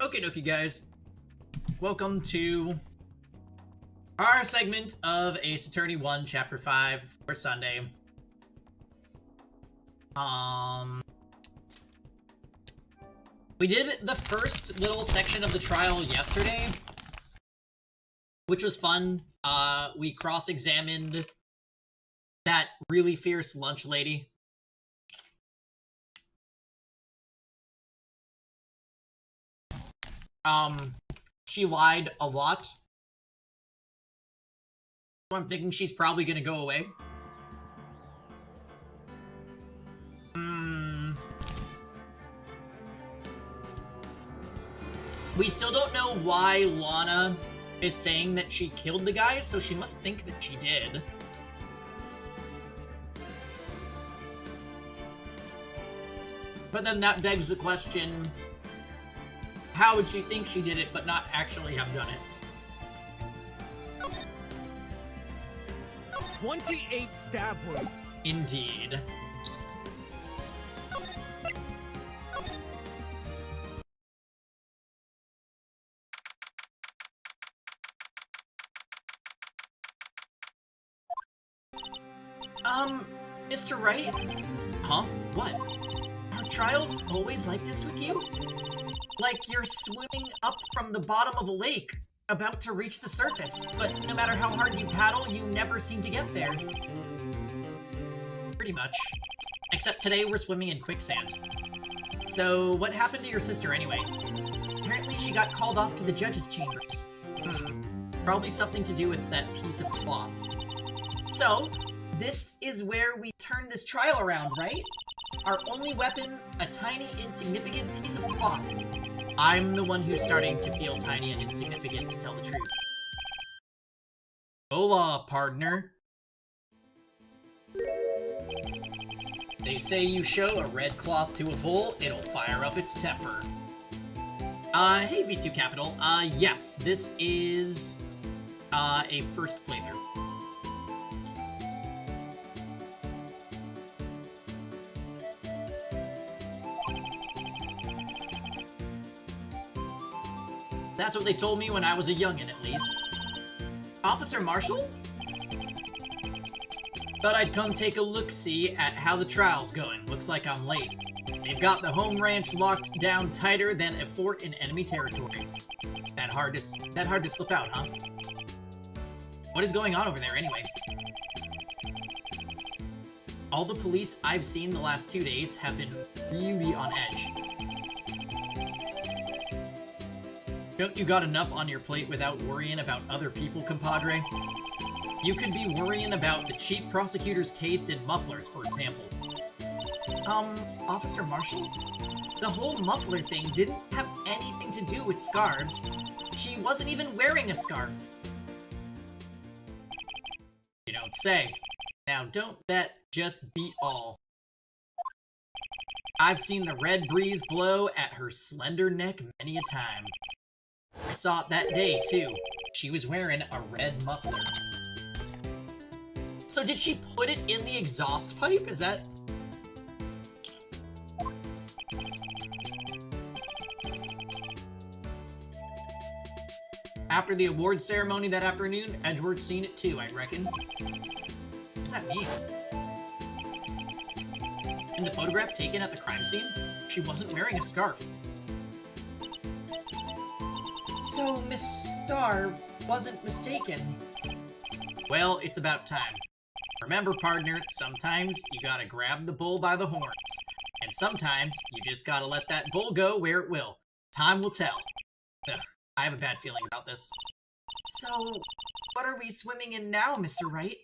Okie dokie, guys. Welcome to our segment of Ace Attorney 1, Chapter 5 for Sunday. We did the first little section of the trial yesterday, which was fun. We cross-examined that really fierce lunch lady. She lied a lot. So I'm thinking she's probably gonna go away. We still don't know why Lana is saying that she killed the guy, so she must think that she did. But then that begs the question, how would she think she did it but not actually have done it? 28 stab wounds. Indeed. Mr. Wright? Huh? What? Are trials always like this with you? Like you're swimming up from the bottom of a lake, about to reach the surface, but no matter how hard you paddle, you never seem to get there. Pretty much. Except today we're swimming in quicksand. So, what happened to your sister anyway? Apparently she got called off to the judge's chambers. Probably something to do with that piece of cloth. So, this is where we turn this trial around, right? Our only weapon, a tiny, insignificant piece of cloth. I'm the one who's starting to feel tiny and insignificant, to tell the truth. Hola, partner. They say you show a red cloth to a bull, it'll fire up its temper. Hey V2 Capital. Yes, this is, a first playthrough. That's what they told me when I was a youngin', at least. Officer Marshall? Thought I'd come take a look-see at how the trial's going. Looks like I'm late. They've got the home ranch locked down tighter than a fort in enemy territory. That hard to slip out, huh? What is going on over there, anyway? All the police I've seen the last 2 days have been really on edge. Don't you got enough on your plate without worrying about other people, compadre? You could be worrying about the chief prosecutor's taste in mufflers, for example. Officer Marshall? The whole muffler thing didn't have anything to do with scarves. She wasn't even wearing a scarf. You don't say. Now, don't that just beat all? I've seen the red breeze blow at her slender neck many a time. I saw it that day, too. She was wearing a red muffler. So did she put it in the exhaust pipe? Is that... After the award ceremony that afternoon, Edgeworth's seen it too, I reckon. What does that mean? In the photograph taken at the crime scene, she wasn't wearing a scarf. So Miss Starr wasn't mistaken. Well, it's about time. Remember, partner, sometimes you gotta grab the bull by the horns. And sometimes you just gotta let that bull go where it will. Time will tell. Ugh, I have a bad feeling about this. So, what are we swimming in now, Mr. Wright?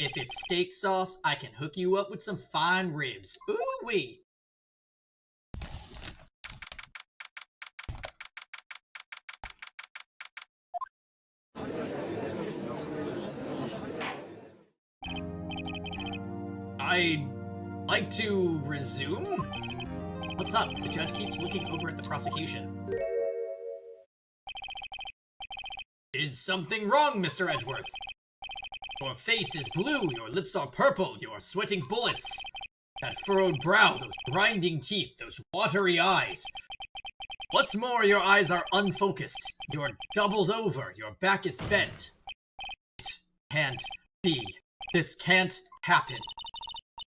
If it's steak sauce, I can hook you up with some fine ribs. Ooh-wee! I'd like to resume? What's up? The judge keeps looking over at the prosecution. Is something wrong, Mr. Edgeworth? Your face is blue, your lips are purple, you are sweating bullets. That furrowed brow, those grinding teeth, those watery eyes. What's more, your eyes are unfocused. You're doubled over. Your back is bent. It can't be. This can't happen.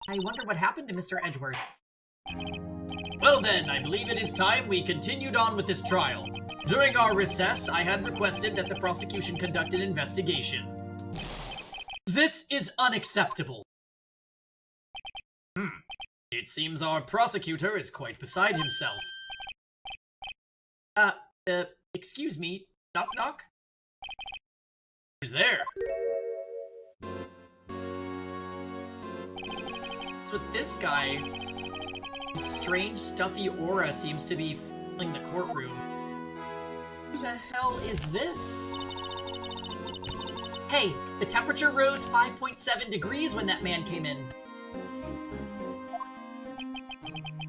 I wonder what happened to Mr. Edgeworth. Well then, I believe it is time we continued on with this trial. During our recess, I had requested that the prosecution conduct an investigation. This is unacceptable. It seems our prosecutor is quite beside himself. Excuse me, knock knock? Who's there? What's with this guy? His strange, stuffy aura seems to be filling the courtroom. Who the hell is this? Hey, the temperature rose 5.7 degrees when that man came in.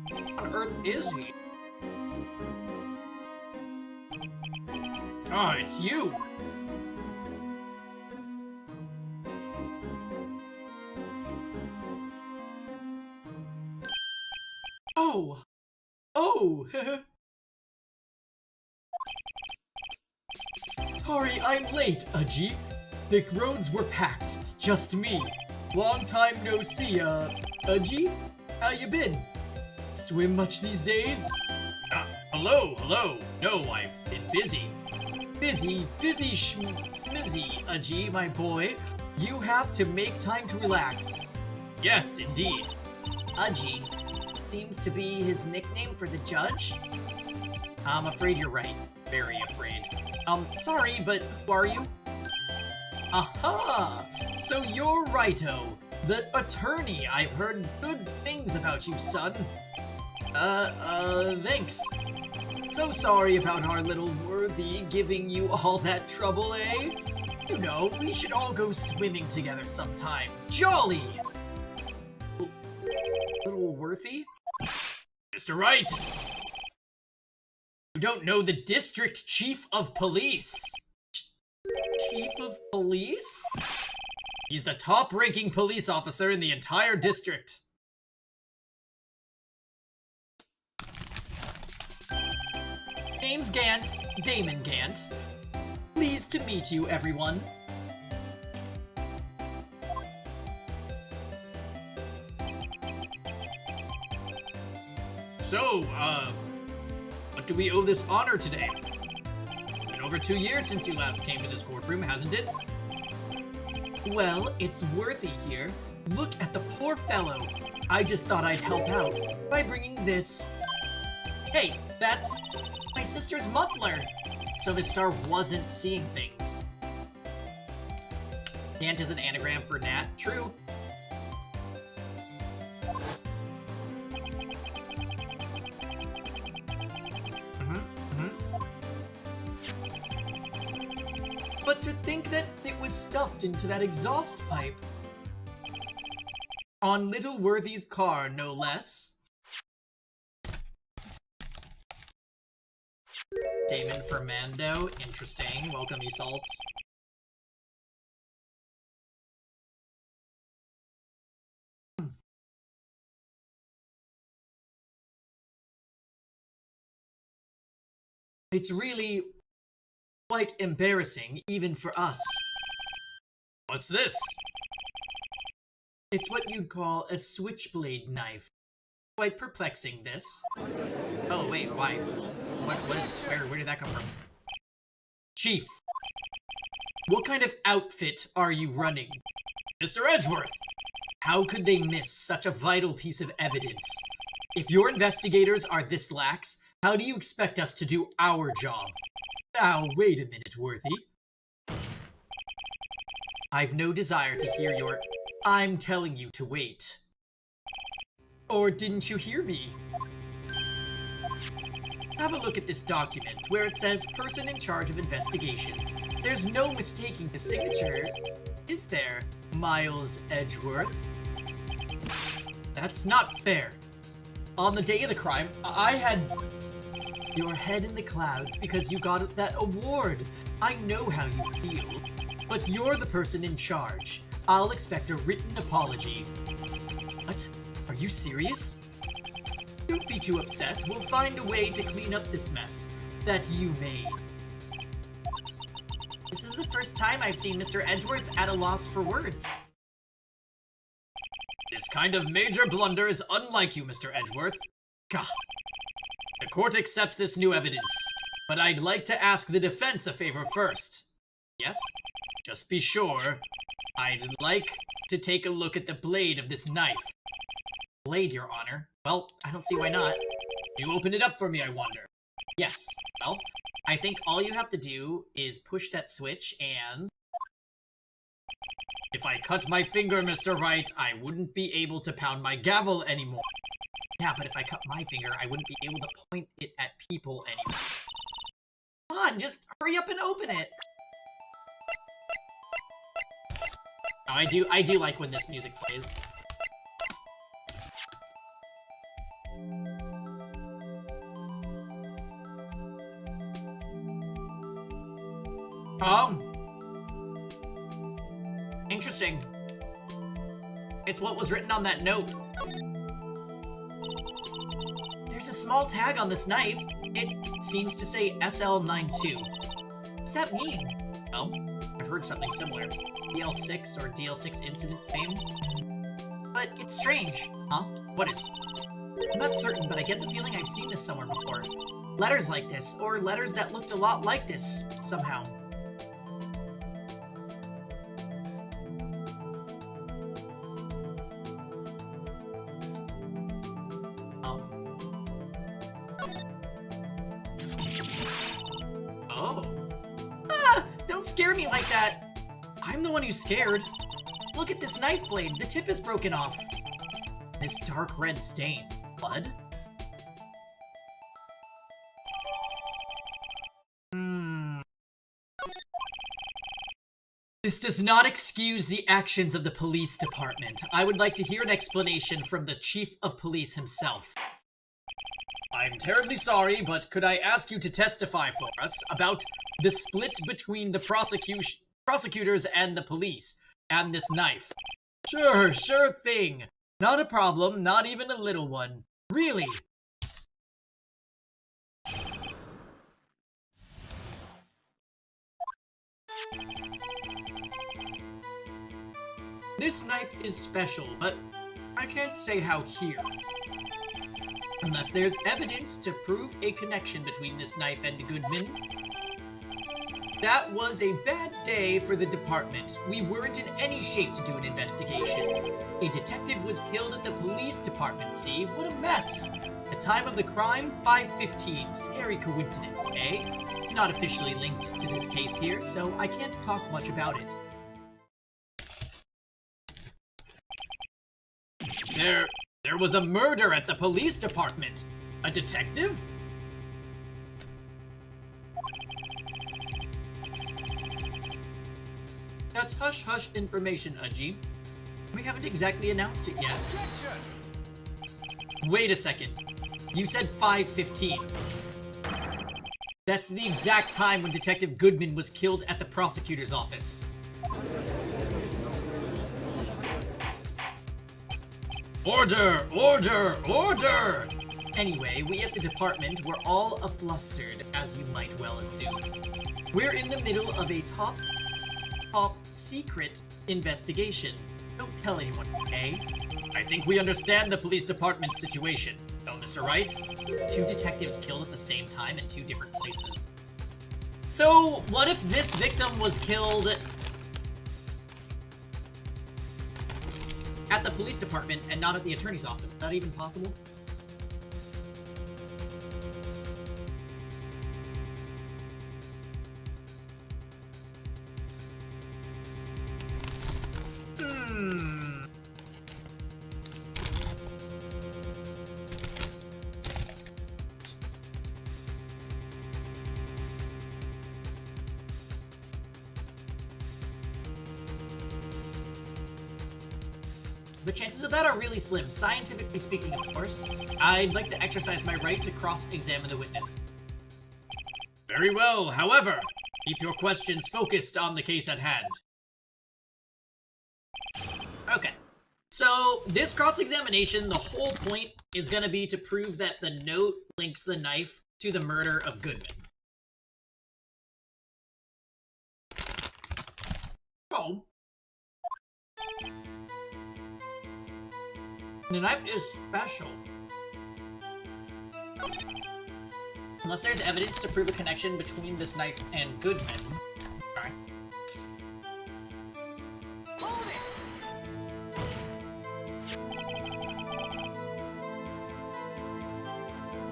What on earth is he? Ah, it's you! Oh! Oh! Sorry, I'm late, Aji. The roads were packed, it's just me. Long time no see, Aji? How you been? Swim much these days? Hello. No, I've been busy. Busy smizzy, Aji, my boy. You have to make time to relax. Yes, indeed. Aji seems to be his nickname for the judge? I'm afraid you're right. Very afraid. Sorry, but who are you? Aha! So you're Righto, the attorney. I've heard good things about you, son. Thanks. So sorry about our little worthy giving you all that trouble, eh? You know, we should all go swimming together sometime. Jolly! Little worthy? Mr. Wright! You don't know the district chief of police. Chief of police? He's the top-ranking police officer in the entire district. Name's Gant, Damon Gant. Pleased to meet you, everyone. So, what do we owe this honor today? Been over 2 years since you last came to this courtroom, hasn't it? Well, it's worthy here. Look at the poor fellow. I just thought I'd help out by bringing this. Hey, that's my sister's muffler. So Miss Star wasn't seeing things. Gant is an anagram for Nat. True. But to think that it was stuffed into that exhaust pipe. On Little Worthy's car, no less. Damon Fermando, interesting. Welcome, Esalts. It's really quite embarrassing, even for us. What's this? It's what you'd call a switchblade knife. Quite perplexing, this. Oh, wait, why? Where did that come from? Chief, what kind of outfit are you running? Mr. Edgeworth, how could they miss such a vital piece of evidence? If your investigators are this lax, how do you expect us to do our job? Now, wait a minute, Worthy. I've no desire to hear your I'm telling you to wait. Or didn't you hear me? Have a look at this document where it says person in charge of investigation. There's no mistaking the signature, is there, Miles Edgeworth? That's not fair. On the day of the crime, I had your head in the clouds because you got that award. I know how you feel, but you're the person in charge. I'll expect a written apology. What? Are you serious? Don't be too upset. We'll find a way to clean up this mess that you made. This is the first time I've seen Mr. Edgeworth at a loss for words. This kind of major blunder is unlike you, Mr. Edgeworth. Gah. The court accepts this new evidence, but I'd like to ask the defense a favor first. Yes? Just be sure. I'd like to take a look at the blade of this knife. Blade, Your Honor? Well, I don't see why not. You open it up for me, I wonder. Yes. Well, I think all you have to do is push that switch and... If I cut my finger, Mr. Wright, I wouldn't be able to pound my gavel anymore. Yeah, but if I cut my finger, I wouldn't be able to point it at people anymore. Come on, just hurry up and open it. Oh, I do like when this music plays. Interesting. It's what was written on that note. There's a small tag on this knife. It seems to say SL92. What does that mean? Oh, I've heard something similar. DL6 or DL6 incident fame? But it's strange. Huh? What is? I'm not certain, but I get the feeling I've seen this somewhere before. Letters like this, or letters that looked a lot like this, somehow. Oh. Ah! Don't scare me like that! I'm the one who's scared. Look at this knife blade. The tip is broken off. This dark red stain. Blood? This does not excuse the actions of the police department. I would like to hear an explanation from the chief of police himself. I'm terribly sorry, but could I ask you to testify for us about the split between the prosecutors and the police, and this knife? Sure thing. Not a problem, not even a little one. Really? This knife is special, but I can't say how here. Unless there's evidence to prove a connection between this knife and Goodman. That was a bad day for the department. We weren't in any shape to do an investigation. A detective was killed at the police department, see? What a mess. The time of the crime, 5:15. Scary coincidence, eh? It's not officially linked to this case here, so I can't talk much about it. There was a murder at the police department. A detective? That's hush-hush information, Udgy. We haven't exactly announced it yet. Wait a second. You said 5:15. That's the exact time when Detective Goodman was killed at the prosecutor's office. Order! Order! Order! Anyway, we at the department were all aflustered, as you might well assume. We're in the middle of a top secret investigation. Don't tell anyone, eh? I think we understand the police department's situation. Oh, Mr. Wright? 2 detectives killed at the same time in 2 different places. So, what if this victim was killed at the police department and not at the attorney's office? Is that even possible? The chances of that are really slim, scientifically speaking, of course. I'd like to exercise my right to cross-examine the witness. Very well, however, keep your questions focused on the case at hand. Okay. So, this cross-examination, the whole point is going to be to prove that the note links the knife to the murder of Goodman. Oh. The knife is special. Unless there's evidence to prove a connection between this knife and Goodman. Alright.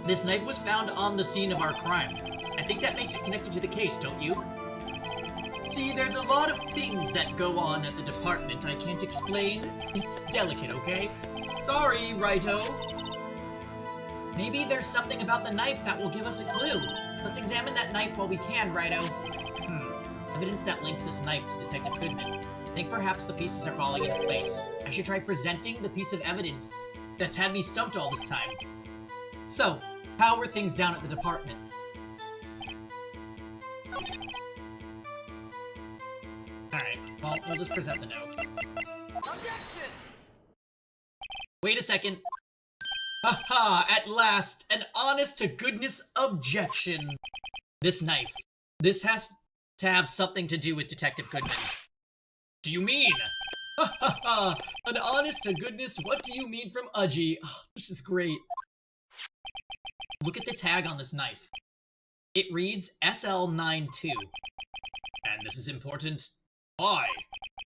This knife was found on the scene of our crime. I think that makes it connected to the case, don't you? See, there's a lot of things that go on at the department I can't explain. It's delicate, okay? Sorry, Righto. Maybe there's something about the knife that will give us a clue. Let's examine that knife while we can, Righto. Evidence that links this knife to Detective Goodman. I think perhaps the pieces are falling into place. I should try presenting the piece of evidence that's had me stumped all this time. So, how were things down at the department? Alright, well, we'll just present the note. Objection! Wait a second. Haha, at last, an honest-to-goodness objection. This knife. This has to have something to do with Detective Goodman. Do you mean? Ha ha ha, an honest-to-goodness what do you mean from Udgy? Oh, this is great. Look at the tag on this knife. It reads SL92. And this is important. Why?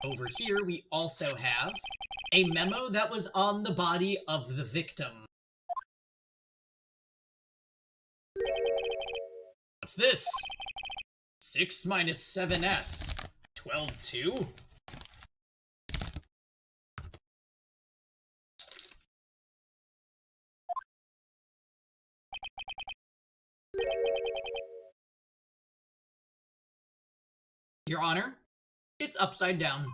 Over here, we also have a memo that was on the body of the victim. What's this? 6 minus 7s. 12-2? Your Honor, it's upside down.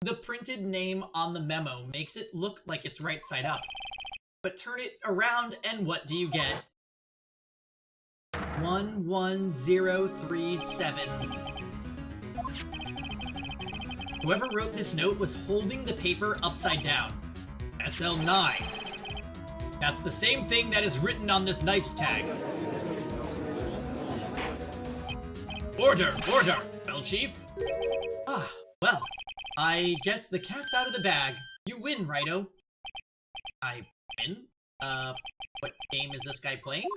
The printed name on the memo makes it look like it's right side up. But turn it around and what do you get? 11037. Whoever wrote this note was holding the paper upside down. SL9. That's the same thing that is written on this knife's tag. Order! Order! Well, Chief? Ah, well, I guess the cat's out of the bag. You win, Righto. I win? What game is this guy playing?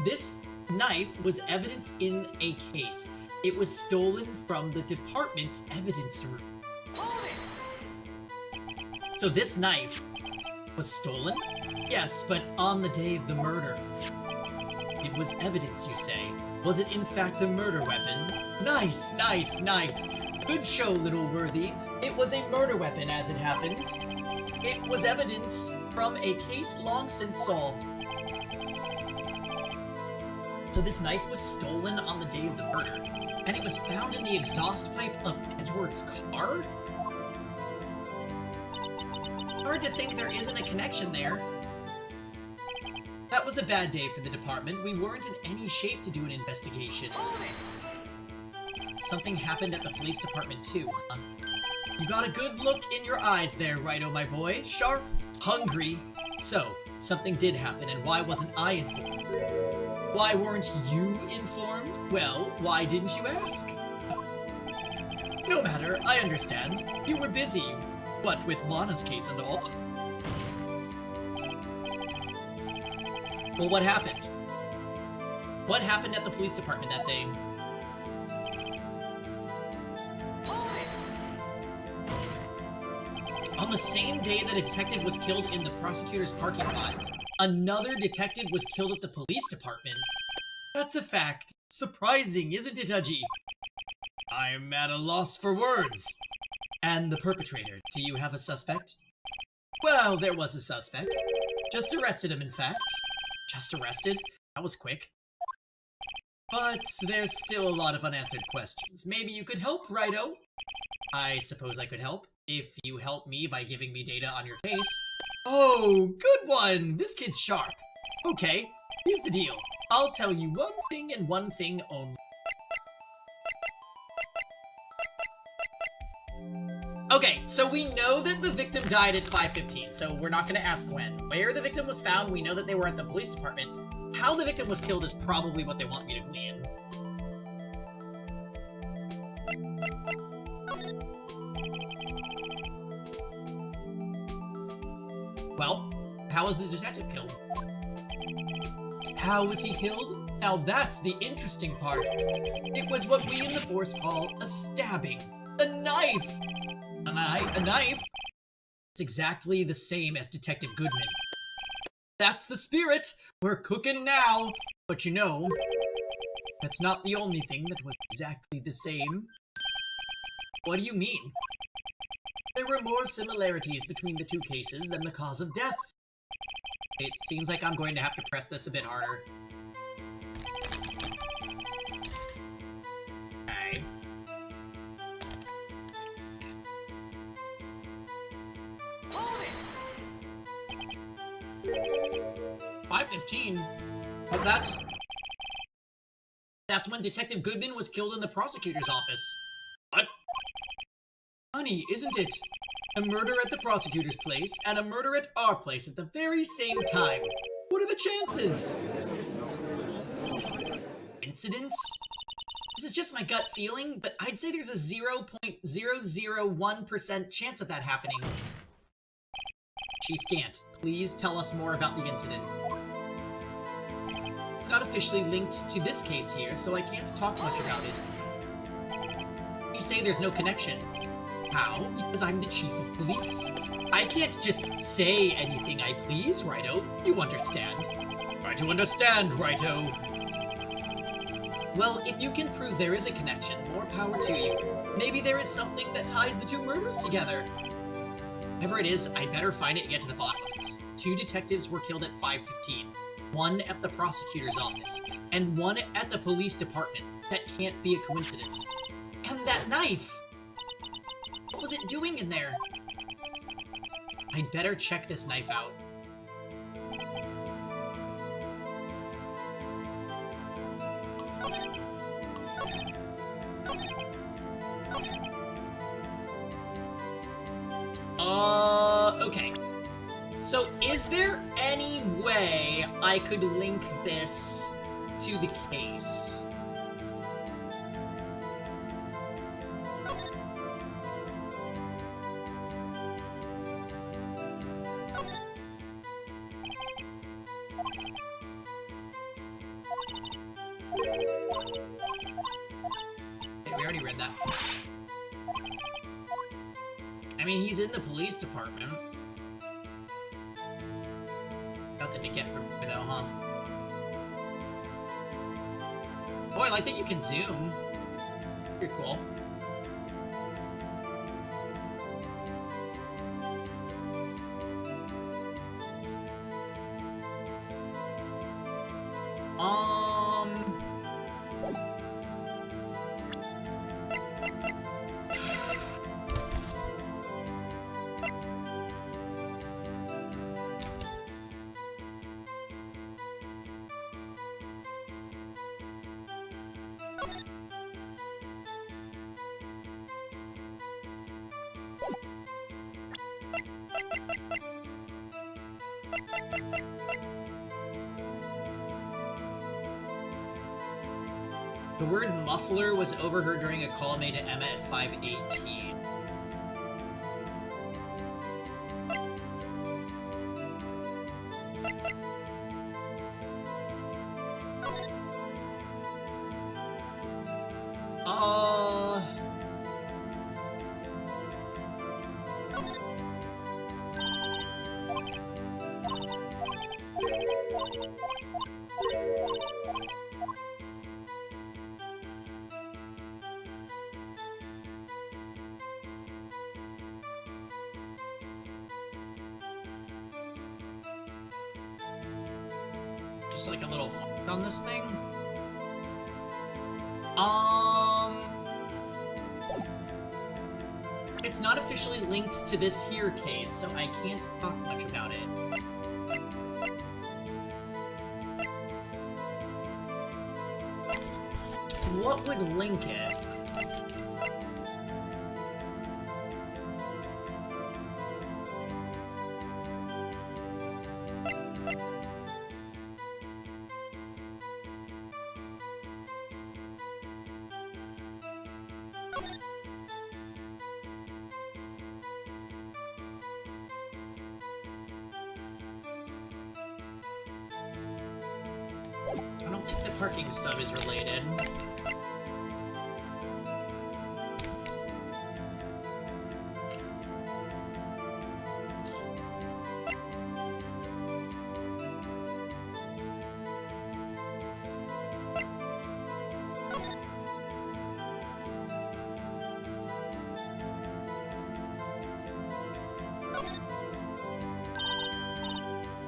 This knife was evidence in a case. It was stolen from the department's evidence room. So this knife was stolen? Yes, but on the day of the murder. It was evidence, you say. Was it in fact a murder weapon? Nice, nice, nice. Good show, little worthy. It was a murder weapon, as it happens. It was evidence from a case long since solved. So this knife was stolen on the day of the murder, and it was found in the exhaust pipe of Edgeworth's car? Hard to think there isn't a connection there. That was a bad day for the department. We weren't in any shape to do an investigation. Something happened at the police department too, huh? You got a good look in your eyes there, Righto, my boy. Sharp, hungry. So, something did happen, and why wasn't I informed? Why weren't you informed? Well, why didn't you ask? No matter, I understand. You were busy. What, with Lana's case and all? Well, what happened? What happened at the police department that day? On the same day that a detective was killed in the prosecutor's parking lot, another detective was killed at the police department. That's a fact. Surprising, isn't it, Udgy? I'm at a loss for words. And the perpetrator, do you have a suspect? Well, there was a suspect. Just arrested him, in fact. Just arrested? That was quick. But there's still a lot of unanswered questions. Maybe you could help, Righto? I suppose I could help, if you help me by giving me data on your case. Oh, good one! This kid's sharp. Okay, Here's the deal. I'll tell you one thing and one thing only. Okay, so we know that the victim died at 5:15, so we're not gonna ask when. Where the victim was found, we know that they were at the police department. How the victim was killed is probably what they want me to glean. Well, how was the detective killed? How was he killed? Now that's the interesting part. It was what we in the force call a stabbing. A knife! A knife? It's exactly the same as Detective Goodman. That's the spirit! We're cooking now! But you know, that's not the only thing that was exactly the same. What do you mean? There were more similarities between the two cases than the cause of death. It seems like I'm going to have to press this a bit harder. Okay. Hold it! 5:15? But that's when Detective Goodman was killed in the prosecutor's office. What? Funny, isn't it? A murder at the prosecutor's place and a murder at our place at the very same time. What are the chances? Coincidence? This is just my gut feeling, but I'd say there's a 0.001% chance of that happening. Chief Gant, please tell us more about the incident. It's not officially linked to this case here, so I can't talk much about it. You say there's no connection. How? Because I'm the chief of police. I can't just say anything I please, Righto. You understand. Try to understand, Righto. Well, if you can prove there is a connection, more power to you. Maybe there is something that ties the two murders together. Whatever it is, I'd better find it and get to the bottom of this. 2 detectives were killed at 5:15. 1 at the prosecutor's office, and 1 at the police department. That can't be a coincidence. And that knife! What was it doing in there? I'd better check this knife out. Okay. So, is there any way I could link this to the case? Okay, we already read that. I mean, he's in the police department. Nothing to get from here, though, huh? Oh, I like that you can zoom. Pretty cool. The word muffler was overheard during a call made to Emma at 5:18. Just like a little on this thing. It's not officially linked to this here case, so I can't talk much about it. what would link it? I don't think the parking stub is related.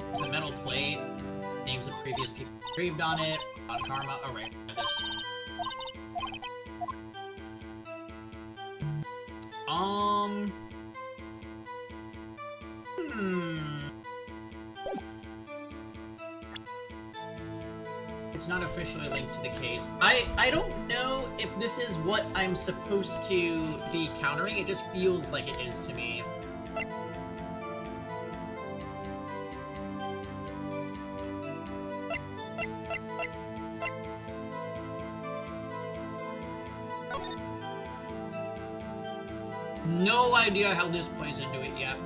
There's a metal plate. Names of previous people engraved on it. On Karma. Oh, right. This. It's not officially linked to the case. I don't know if this is what I'm supposed to be countering. It just feels like it is to me. No idea how this plays into it yet.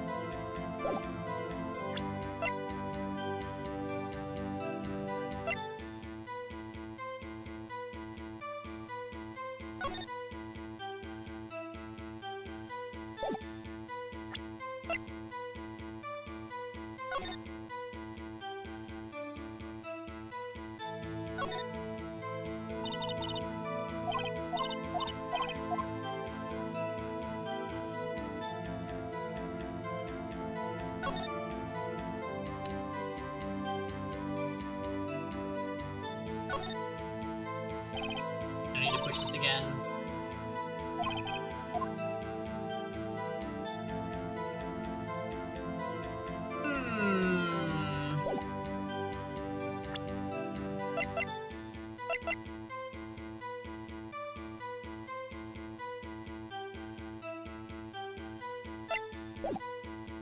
I need to push this again.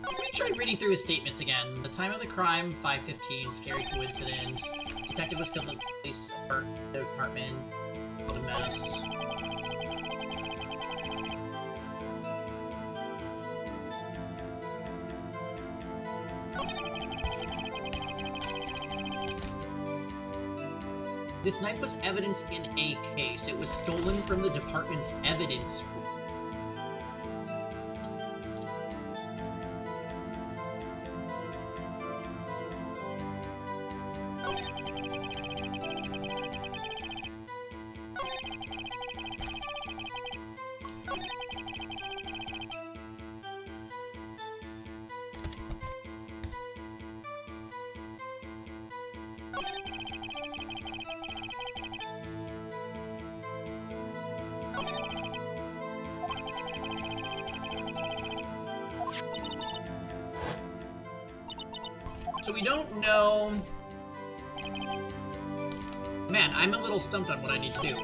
Let me try reading through his statements again. The time of the crime, 5:15, scary coincidence. Detective was killed in the police department. What a mess. This knife was evidence in a case. It was stolen from the department's evidence. So we don't know... Man, I'm a little stumped on what I need to do.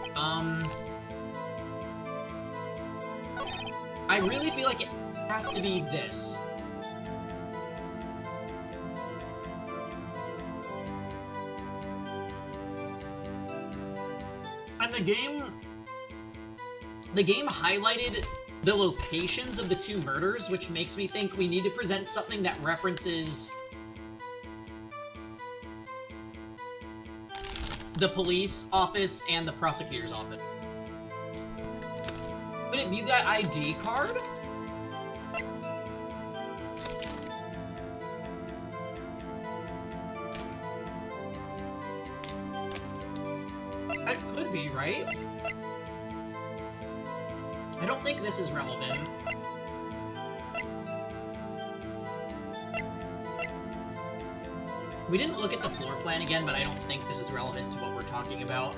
I really feel like it has to be this. And the game highlighted the locations of the two murders, which makes me think we need to present something that references the police office and the prosecutor's office. Would it be that ID card? That could be, right? I don't think this is relevant. We didn't look at the floor plan again, but I don't think this is relevant to what we're talking about.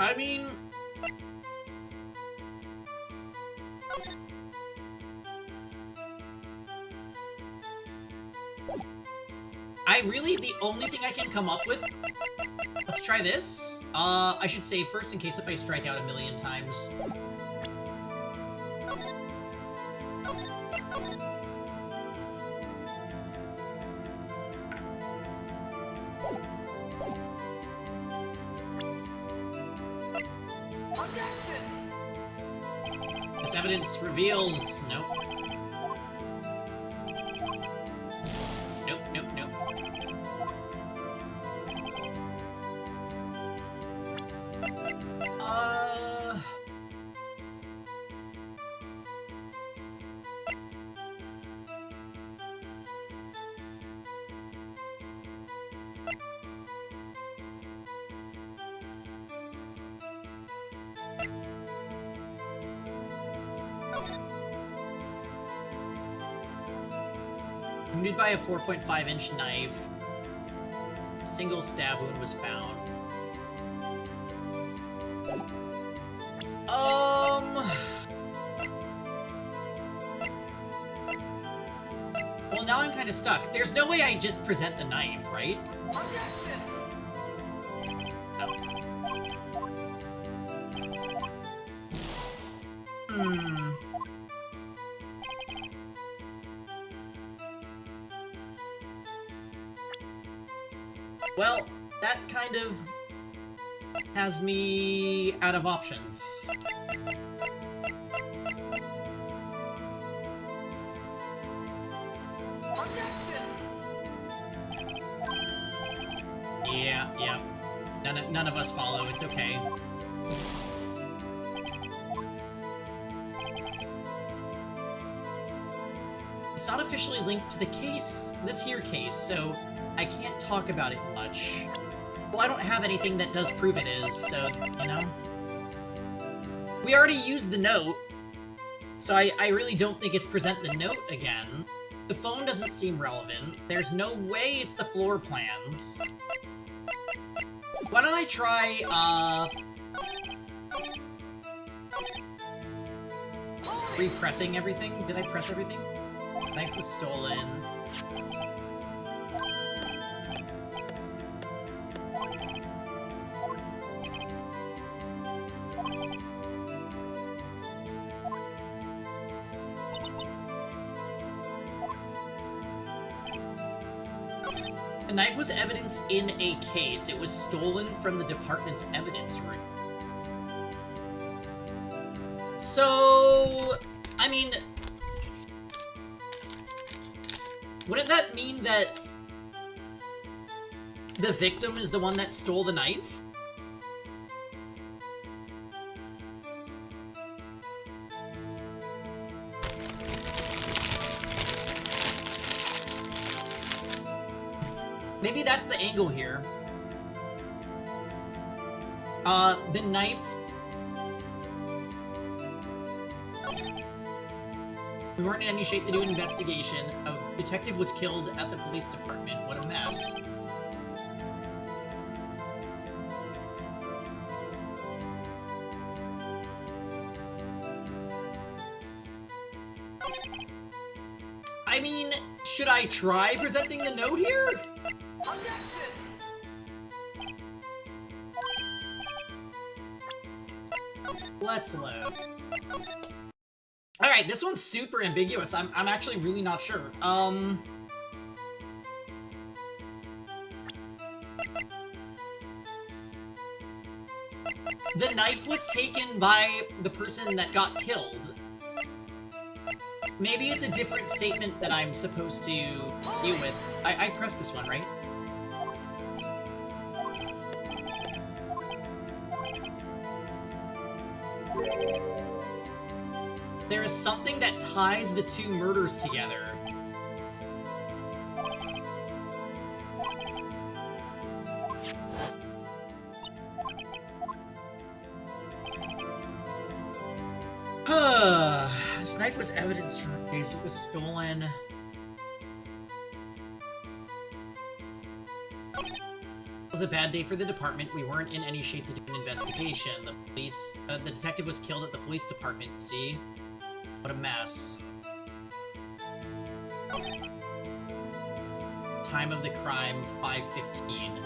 I mean... the only thing I can come up with... Let's try this. I should save first in case if I strike out a million times. This evidence reveals... Nope. Nope, nope, nope. Wounded by a 4.5-inch knife. A single stab wound was found. Well, now I'm kind of stuck. There's no way I just present the knife, right? Well, that kind of has me out of options. Yeah. None of us follow, it's okay. It's not officially linked to the case, this here case, so I can't talk about it much. Well, I don't have anything that does prove it is, so, you know? We already used the note, so I really don't think it's present the note again. The phone doesn't seem relevant. There's no way it's the floor plans. Why don't I try, repressing everything? Did I press everything? Knife was stolen. The knife was evidence in a case. It was stolen from the department's evidence room. So, I mean, wouldn't that mean that the victim is the one that stole the knife? Maybe that's the angle here. The knife... We weren't in any shape to do an investigation. A detective was killed at the police department. What a mess. I mean, should I try presenting the note here? Let's load. Alright, this one's super ambiguous. I'm actually really not sure. The knife was taken by the person that got killed. Maybe it's a different statement that I'm supposed to deal with. I pressed this one, right? There is something that ties the two murders together. This knife was evidence from the case. It was stolen. It was a bad day for the department. We weren't in any shape to do an investigation. The detective was killed at the police department, see? What a mess. Time of the crime, 5:15.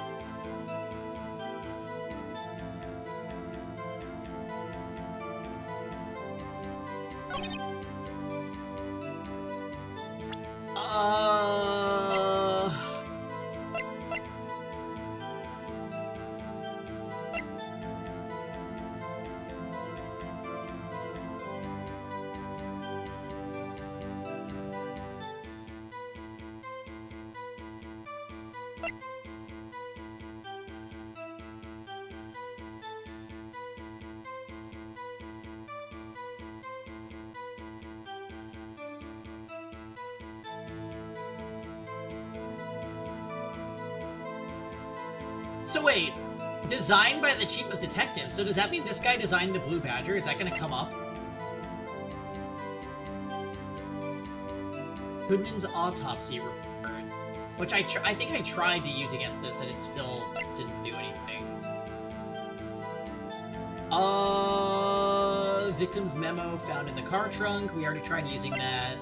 So wait, designed by the chief of detectives. So does that mean this guy designed the Blue Badger? Is that going to come up? Goodman's autopsy report, which I think I tried to use against this and it still didn't do anything. Victim's memo found in the car trunk. We already tried using that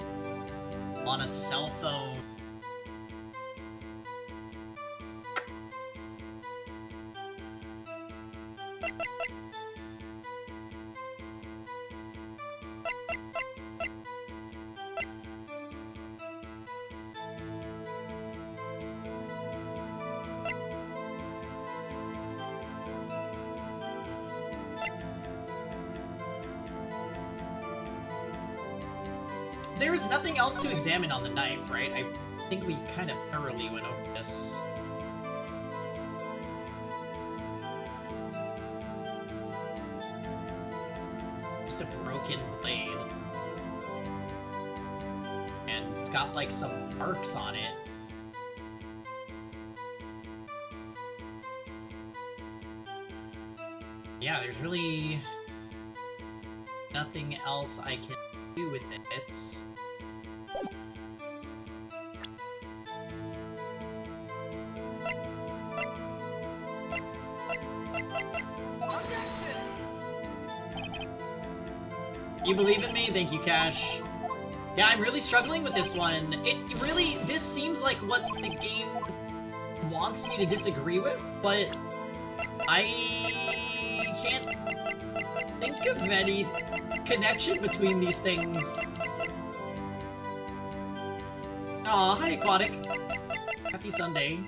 on a cell phone. There's nothing else to examine on the knife, right? I think we kind of thoroughly went over this. Just a broken blade. And it's got like some marks on it. Yeah, there's really nothing else I can do with it. You believe in me? Thank you, Cash. Yeah, I'm really struggling with this one. This seems like what the game wants me to disagree with, but I can't think of any connection between these things. Aw, hi, Aquatic. Happy Sunday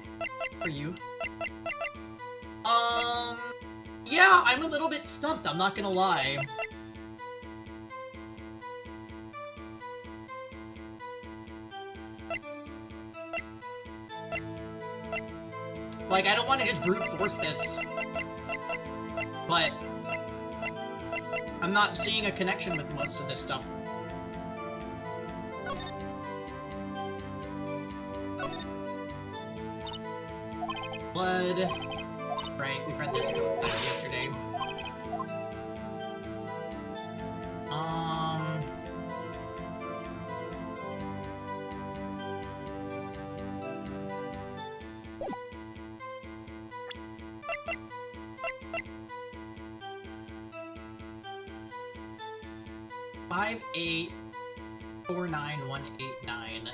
for you. Yeah, I'm a little bit stumped, I'm not gonna lie. Like, I don't want to just brute force this, but I'm not seeing a connection with most of this stuff. Blood. Right, we've read this a couple times yesterday. Five, 8, 4, 9, 1, 8, 9.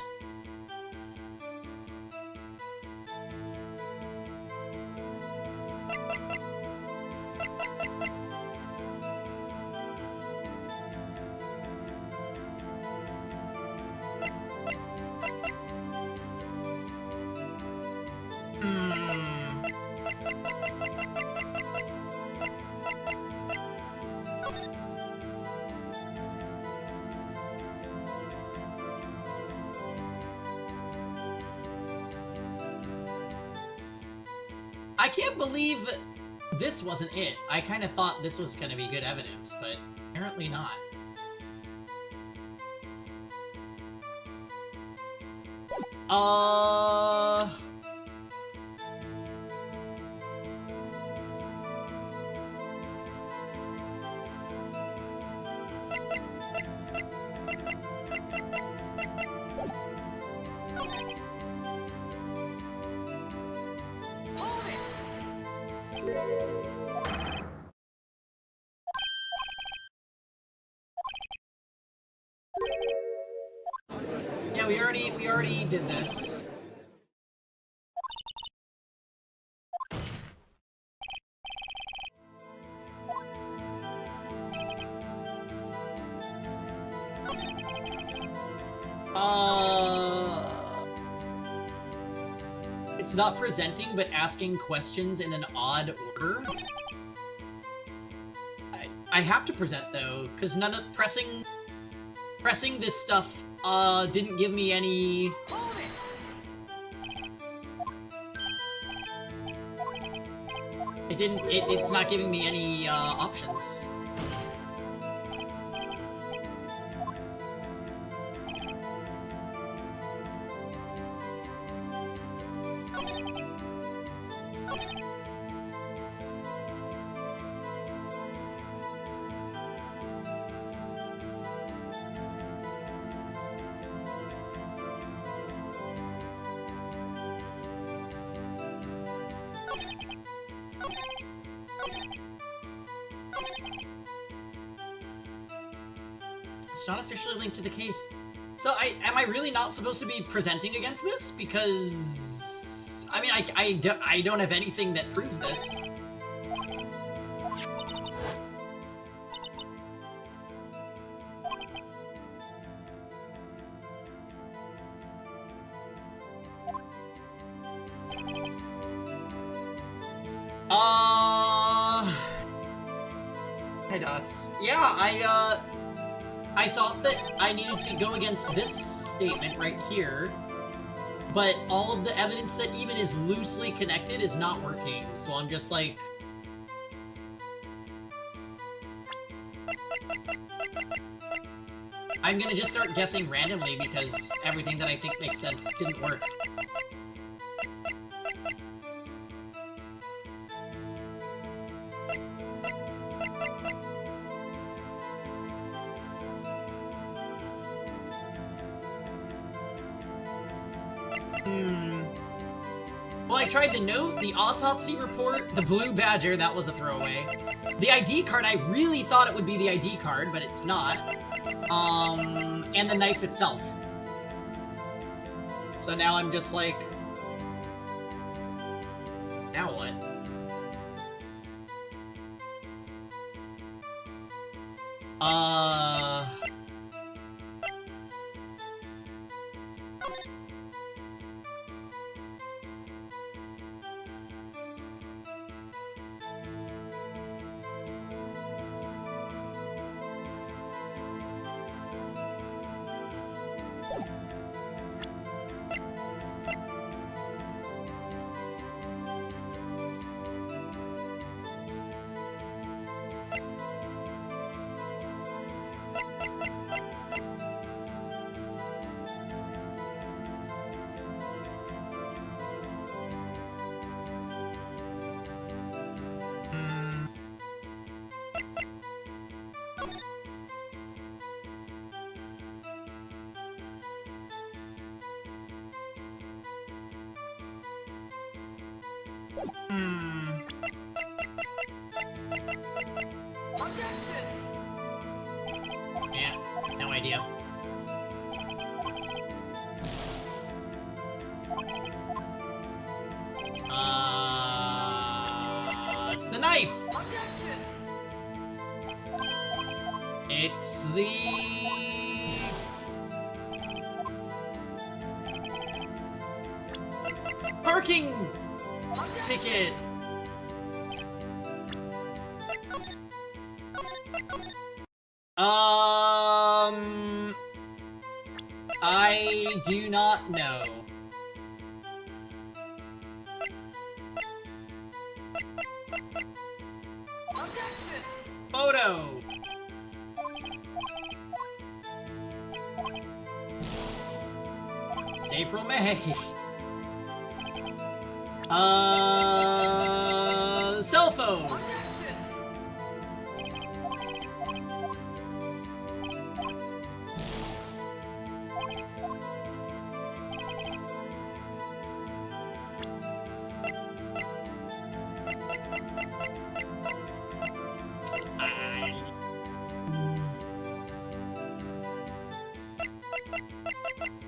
I can't believe this wasn't it. I kind of thought this was going to be good evidence, but apparently not. Yeah, we already did this. It's not presenting, but asking questions in an odd order. I have to present though, because none of pressing this stuff didn't give me any. It's not giving me any options. It's not officially linked to the case. So am I really not supposed to be presenting against this? Because I mean, I don't have anything that proves this. Hey Dots. Yeah, I thought that I needed to go against this statement right here, but all of the evidence that even is loosely connected is not working, so I'm just like... I'm gonna just start guessing randomly because everything that I think makes sense didn't work. Well, I tried the note, the autopsy report, the blue badger, that was a throwaway. The ID card, I really thought it would be the ID card, but it's not. And the knife itself. So now I'm just like... Now what? Yeah, no idea. It's the knife! It's the... parking ticket! I do not know. Photo! It's April, May. Cell phone!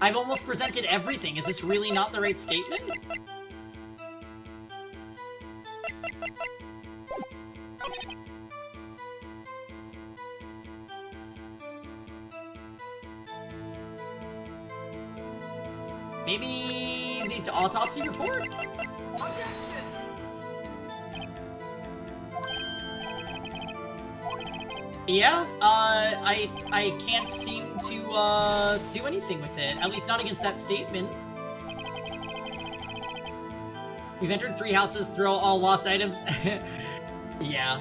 I've almost presented everything. Is this really not the right statement? Maybe the autopsy report? Yeah, I can't seem to, do anything with it. At least not against that statement. We've entered 3 houses, throw all lost items. Yeah.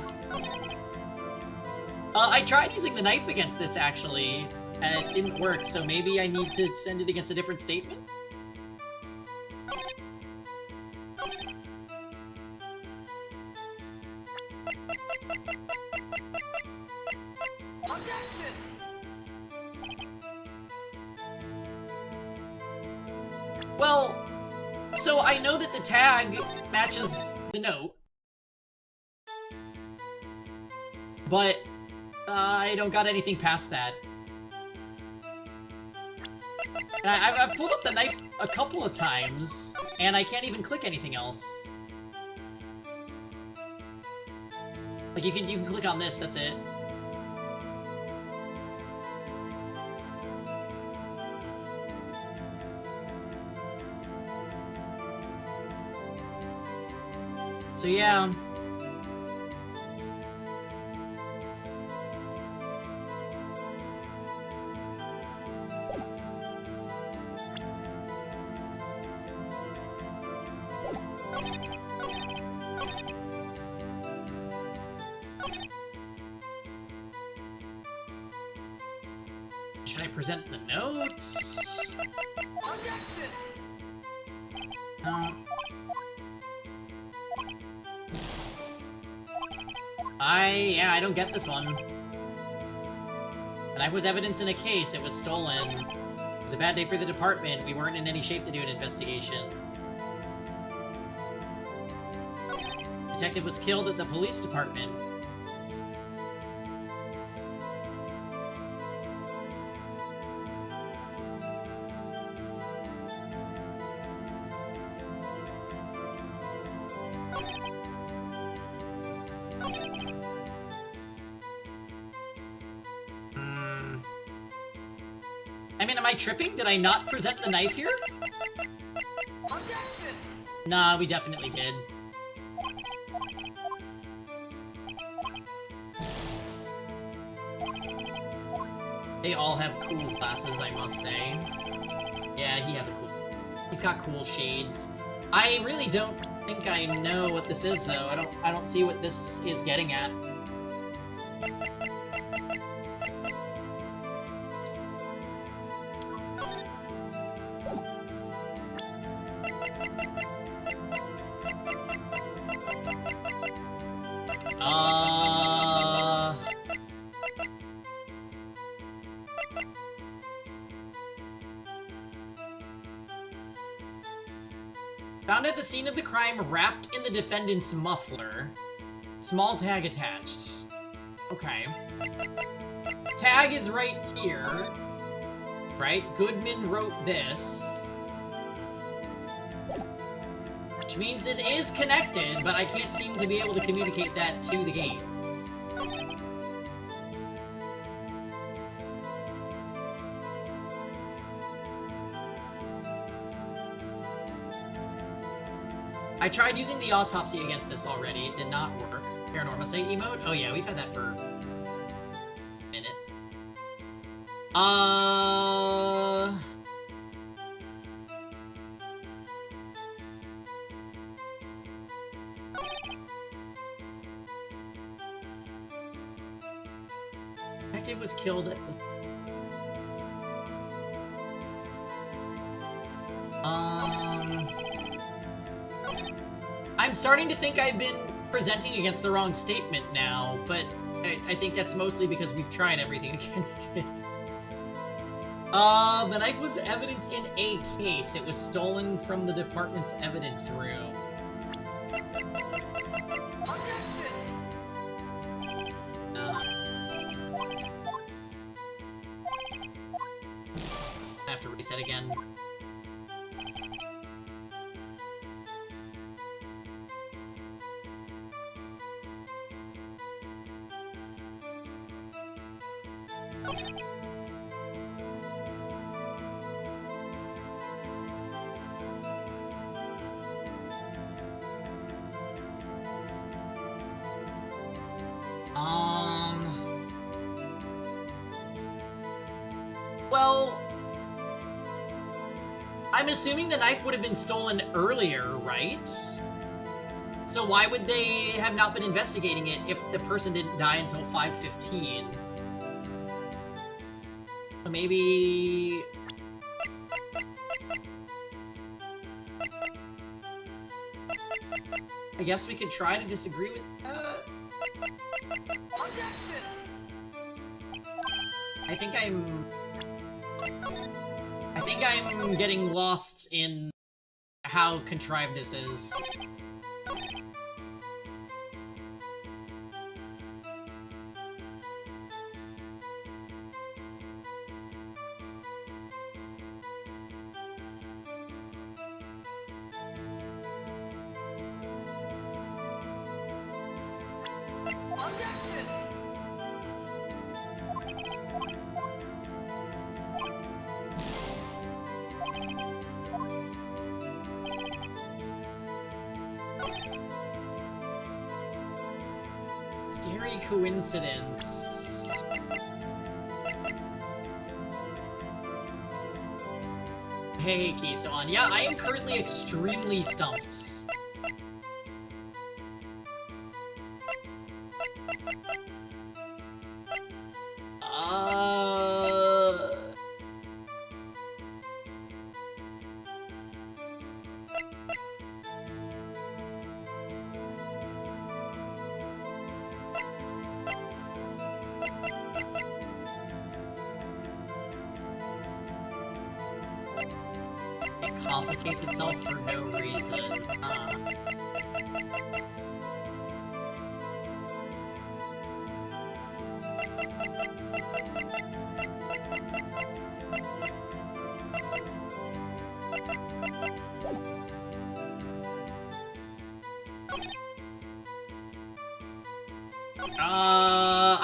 I tried using the knife against this, actually. And it didn't work, so maybe I need to send it against a different statement? Well, so I know that the tag matches the note, but I don't got anything past that. And I've pulled up the knife a couple of times, and I can't even click anything else. Like, you can click on this, that's it. So yeah. Should I present the notes? No. I don't get this one. The knife was evidence in a case. It was stolen. It was a bad day for the department. We weren't in any shape to do an investigation. Detective was killed at the police department. I mean, am I tripping? Did I not present the knife here? Nah, we definitely did. They all have cool glasses, I must say. Yeah, he's got cool shades. I really don't think I know what this is, though. I don't see what this is getting at. Found at the scene of the crime, wrapped in the defendant's muffler. Small tag attached. Okay. Tag is right here. Right? Goodman wrote this. Which means it is connected, but I can't seem to be able to communicate that to the game. I tried using the autopsy against this already. It did not work. Paranormal State emote? Oh yeah, we've had that for a minute. Detective was killed at the... I'm starting to think I've been presenting against the wrong statement now, but I think that's mostly because we've tried everything against it. The knife was evidence in a case. It was stolen from the department's evidence room. I have to Reset again. Well, I'm assuming the knife would have been stolen earlier, right? So why would they have not been investigating it if the person didn't die until 5:15? So maybe... I guess we could try to disagree with that. I think I'm getting lost in how contrived this is. Scary coincidence. Hey, Kisan. Yeah, I am currently extremely stumped. It complicates itself for no reason.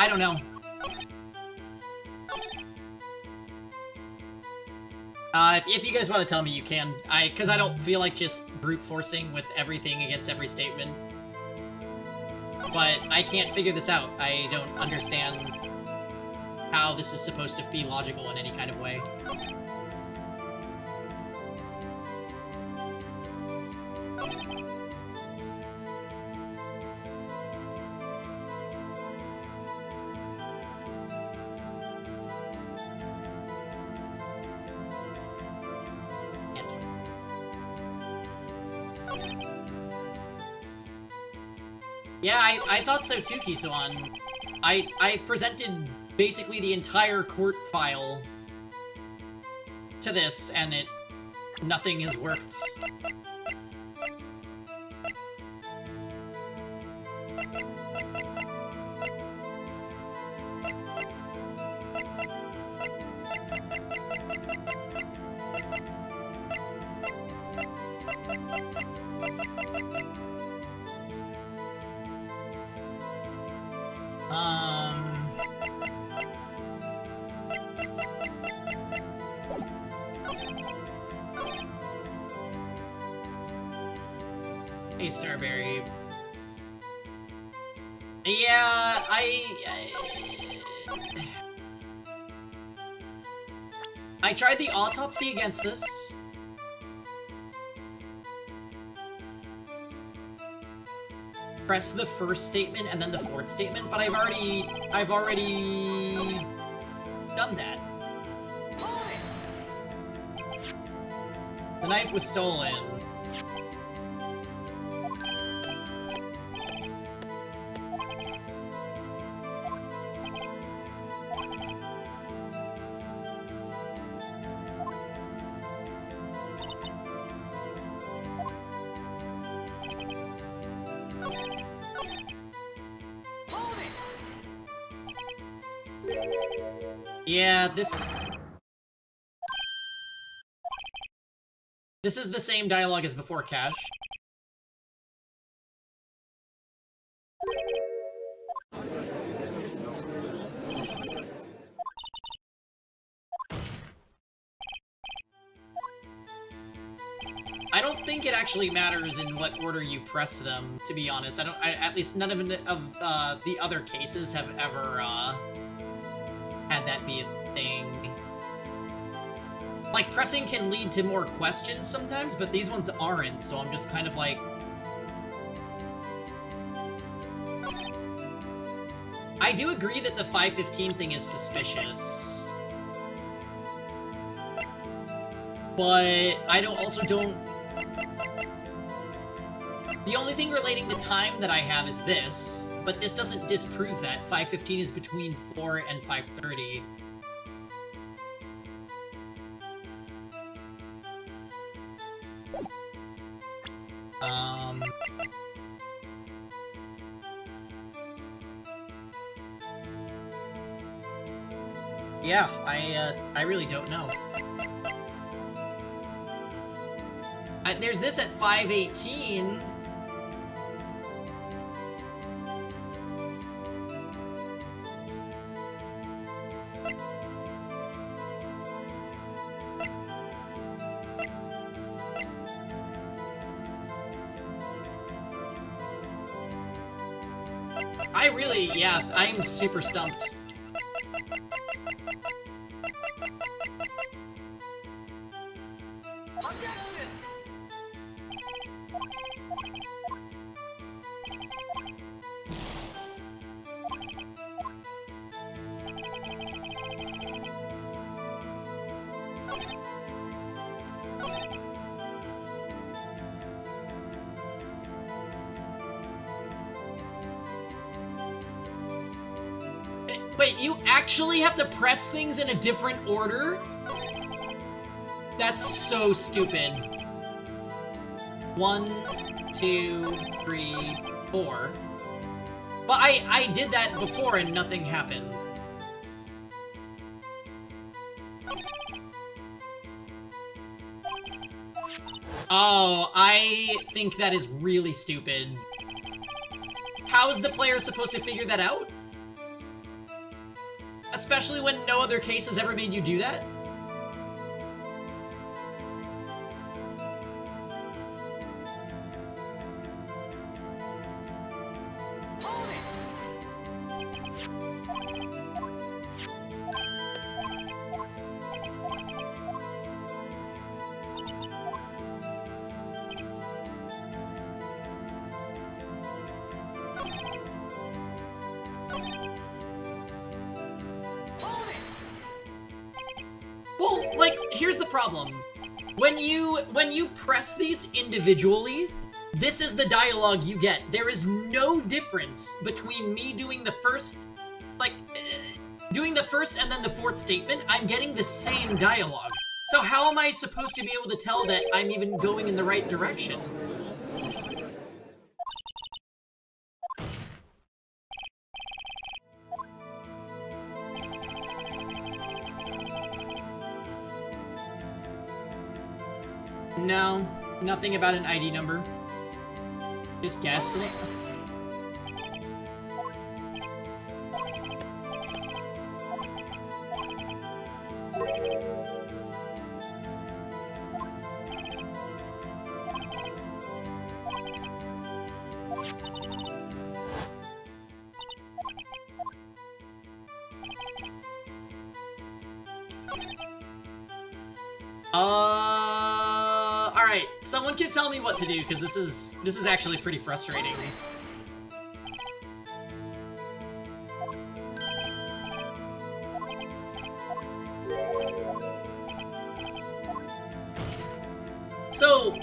I don't know. If you guys want to tell me, you can. Because I don't feel like just brute forcing with everything against every statement. But I can't figure this out. I don't understand how this is supposed to be logical in any kind of way. Yeah, I thought so too, Kisoan. I presented basically the entire court file to this, and nothing has worked. Hey, Starberry. Yeah, I tried the autopsy against this. Press the first statement and then the fourth statement, but I've already done that. The knife was stolen. Yeah, this... This is the same dialogue as before, Cash. I don't think it actually matters in what order you press them, to be honest. At least none of the other cases have ever, had that be a thing. Like, pressing can lead to more questions sometimes, but these ones aren't, so I'm just kind of like... I do agree that the 515 thing is suspicious. But I also don't... The only thing relating to time that I have is this, but this doesn't disprove that. 515 is between 4 and 5:30. Yeah, I really don't know. There's this at 518. Yeah, I'm super stumped. Wait, you actually have to press things in a different order? That's so stupid. 1, 2, 3, 4. But I did that before and nothing happened. Oh, I think that is really stupid. How is the player supposed to figure that out? Especially when no other case has ever made you do that? Well, like, here's the problem. When you press these individually, this is the dialogue you get. There is no difference between me doing the first, doing the first and then the fourth statement. I'm getting the same dialogue. So how am I supposed to be able to tell that I'm even going in the right direction? No, nothing about an ID number. Just guess. Alright, someone can tell me what to do, because this is actually pretty frustrating. So,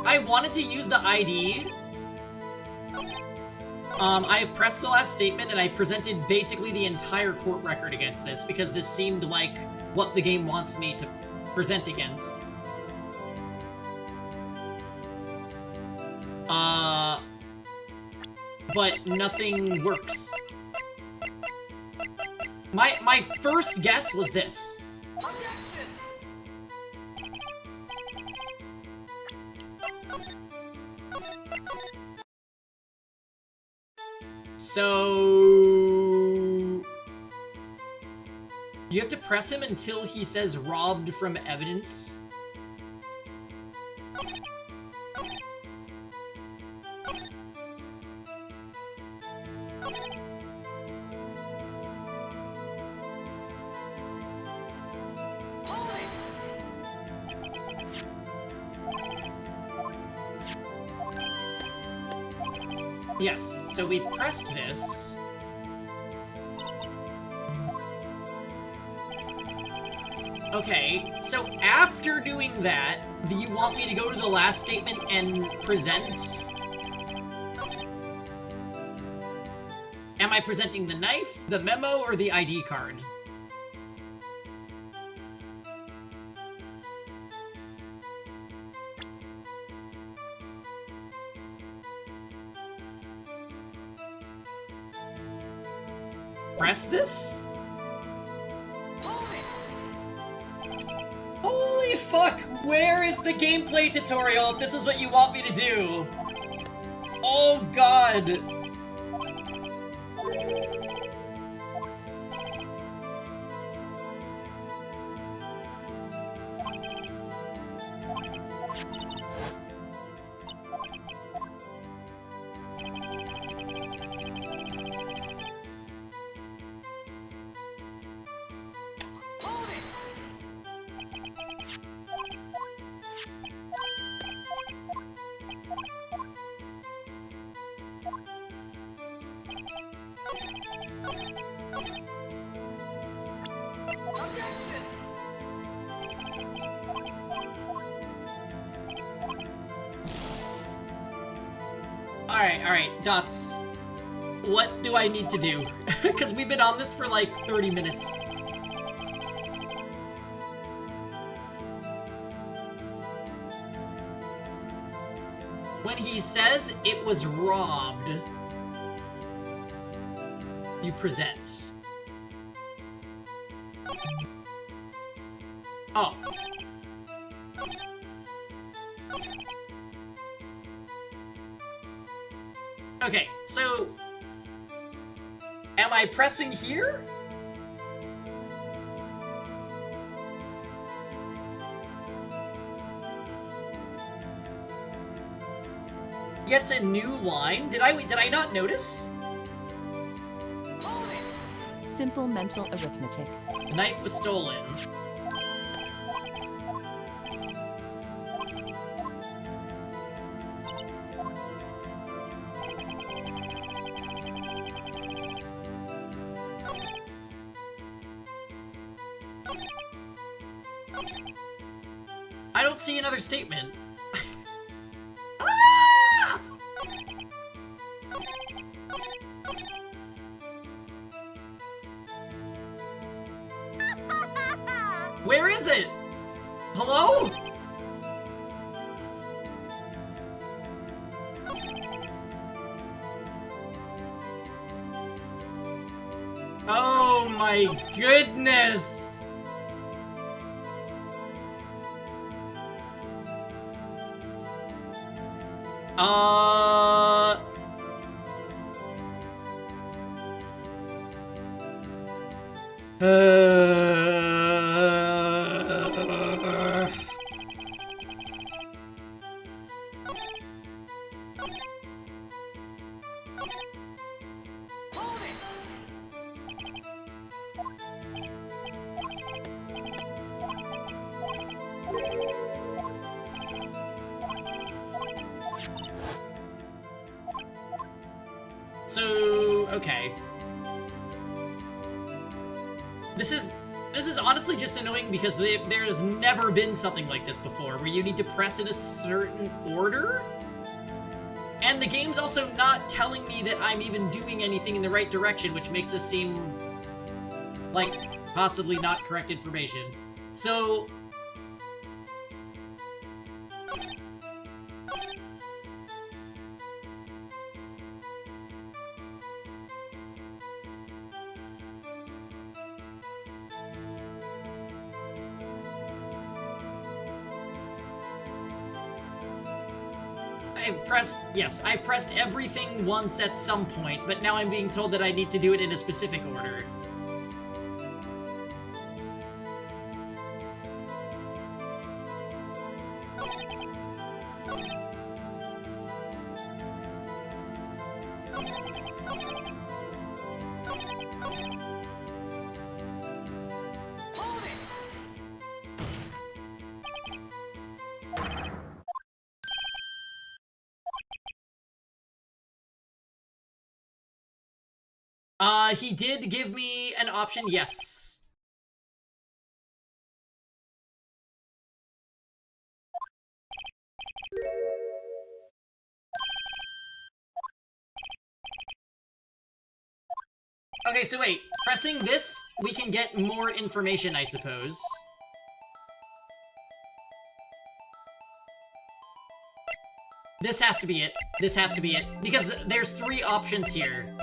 I wanted to use the ID. I have pressed the last statement, and I presented basically the entire court record against this, because this seemed like what the game wants me to present against. But nothing works. My first guess was this. So... You have to press him until he says robbed from evidence. Yes, so we pressed this. Okay, so after doing that, do you want me to go to the last statement and present? Am I presenting the knife, the memo, or the ID card? Press this? Holy fuck! Where is the gameplay tutorial if this is what you want me to do? Oh god! Alright, Dots. What do I need to do? Because we've been on this for like 30 minutes. When he says it was robbed, you present. Oh. Okay, so... Am I pressing here? Gets a new line? Did I not notice? Simple mental arithmetic. Knife was stolen. I don't see another statement. Ah! Where is it? Hello? Oh my goodness! So, okay. This is honestly just annoying because there's never been something like this before, where you need to press in a certain order? And the game's also not telling me that I'm even doing anything in the right direction, which makes this seem like possibly not correct information. So... I've pressed everything once at some point, but now I'm being told that I need to do it in a specific order. He did give me an option, yes. Okay, so wait, pressing this, we can get more information, I suppose. This has to be it. This has to be it. Because there's 3 options here.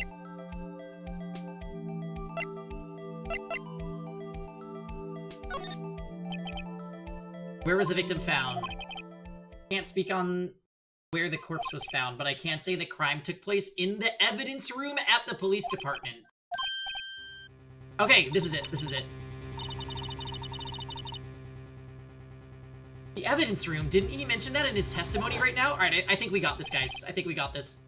Where was the victim found? Can't speak on where the corpse was found, but I can say the crime took place in the evidence room at the police department. Okay, this is it. This is it. The evidence room? Didn't he mention that in his testimony right now? Alright, I think we got this, guys. I think we got this.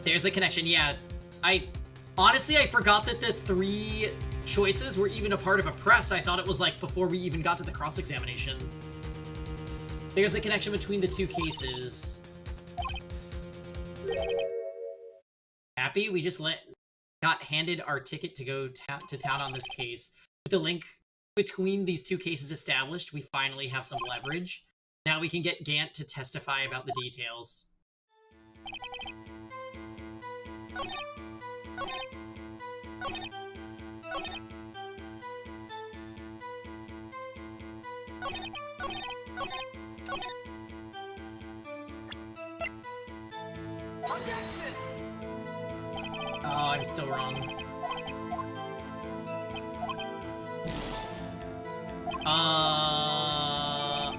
There's the connection, yeah. Honestly, I forgot that the 3 choices were even a part of a press. I thought it was like before we even got to the cross-examination. There's a connection between the 2 cases. Happy? We just got handed our ticket to go to town on this case. With the link between these 2 cases established, we finally have some leverage. Now we can get Gant to testify about the details. Oh, I'm still wrong. Oh,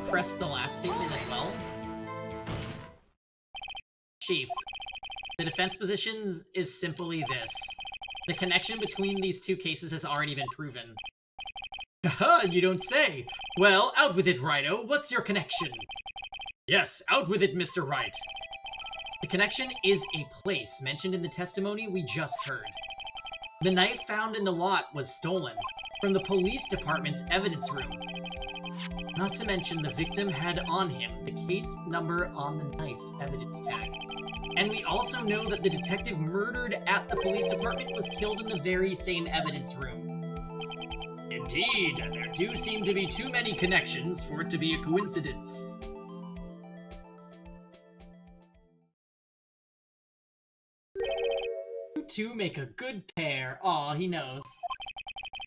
press the last statement as well? Chief, the defense position is simply this. The connection between these 2 cases has already been proven. Haha, you don't say. Well, out with it, Rhino. What's your connection? Yes, out with it, Mr. Wright. The connection is a place mentioned in the testimony we just heard. The knife found in the lot was stolen from the police department's evidence room. Not to mention the victim had on him the case number on the knife's evidence tag. And we also know that the detective murdered at the police department was killed in the very same evidence room. Indeed, there do seem to be too many connections for it to be a coincidence. You 2 make a good pair. Aw, he knows.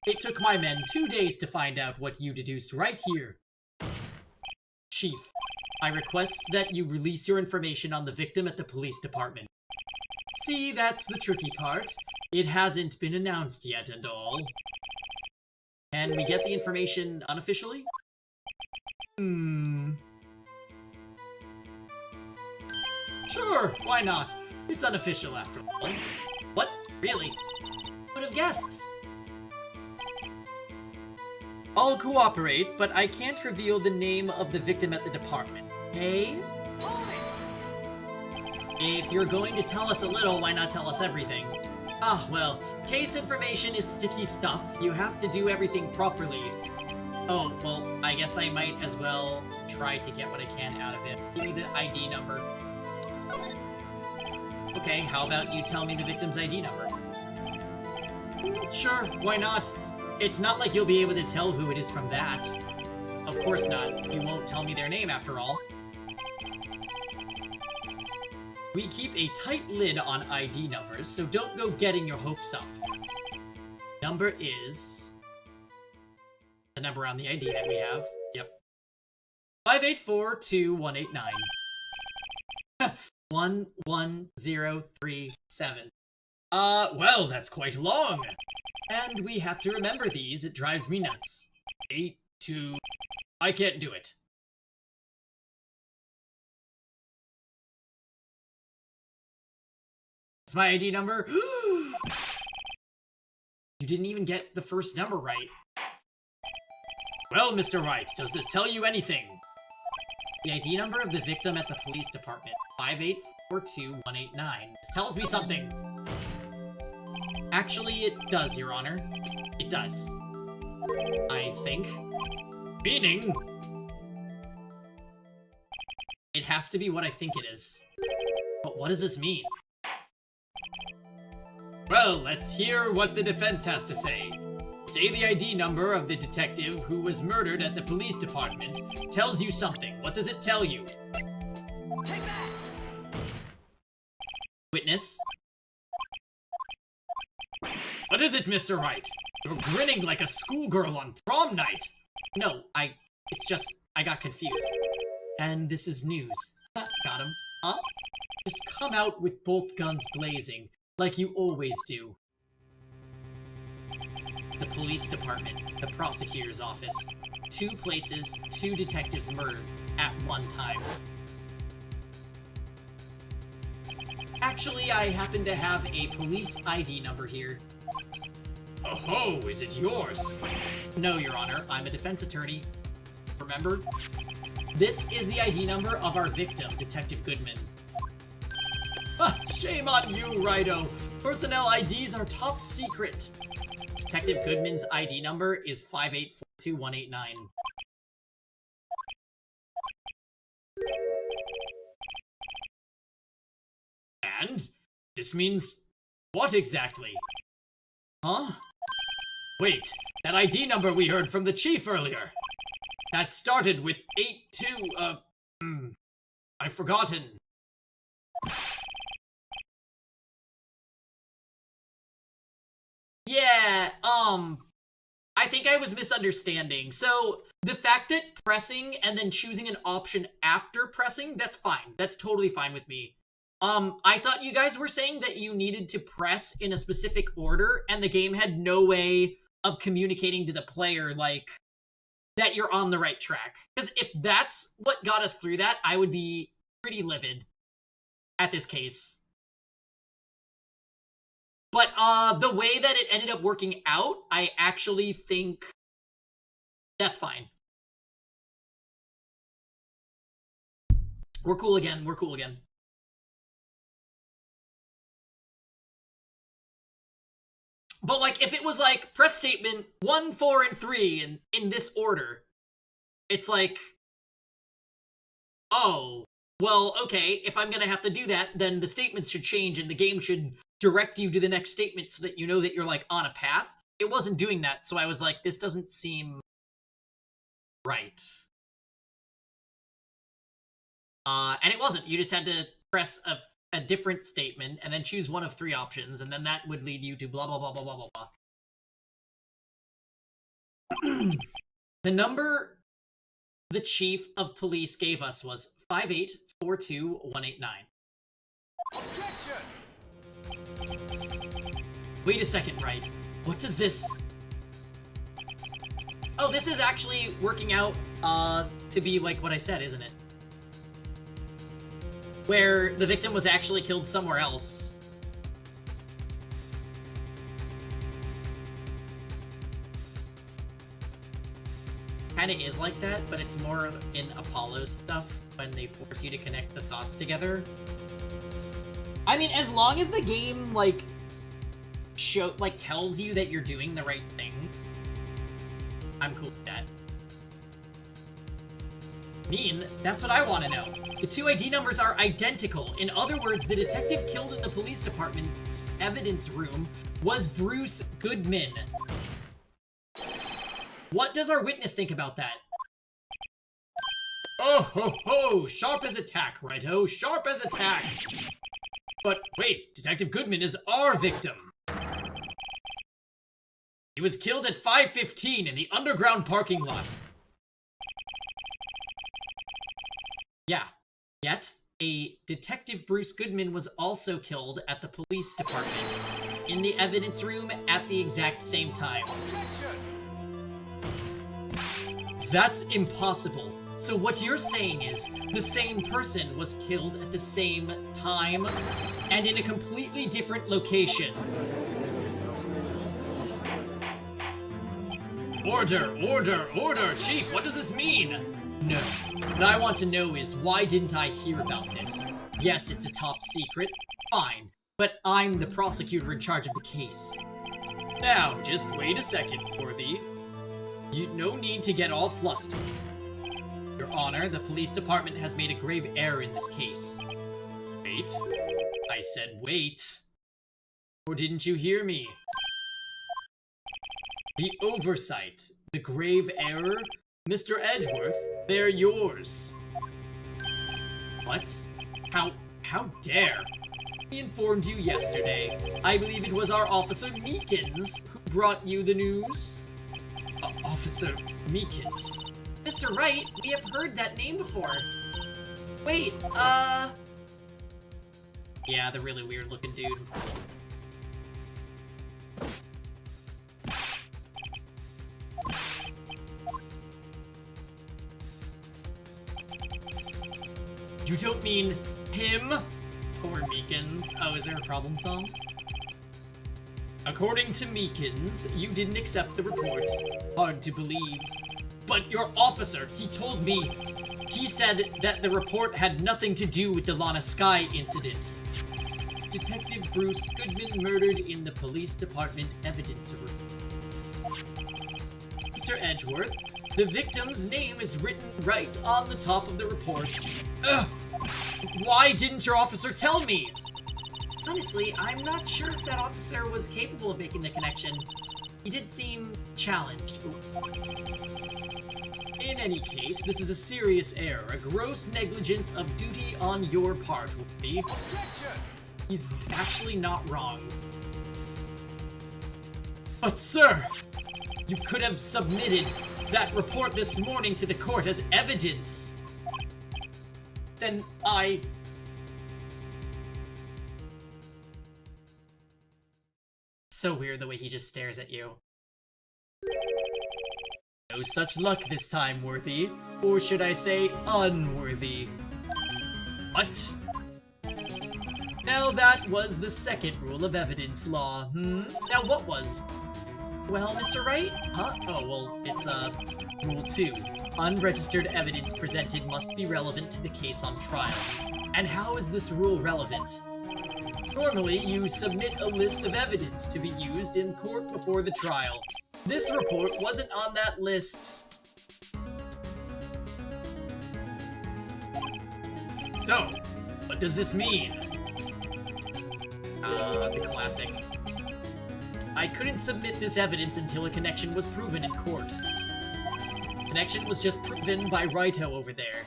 It took my men 2 days to find out what you deduced right here. Chief, I request that you release your information on the victim at the police department. See, that's the tricky part. It hasn't been announced yet and all. Can we get the information unofficially? Sure, why not? It's unofficial after all. What? Really? Who would have guessed? I'll cooperate, but I can't reveal the name of the victim at the department. Hey? If you're going to tell us a little, why not tell us everything? Ah, well, case information is sticky stuff. You have to do everything properly. Oh, well, I guess I might as well try to get what I can out of it. Give me the ID number. Okay, how about you tell me the victim's ID number? Sure, why not? It's not like you'll be able to tell who it is from that. Of course not. You won't tell me their name after all. We keep a tight lid on ID numbers, so don't go getting your hopes up. Number is... the number on the ID that we have. Yep. 5842189. 11037. Well, that's quite long. And we have to remember these. It drives me nuts. 8, 2... I can't do it. What's my ID number? You didn't even get the first number right. Well, Mr. Wright, does this tell you anything? The ID number of the victim at the police department, 5842189. This tells me something. Actually, it does, Your Honor. It does. I think. Meaning... it has to be what I think it is. But what does this mean? Well, let's hear what the defense has to say. Say the ID number of the detective who was murdered at the police department tells you something. What does it tell you? Take that! Witness? What is it, Mr. Wright? You're grinning like a schoolgirl on prom night. No, it's just, I got confused. And this is news. Got him. Huh? Just come out with both guns blazing, like you always do. The police department, the prosecutor's office. 2 places, 2 detectives murdered at one time. Actually, I happen to have a police ID number here. Oh, is it yours? No, Your Honor, I'm a defense attorney. Remember? This is the ID number of our victim, Detective Goodman. Shame on you, Righto. Personnel IDs are top secret. Detective Goodman's ID number is 5842189. And? This means what exactly? Huh? Wait, that ID number we heard from the chief earlier. That started with 82, I've forgotten. Yeah, I think I was misunderstanding. So, the fact that pressing and then choosing an option after pressing, that's fine. That's totally fine with me. I thought you guys were saying that you needed to press in a specific order, and the game had no way of communicating to the player, like, that you're on the right track. Because if that's what got us through that, I would be pretty livid at this case. But, the way that it ended up working out, I actually think that's fine. We're cool again. We're cool again. But, like, if it was, like, press statement 1, 4, and 3 in this order, it's like, oh, well, okay, if I'm gonna have to do that, then the statements should change and the game should direct you to the next statement so that you know that you're, like, on a path. It wasn't doing that, so I was like, this doesn't seem right. And it wasn't. You just had to press a different statement and then choose one of 3 options, and then that would lead you to blah, blah, blah, blah, blah, blah, blah. The number the chief of police gave us was 5842189. Objection! Wait a second, Wright. What does this... Oh, this is actually working out to be like what I said, isn't it? Where the victim was actually killed somewhere else. Kinda is like that, but it's more in Apollo's stuff when they force you to connect the thoughts together. I mean, as long as the game, like, tells you that you're doing the right thing, I'm cool with that. That's what I want to know. The 2 ID numbers are identical. In other words, the detective killed in the police department's evidence room was Bruce Goodman. What does our witness think about that? Oh ho ho! Sharp as a tack, righto. Sharp as a tack. But wait, Detective Goodman is our victim. He was killed at 5:15 in the underground parking lot. Yeah. Yet, a Detective Bruce Goodman was also killed at the police department. in the evidence room at the exact same time. That's impossible. So what you're saying is the same person was killed at the same time and in a completely different location. Order, order, order, Chief, what does this mean? No, what I want to know is why didn't I hear about this? Yes, it's a top secret, fine, but I'm the prosecutor in charge of the case. Now, just wait a second, Worthy. No need to get all flustered. Your Honor, the police department has made a grave error in this case. Wait? I said wait. Or didn't you hear me? The oversight, the grave error, Mr. Edgeworth, they're yours. What? How dare? We informed you yesterday. I believe it was our Officer Meekins who brought you the news. Officer Meekins. Mr. Wright, we have heard that name before. Wait, yeah, the really weird looking dude. You don't mean him? Poor Meekins. Oh, is there a problem, Tom? According to Meekins, you didn't accept the report. Hard to believe. But your officer, he told me. He said that the report had nothing to do with the Lana Sky incident. Detective Bruce Goodman murdered in the police department evidence room. Mr. Edgeworth, the victim's name is written right on the top of the report. Ugh! Why didn't your officer tell me? Honestly, I'm not sure if that officer was capable of making the connection. He did seem challenged. In any case, this is a serious error, a gross negligence of duty on your part, Woody. He's actually not wrong. But sir, you could have submitted that report this morning to the court as evidence. Then So weird the way he just stares at you. No such luck this time, Worthy. Or should I say, unworthy. What? Now that was the second rule of evidence law, Now what was? Well, Mr. Wright? Huh? Oh, well, it's, Rule 2. Unregistered evidence presented must be relevant to the case on trial. And how is this rule relevant? Normally, you submit a list of evidence to be used in court before the trial. This report wasn't on that list. So, what does this mean? The classic. I couldn't submit this evidence until a connection was proven in court. Connection was just proven by Raito over there.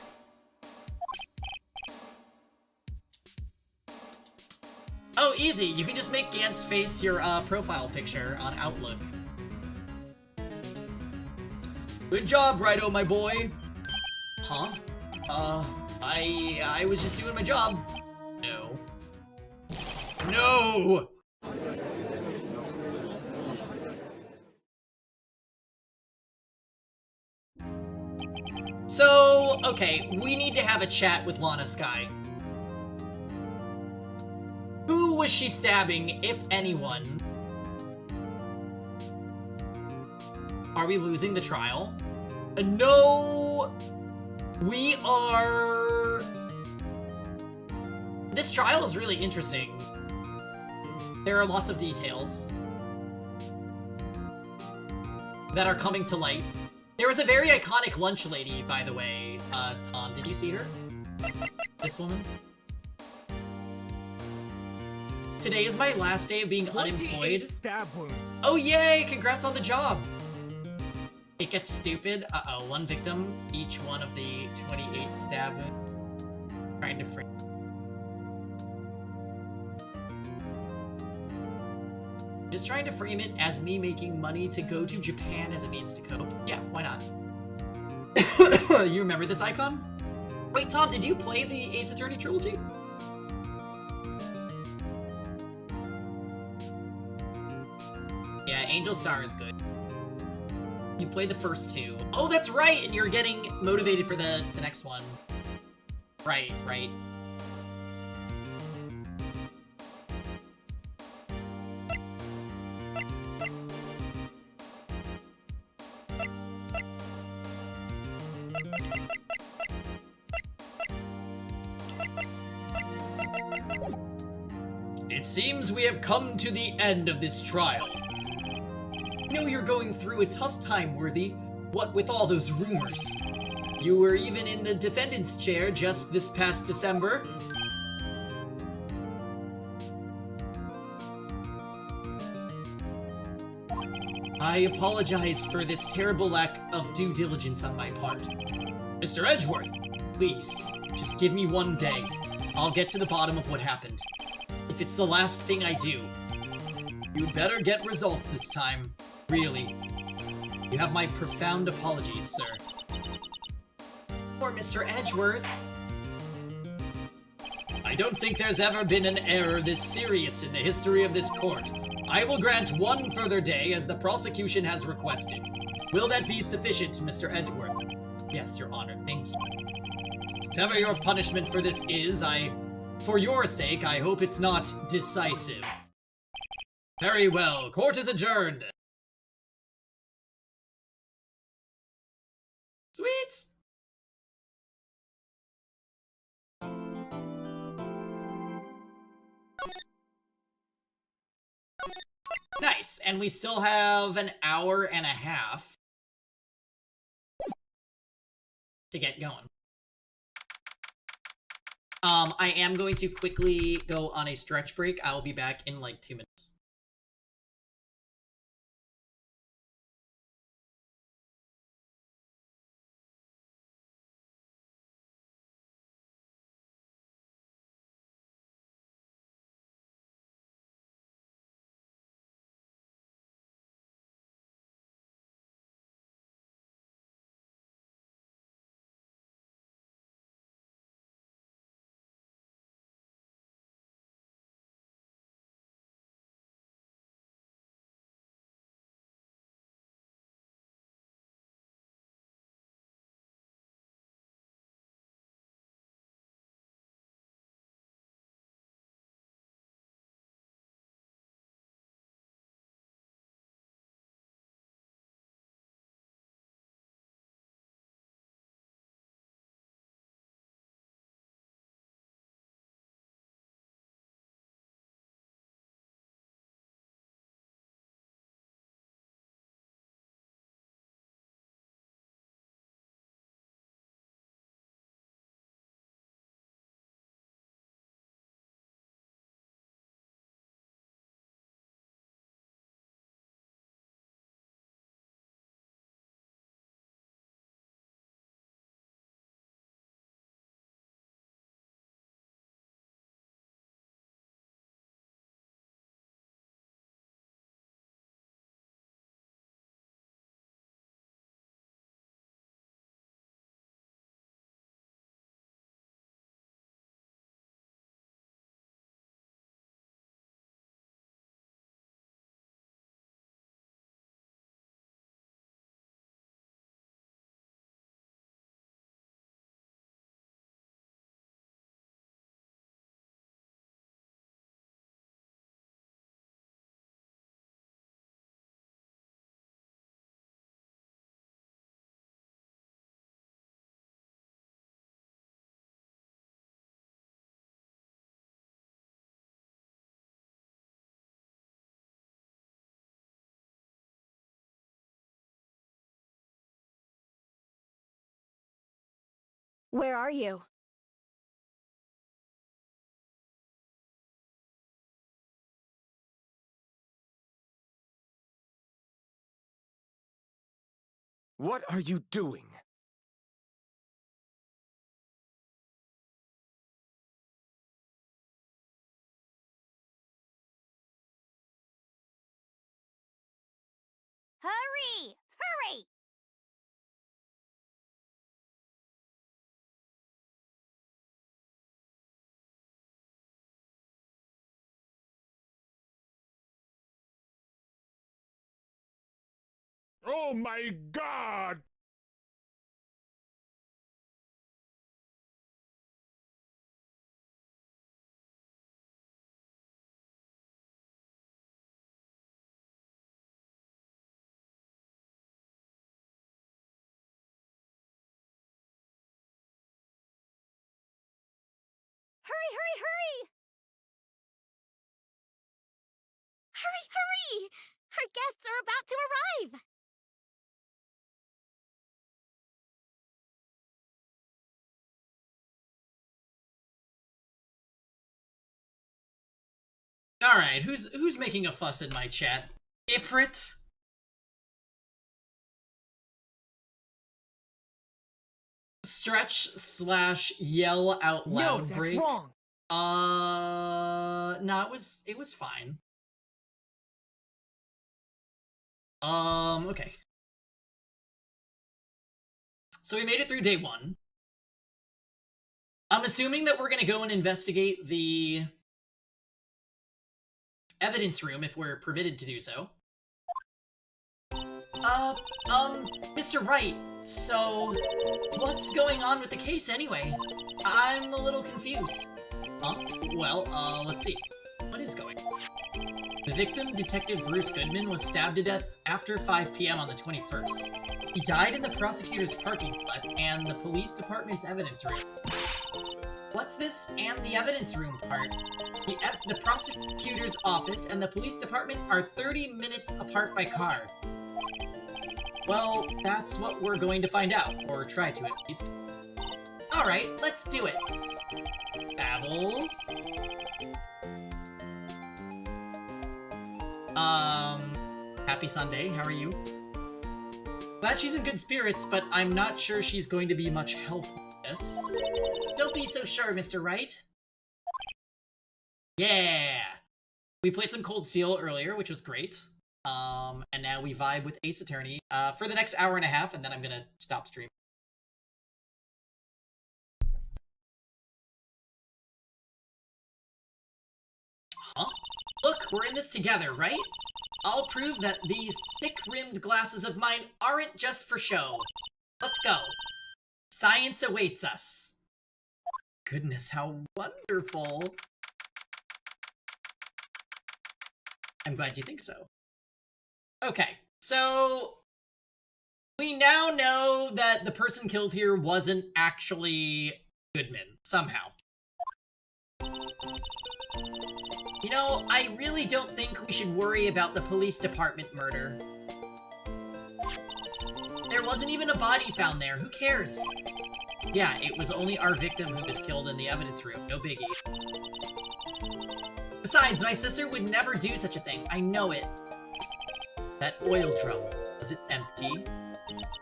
Oh, easy! You can just make Gant's face your, profile picture on Outlook. Good job, Raito, my boy! Huh? I was just doing my job. No. No! So, okay, we need to have a chat with Lana Sky. Who was she stabbing, if anyone? Are we losing the trial? No! We are... This trial is really interesting. There are lots of details that are coming to light. There was a very iconic lunch lady, by the way. Tom, did you see her? This woman? Today is my last day of being unemployed. Oh yay! Congrats on the job! It gets stupid. Uh-oh, one victim, each one of the 28 stab wounds. Trying to frame. Just trying to frame it as me making money to go to Japan as a means to cope. Yeah, why not? You remember this icon? Wait, Tom, did you play the Ace Attorney trilogy? Angel Star is good. You've played the first two. Oh, that's right! And you're getting motivated for the next one. Right, right. It seems we have come to the end of this trial. I know you're going through a tough time, Worthy. What with all those rumors? You were even in the defendant's chair just this past December. I apologize for this terrible lack of due diligence on my part. Mr. Edgeworth, please, just give me one day. I'll get to the bottom of what happened. If it's the last thing I do, you better get results this time. Really. You have my profound apologies, sir. Poor Mr. Edgeworth. I don't think there's ever been an error this serious in the history of this court. I will grant one further day as the prosecution has requested. Will that be sufficient, Mr. Edgeworth? Yes, Your Honor, thank you. Whatever your punishment for this is, for your sake, I hope it's not decisive. Very well, court is adjourned. Sweet! Nice, and we still have an hour and a half to get going. I am going to quickly go on a stretch break. I'll be back in like 2 minutes. Where are you? What are you doing? Hurry! Hurry! Oh my god! Hurry, hurry, hurry! Hurry, hurry! Our guests are about to arrive! Alright, who's making a fuss in my chat? Ifrit? Stretch / yell out loud No, that's break. wrong. No, it was fine. Okay. So we made it through day 1. I'm assuming that we're gonna go and investigate the evidence room if we're permitted to do so. Mr. Wright, so what's going on with the case anyway? I'm a little confused. Huh? Well, let's see. What is going on? The victim, Detective Bruce Goodman, was stabbed to death after 5 p.m. on the 21st. He died in the prosecutor's parking lot and the police department's evidence room. What's this and the evidence room part? The prosecutor's office and the police department are 30 minutes apart by car. Well, that's what we're going to find out, or try to at least. Alright, let's do it. Babbles. Happy Sunday, how are you? Glad she's in good spirits, but I'm not sure she's going to be much help with this. Don't be so sure, Mr. Wright. Yeah! We played some Cold Steel earlier, which was great. And now we vibe with Ace Attorney, for the next hour and a half, and then I'm gonna stop streaming. Huh? Look, we're in this together, right? I'll prove that these thick-rimmed glasses of mine aren't just for show. Let's go. Science awaits us. Goodness, how wonderful. I'm glad you think so. Okay, so we now know that the person killed here wasn't actually Goodman, somehow. You know, I really don't think we should worry about the police department murder. There wasn't even a body found there, who cares? Yeah, it was only our victim who was killed in the evidence room, no biggie. Besides, my sister would never do such a thing, I know it. That oil drum, was it empty?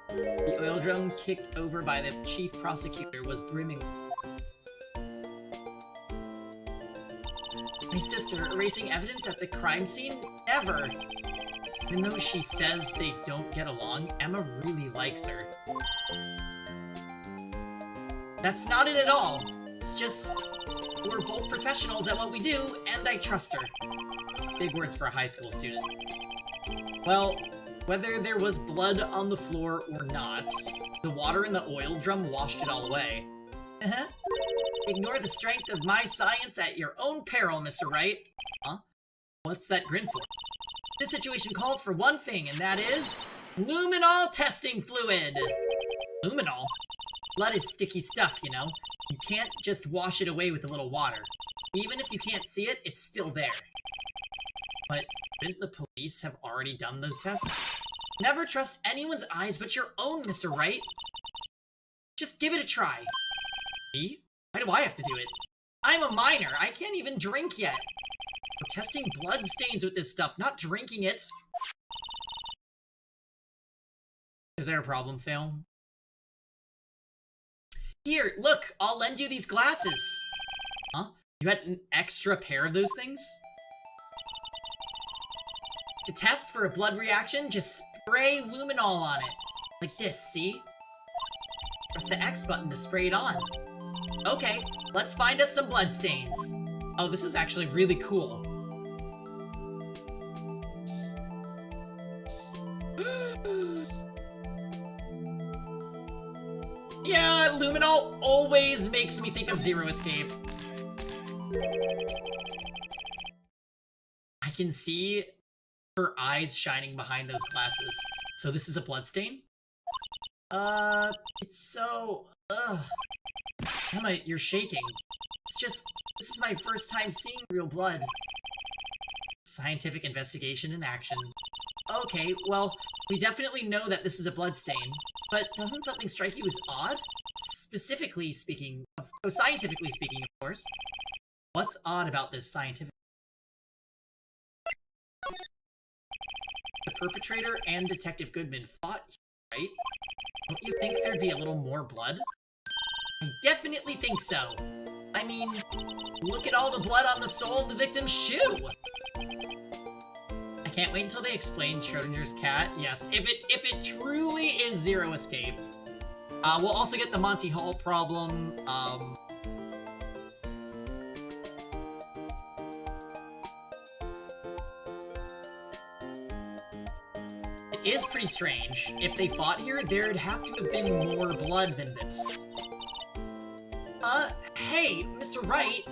The oil drum kicked over by the chief prosecutor was brimming. My sister erasing evidence at the crime scene? Never! Even though she says they don't get along, Emma really likes her. That's not it at all. It's just, we're both professionals at what we do, and I trust her. Big words for a high school student. Well, whether there was blood on the floor or not, the water in the oil drum washed it all away. Ignore the strength of my science at your own peril, Mr. Wright. Huh? What's that grin for? This situation calls for one thing, and that is luminol testing fluid. Luminol? Blood is sticky stuff, you know. You can't just wash it away with a little water. Even if you can't see it, it's still there. But didn't the police have already done those tests? Never trust anyone's eyes but your own, Mr. Wright. Just give it a try. Me? Why do I have to do it? I'm a minor. I can't even drink yet. We're testing blood stains with this stuff, not drinking it. Is there a problem, Phil? Here, look, I'll lend you these glasses. Huh? You had an extra pair of those things? To test for a blood reaction, just spray luminol on it. Like this, see? Press the X button to spray it on. Okay, let's find us some blood stains. Oh, this is actually really cool. Luminol always makes me think of Zero Escape. I can see her eyes shining behind those glasses. So this is a bloodstain? It's so... Emma, you're shaking. It's just... This is my first time seeing real blood. Scientific investigation in action. Okay, well, we definitely know that this is a bloodstain, but doesn't something strike you as odd? Specifically speaking, scientifically speaking, of course. What's odd about this scientific? The perpetrator and Detective Goodman fought, right? Don't you think there'd be a little more blood? I definitely think so. I mean, look at all the blood on the sole of the victim's shoe! I can't wait until they explain Schrodinger's cat. Yes, if it truly is Zero Escape. We'll also get the Monty Hall problem. It is pretty strange. If they fought here, there'd have to have been more blood than this. Hey, Mr. Wright.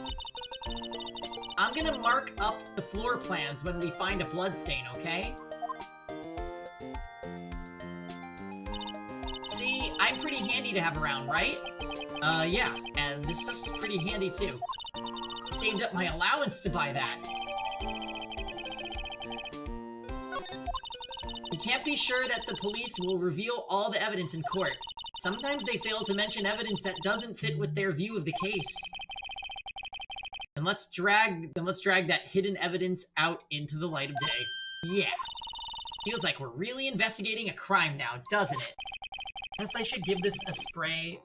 I'm gonna mark up the floor plans when we find a bloodstain, okay? See, I'm pretty handy to have around, right? Yeah, and this stuff's pretty handy too. I saved up my allowance to buy that. We can't be sure that the police will reveal all the evidence in court. Sometimes they fail to mention evidence that doesn't fit with their view of the case. Then let's drag that hidden evidence out into the light of day. Yeah. Feels like we're really investigating a crime now, doesn't it? Guess I should give this a spray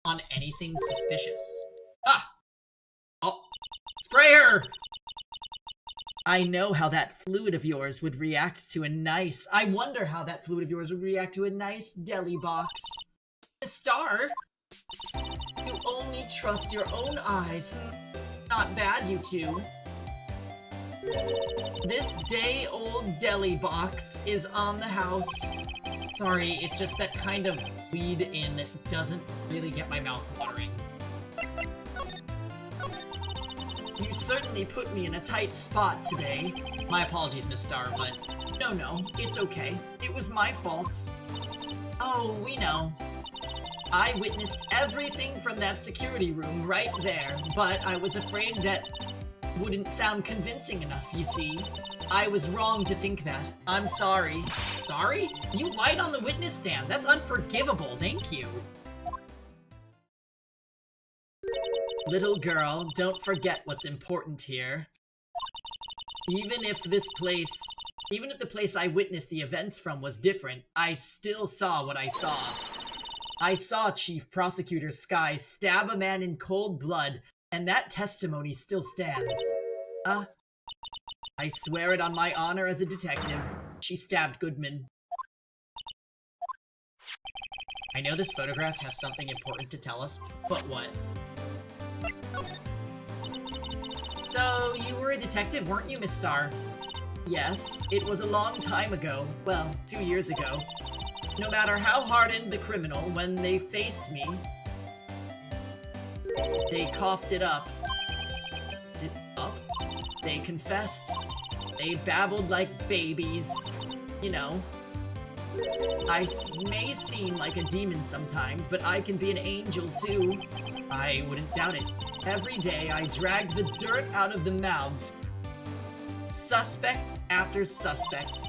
on anything suspicious. Ah! Oh! Spray her! I know how that fluid of yours would react to a nice... I wonder how that fluid of yours would react to a nice deli box. Miss Star? You only trust your own eyes. Not bad, you two. This day-old deli box is on the house. Sorry, it's just that kind of lead-in doesn't really get my mouth watering. You certainly put me in a tight spot today. My apologies, Miss Star, but no, it's okay. It was my fault. Oh, we know. I witnessed everything from that security room right there, but I was afraid that wouldn't sound convincing enough, you see. I was wrong to think that. I'm sorry. Sorry? You lied on the witness stand. That's unforgivable. Thank you. Little girl, don't forget what's important here. Even if the place I witnessed the events from was different, I still saw what I saw. I saw Chief Prosecutor Sky stab a man in cold blood, and that testimony still stands. I swear it on my honor as a detective. She stabbed Goodman. I know this photograph has something important to tell us, but what? So, you were a detective, weren't you, Miss Star? Yes, it was a long time ago. Well, 2 years ago. No matter how hardened the criminal, when they faced me, they coughed it up. They confessed. They babbled like babies. You know. I may seem like a demon sometimes, but I can be an angel too. I wouldn't doubt it. Every day I dragged the dirt out of the mouths. Suspect after suspect.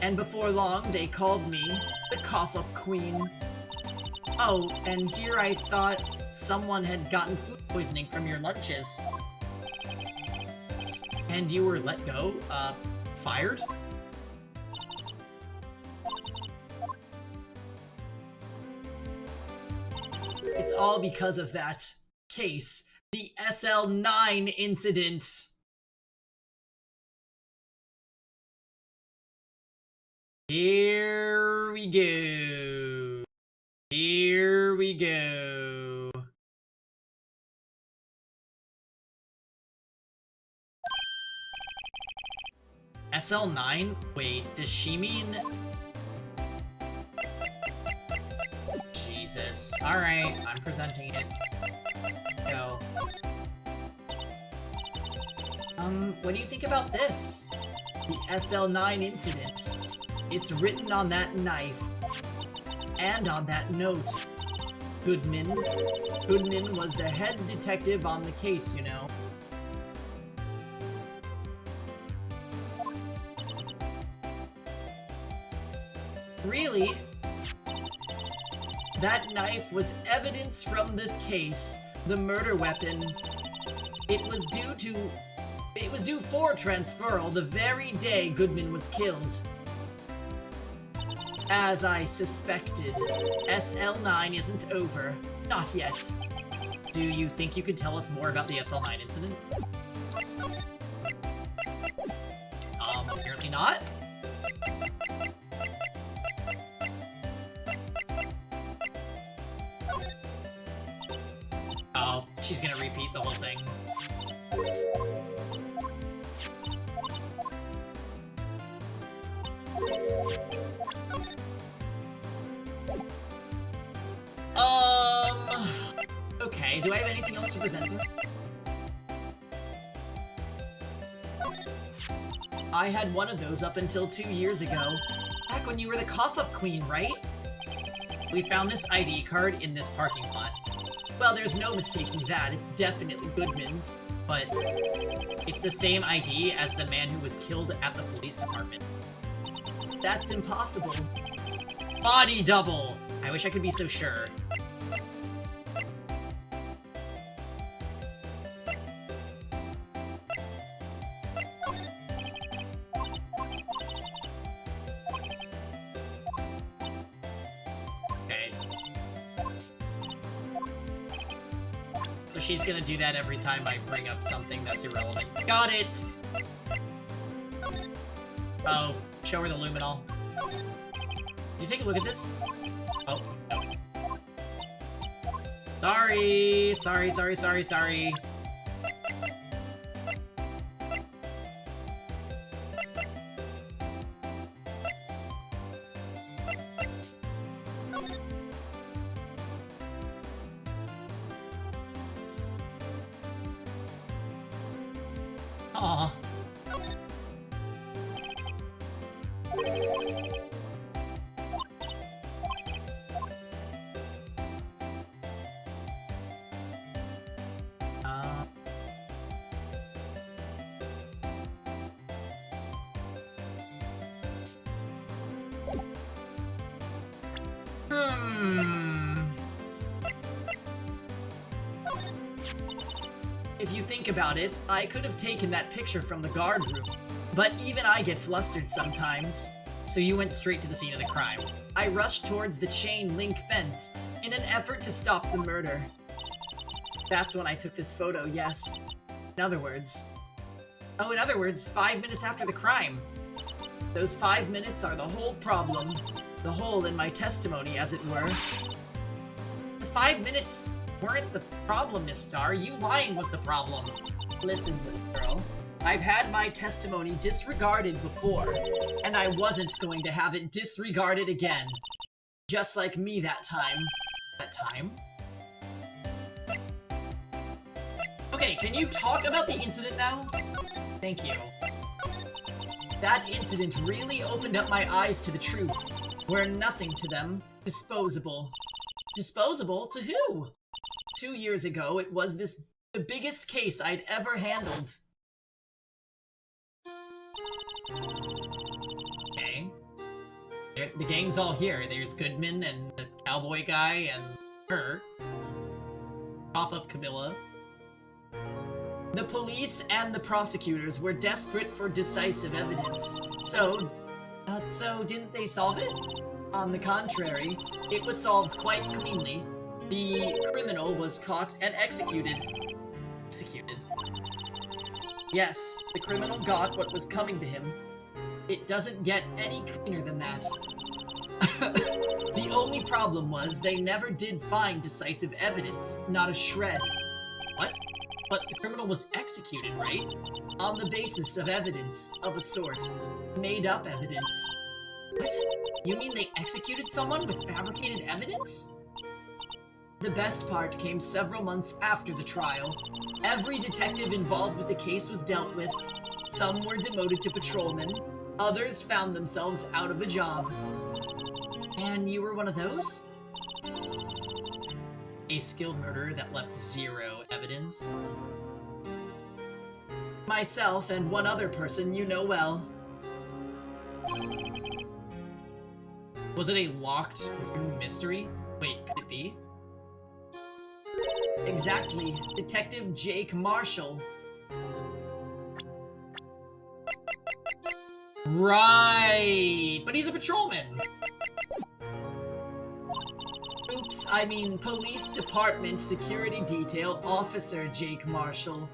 And before long, they called me the cough-up queen. Oh, and here I thought someone had gotten food poisoning from your lunches. And you were let go? Fired? It's all because of that case. The SL9 incident. Here we go. Here we go. SL9? Wait, does she mean... Jesus. this. Alright, I'm presenting it. Go. What do you think about this? The SL9 incident. It's written on that knife. And on that note. Goodman was the head detective on the case, you know. Really? That knife was evidence from this case, the murder weapon. It was due for transferal the very day Goodman was killed. As I suspected, SL9 isn't over. Not yet. Do you think you could tell us more about the SL9 incident? Apparently not. Oh, she's gonna repeat the whole thing. Okay, do I have anything else to present her? I had one of those up until 2 years ago. Back when you were the cough-up queen, right? We found this ID card in this parking lot. Well, there's no mistaking that, it's definitely Goodman's. But it's the same ID as the man who was killed at the police department. That's impossible. Body double! I wish I could be so sure. Okay. So she's gonna do that every time I bring up something that's irrelevant. Got it! Oh, show her the luminol. Did you take a look at this? Oh, no. Sorry. Aw. If you think about it, I could have taken that picture from the guard room. But even I get flustered sometimes. So you went straight to the scene of the crime. I rushed towards the chain link fence in an effort to stop the murder. That's when I took this photo, yes. In other words, 5 minutes after the crime. Those 5 minutes are the whole problem. The hole in my testimony, as it were. The 5 minutes weren't the problem, Miss Star. You lying was the problem. Listen, little girl. I've had my testimony disregarded before, and I wasn't going to have it disregarded again. Just like me that time. That time? Okay, can you talk about the incident now? Thank you. That incident really opened up my eyes to the truth. We're nothing to them. Disposable. Disposable to who? 2 years ago, it was the biggest case I'd ever handled. Okay. The gang's all here. There's Goodman and the cowboy guy and her. Cough up Camilla. The police and the prosecutors were desperate for decisive evidence. So didn't they solve it? On the contrary, it was solved quite cleanly. The criminal was caught and executed. Executed? Yes, the criminal got what was coming to him. It doesn't get any cleaner than that. The only problem was they never did find decisive evidence, not a shred. What? But the criminal was executed, right? On the basis of evidence, of a sort. Made up evidence. What? You mean they executed someone with fabricated evidence? The best part came several months after the trial. Every detective involved with the case was dealt with. Some were demoted to patrolmen. Others found themselves out of a job. And you were one of those? A skilled murderer that left zero evidence. Myself and one other person you know well. Was it a locked room mystery? Wait, could it be? Exactly. Detective Jake Marshall. Right! But he's a patrolman! Oops, I mean Police Department Security Detail Officer Jake Marshall.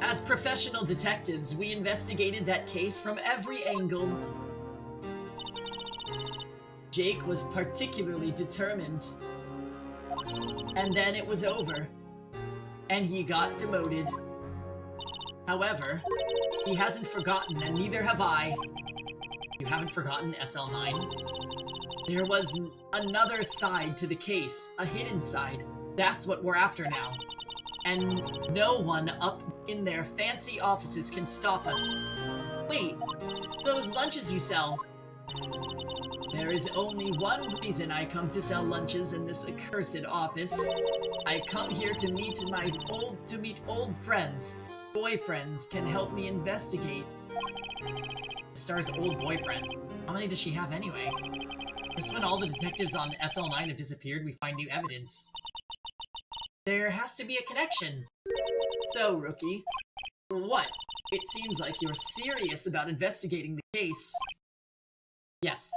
As professional detectives, we investigated that case from every angle. Jake was particularly determined. And then it was over. And he got demoted. However, he hasn't forgotten, and neither have I. You haven't forgotten SL9? There was another side to the case, a hidden side. That's what we're after now. And no one up in their fancy offices can stop us. Wait, those lunches you sell. There is only one reason I come to sell lunches in this accursed office. I come here to meet old friends. Boyfriends can help me investigate. Star's old boyfriends. How many does she have anyway? Just when all the detectives on SL9 have disappeared, we find new evidence. There has to be a connection. So, Rookie, what? It seems like you're serious about investigating the case. Yes.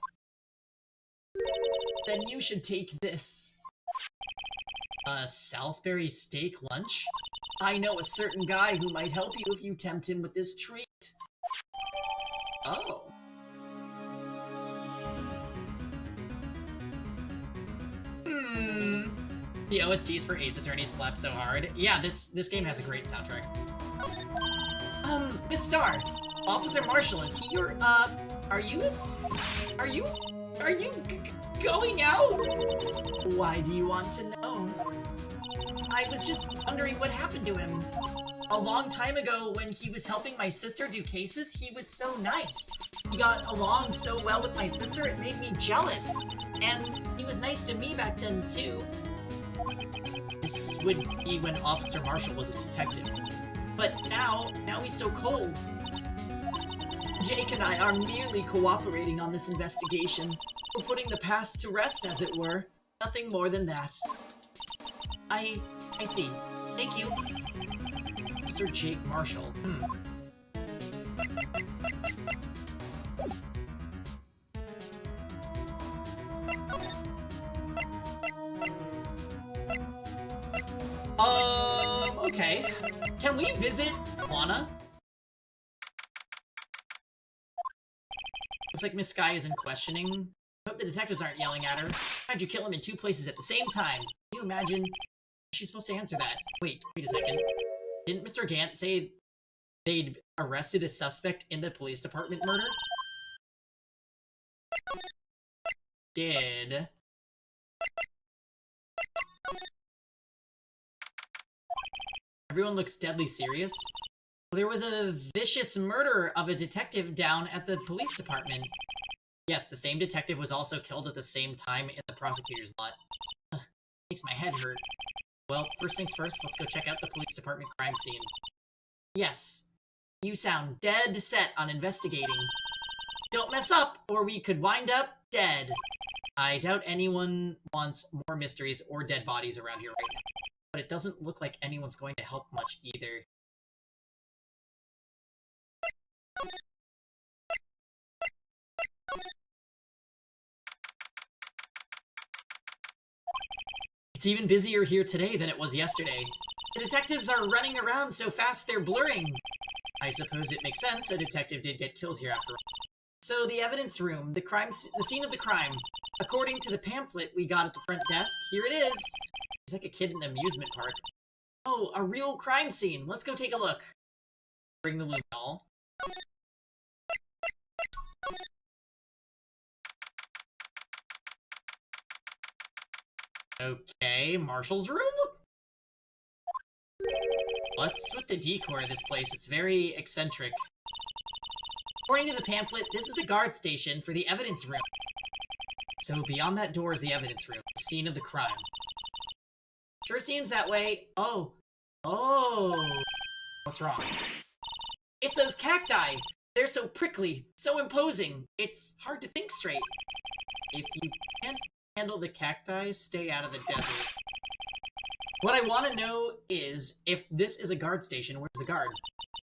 Then you should take this. A Salisbury steak lunch? I know a certain guy who might help you if you tempt him with this treat. Oh. The OSTs for Ace Attorney slap so hard. Yeah, this game has a great soundtrack. Miss Star, Officer Marshall, is he your, are you going out? Why do you want to know? I was just wondering what happened to him. A long time ago, when he was helping my sister do cases, he was so nice. He got along so well with my sister, it made me jealous. And he was nice to me back then, too. This would be when Officer Marshall was a detective. But now he's so cold. Jake and I are merely cooperating on this investigation. We're putting the past to rest, as it were. Nothing more than that. I see. Thank you. Officer Jake Marshall. Okay. Can we visit Lana? Looks like Miss Sky isn't questioning. I hope the detectives aren't yelling at her. How'd you kill him in 2 places at the same time? Can you imagine? She's supposed to answer that. Wait a second. Didn't Mr. Gant say they'd arrested a suspect in the police department murder? Did... Everyone looks deadly serious. There was a vicious murder of a detective down at the police department. Yes, the same detective was also killed at the same time in the prosecutor's lot. Makes my head hurt. Well, first things first, let's go check out the police department crime scene. Yes, you sound dead set on investigating. Don't mess up, or we could wind up dead. I doubt anyone wants more mysteries or dead bodies around here right now. But it doesn't look like anyone's going to help much either. It's even busier here today than it was yesterday. The detectives are running around so fast they're blurring. I suppose it makes sense, a detective did get killed here after all. So the evidence room, the scene of the crime. According to the pamphlet we got at the front desk, here it is. It's like a kid in an amusement park. Oh, a real crime scene. Let's go take a look. Bring the luminol. Okay, Marshall's room? What's with the decor of this place? It's very eccentric. According to the pamphlet, this is the guard station for the evidence room. So beyond that door is the evidence room, the scene of the crime. Sure seems that way. Oh. What's wrong? It's those cacti! They're so prickly, so imposing. It's hard to think straight. If you can't handle the cacti, stay out of the desert. What I want to know is, if this is a guard station, where's the guard?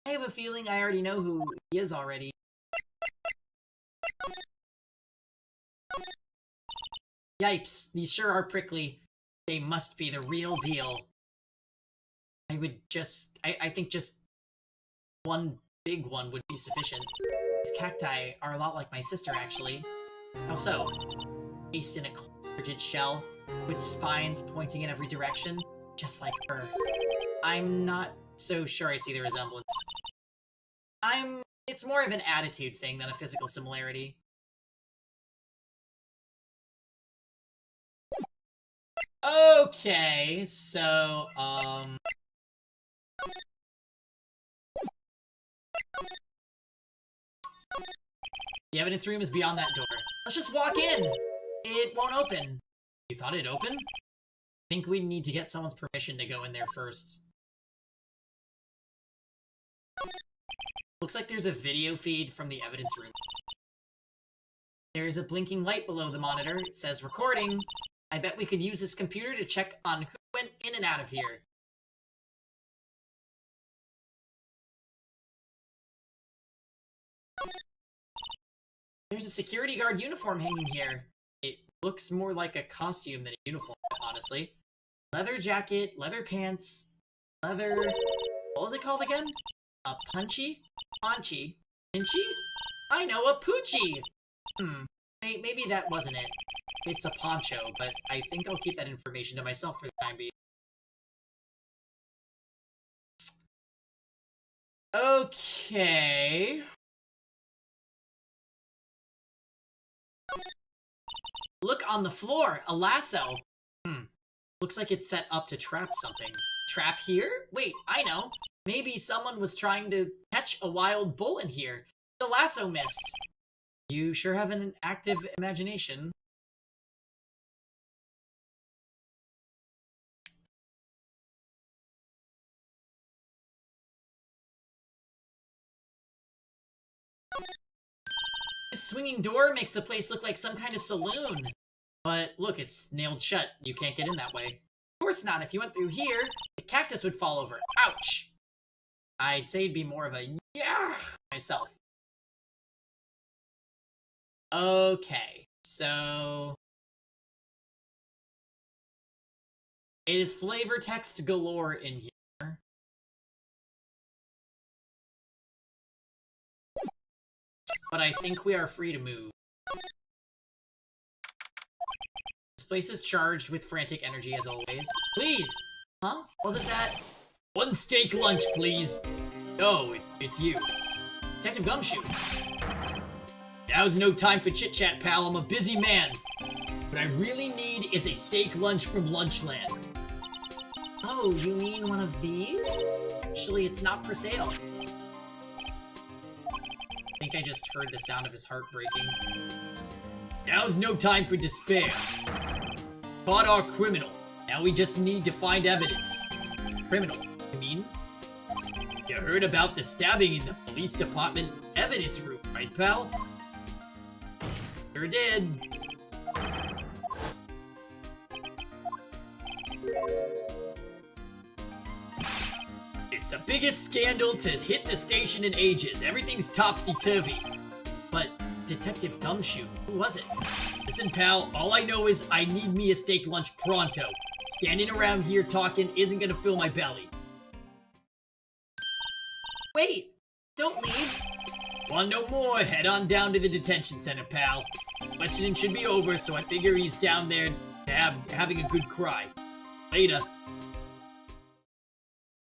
I have a feeling I already know who he is already. Yipes, these sure are prickly. They must be the real deal. I think just one big one would be sufficient. These cacti are a lot like my sister, actually. How so? Cased in a frigid shell, with spines pointing in every direction, just like her. I'm not so sure I see the resemblance. It's more of an attitude thing than a physical similarity. Okay, so, the evidence room is beyond that door. Let's just walk in! It won't open. You thought it'd open? I think we need to get someone's permission to go in there first. Looks like there's a video feed from the evidence room. There's a blinking light below the monitor. It says recording. I bet we could use this computer to check on who went in and out of here. There's a security guard uniform hanging here. It looks more like a costume than a uniform, honestly. Leather jacket, leather pants, leather... What was it called again? A punchy? Paunchy? Pinchy? I know, a poochie! Maybe that wasn't it. It's a poncho, but I think I'll keep that information to myself for the time being. Okay... Look on the floor! A lasso! Looks like it's set up to trap something. Trap here? Wait, I know. Maybe someone was trying to catch a wild bull in here. The lasso missed. You sure have an active imagination. This swinging door makes the place look like some kind of saloon. But look, it's nailed shut. You can't get in that way. Of course not. If you went through here, the cactus would fall over. Ouch! I'd say it'd be more of a yeah myself. Okay, so... It is flavor text galore in here. But I think we are free to move. This place is charged with frantic energy as always. Please! Huh? Wasn't that... One steak lunch, please! Oh, it's you. Detective Gumshoe. Now's no time for chit-chat, pal. I'm a busy man. What I really need is a steak lunch from Lunchland. Oh, you mean one of these? Actually, it's not for sale. I think I just heard the sound of his heart breaking. Now's no time for despair. Caught our criminal. Now we just need to find evidence. Criminal, you mean? You heard about the stabbing in the police department evidence room, right, pal? Sure did. It's the biggest scandal to hit the station in ages. Everything's topsy-turvy. But Detective Gumshoe, who was it? Listen, pal, all I know is I need me a steak lunch pronto. Standing around here talking isn't gonna fill my belly. Wait! Don't leave! Want no more? Head on down to the detention center, pal. Questioning should be over, so I figure he's down there having a good cry. Later.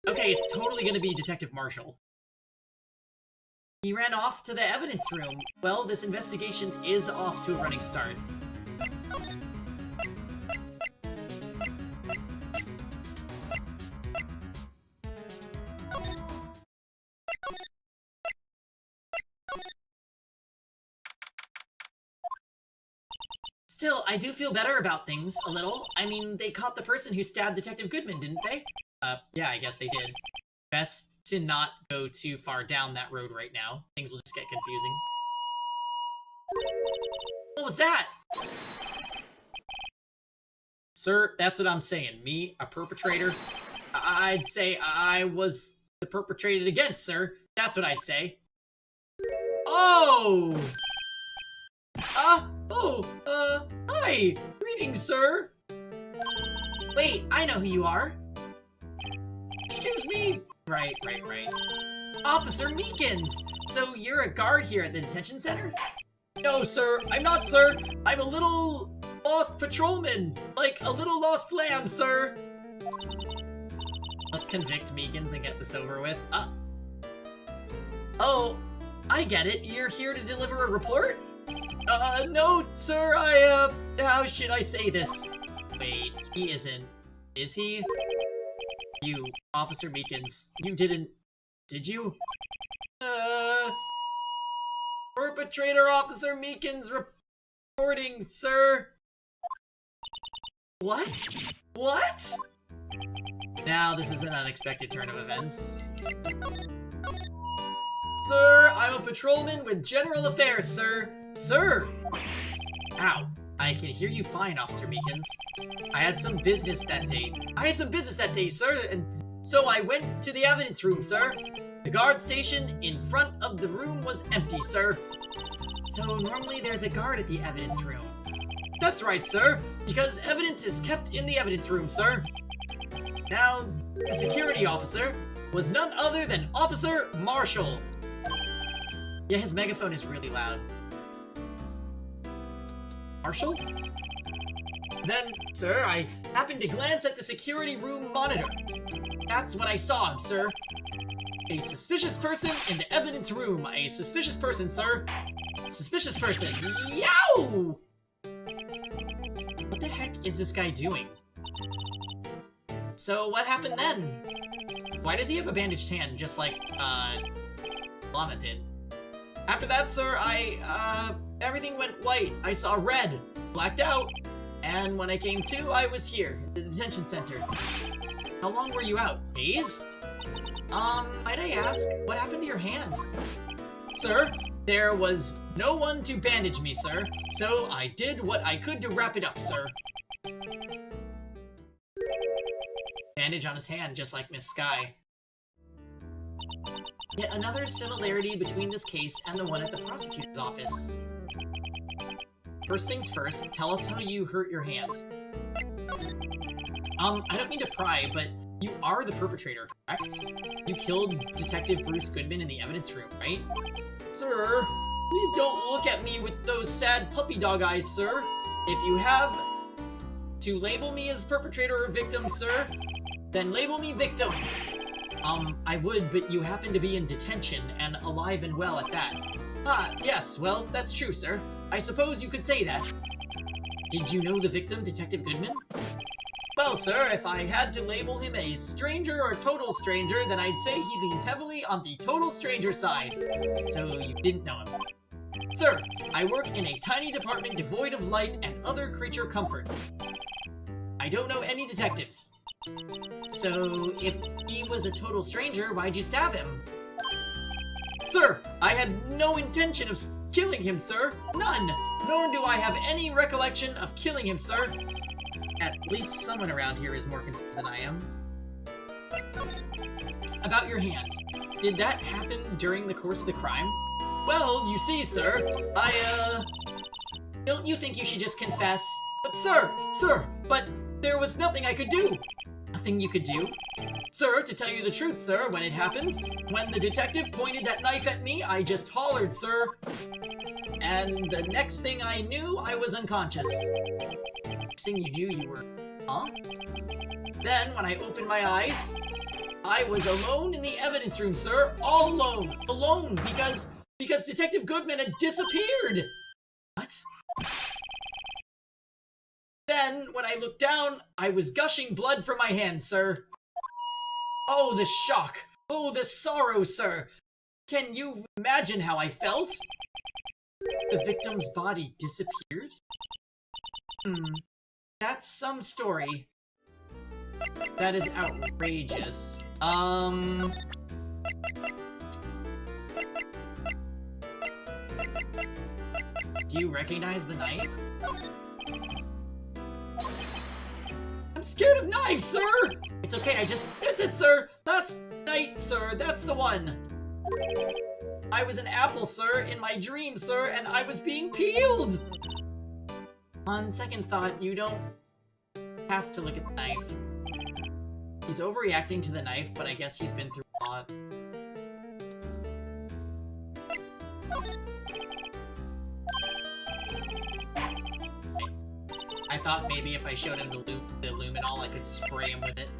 Okay, it's totally gonna be Detective Marshall. He ran off to the evidence room. Well, this investigation is off to a running start. Still, I do feel better about things, a little. I mean, they caught the person who stabbed Detective Goodman, didn't they? Yeah, I guess they did. Best to not go too far down that road right now. Things will just get confusing. What was that? Sir, that's what I'm saying. Me, a perpetrator? I'd say I was the perpetrated against, sir. That's what I'd say. Oh! Hi! Greetings, sir! Wait, I know who you are. Excuse me! Right. Officer Meekins! So you're a guard here at the detention center? No, sir, I'm not, sir. I'm a little lost patrolman. Like a little lost lamb, sir. Let's convict Meekins and get this over with. Oh, I get it. You're here to deliver a report? No, sir, how should I say this? Wait, he isn't. Is he? You, Officer Meekins, you didn't, did you? Perpetrator Officer Meekins reporting, sir. What? What? Now, this is an unexpected turn of events. Sir, I'm a patrolman with General Affairs, sir. Sir! Ow. I can hear you fine, Officer Meekins. I had some business that day, sir, and so I went to the evidence room, sir. The guard station in front of the room was empty, sir. So normally there's a guard at the evidence room. That's right, sir, because evidence is kept in the evidence room, sir. Now, the security officer was none other than Officer Marshall. Yeah, his megaphone is really loud. Marshall? Then, sir, I happened to glance at the security room monitor. That's when I saw him, sir. A suspicious person in the evidence room. A suspicious person, sir. Suspicious person. Yow! What the heck is this guy doing? So, what happened then? Why does he have a bandaged hand, just like, Lana did? After that, sir, everything went white. I saw red, blacked out, and when I came to, I was here, at the detention center. How long were you out? Days? Might I ask, what happened to your hand? Sir, there was no one to bandage me, sir, so I did what I could to wrap it up, sir. Bandage on his hand, just like Miss Sky. Yet another similarity between this case and the one at the prosecutor's office. First things first, tell us how you hurt your hand. I don't mean to pry, but you are the perpetrator, correct? You killed Detective Bruce Goodman in the evidence room, right? Sir, please don't look at me with those sad puppy dog eyes, sir. If you have to label me as perpetrator or victim, sir, then label me victim. I would, but you happen to be in detention and alive and well at that. Ah, yes, well, that's true, sir. I suppose you could say that. Did you know the victim, Detective Goodman? Well, sir, if I had to label him a stranger or total stranger, then I'd say he leans heavily on the total stranger side. So you didn't know him. Sir, I work in a tiny department devoid of light and other creature comforts. I don't know any detectives. So, if he was a total stranger, why'd you stab him? Sir, I had no intention of killing him, sir. None. Nor do I have any recollection of killing him, sir. At least someone around here is more confused than I am. About your hand. Did that happen during the course of the crime? Well, you see, sir, don't you think you should just confess? But sir, but there was nothing I could do. Nothing you could do? Sir, to tell you the truth, sir, when it happened, when the detective pointed that knife at me, I just hollered, sir. And the next thing I knew, I was unconscious. Next thing you knew, you were... Huh? Then, when I opened my eyes, I was alone in the evidence room, sir. All alone. Alone, because Detective Goodman had disappeared. What? Then, when I looked down, I was gushing blood from my hand, sir. Oh, the shock! Oh, the sorrow, sir! Can you imagine how I felt? The victim's body disappeared? That's some story. That is outrageous. Do you recognize the knife? I'm scared of knives, sir! It's okay, that's it, sir! Last night, sir, that's the one! I was an apple, sir, in my dream, sir, and I was being peeled! On second thought, you don't have to look at the knife. He's overreacting to the knife, but I guess he's been through a lot. I thought maybe if I showed him the luminol, I could spray him with it.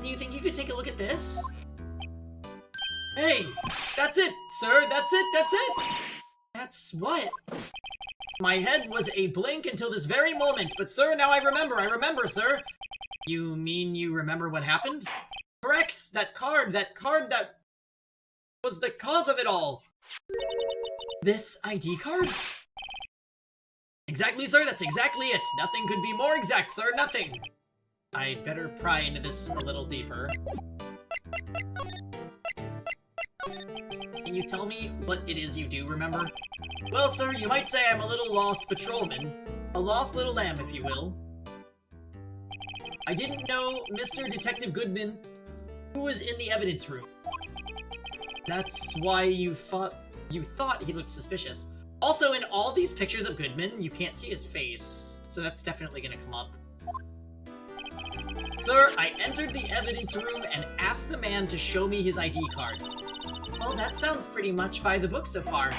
Do you think you could take a look at this? Hey! That's it, sir! That's it! That's it! That's what? My head was a blink until this very moment, but sir, now I remember, sir! You mean you remember what happened? Correct! That card that was the cause of it all! This ID card? Exactly, sir, that's exactly it! Nothing could be more exact, sir, nothing! I'd better pry into this a little deeper. Can you tell me what it is you do remember? Well, sir, you might say I'm a little lost patrolman. A lost little lamb, if you will. I didn't know Mr. Detective Goodman, who was in the evidence room. That's why you thought he looked suspicious. Also, in all these pictures of Goodman, you can't see his face, so that's definitely gonna come up. Sir, I entered the evidence room and asked the man to show me his ID card. Well, that sounds pretty much by the book so far.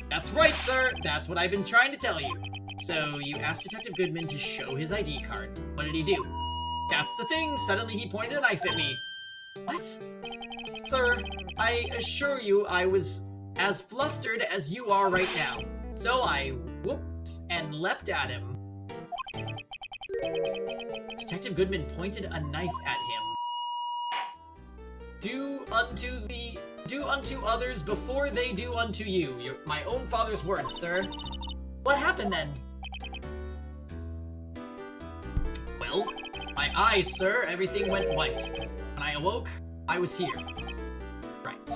That's right, sir. That's what I've been trying to tell you. So, you asked Detective Goodman to show his ID card. What did he do? That's the thing. Suddenly he pointed a knife at me. What? Sir, I assure you I was as flustered as you are right now. So I whoops and leapt at him. Detective Goodman pointed a knife at him. Do unto others before they do unto you. My own father's words, sir. What happened then? Well, my eyes, sir, everything went white. When I awoke, I was here. Right.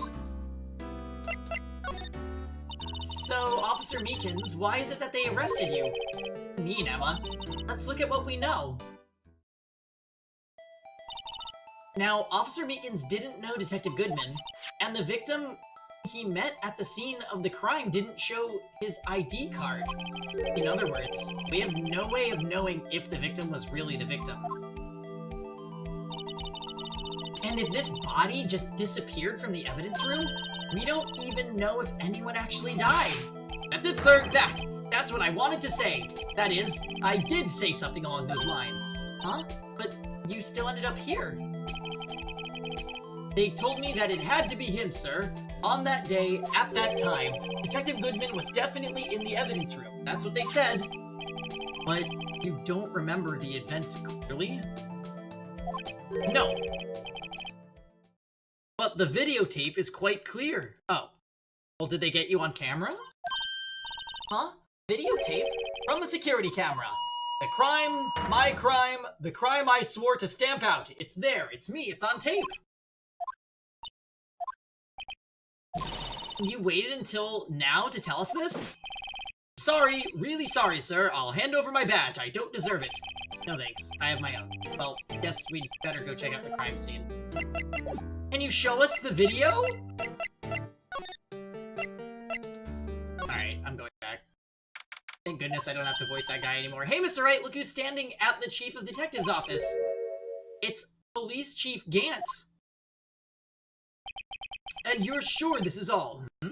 So, Officer Meekins, why is it that they arrested you? What do you mean, Emma? Let's look at what we know. Now, Officer Meekins didn't know Detective Goodman, and the victim he met at the scene of the crime didn't show his ID card. In other words, we have no way of knowing if the victim was really the victim. And if this body just disappeared from the evidence room, we don't even know if anyone actually died. That's it, sir, that's what I wanted to say. That is, I did say something along those lines. Huh? But you still ended up here. They told me that it had to be him, sir. On that day, at that time, Detective Goodman was definitely in the evidence room. That's what they said. But you don't remember the events clearly? No. But the videotape is quite clear. Oh. Well, did they get you on camera? Huh? Videotape? From the security camera. The crime, my crime, the crime I swore to stamp out. It's there, it's me, it's on tape. You waited until now to tell us this? Sorry, really sorry, sir. I'll hand over my badge. I don't deserve it. No thanks, I have my own. Well, guess we'd better go check out the crime scene. Can you show us the video? Alright, I'm going back. Thank goodness I don't have to voice that guy anymore. Hey, Mr. Wright, look who's standing at the Chief of Detectives office. It's Police Chief Gant. And you're sure this is all? Hmm?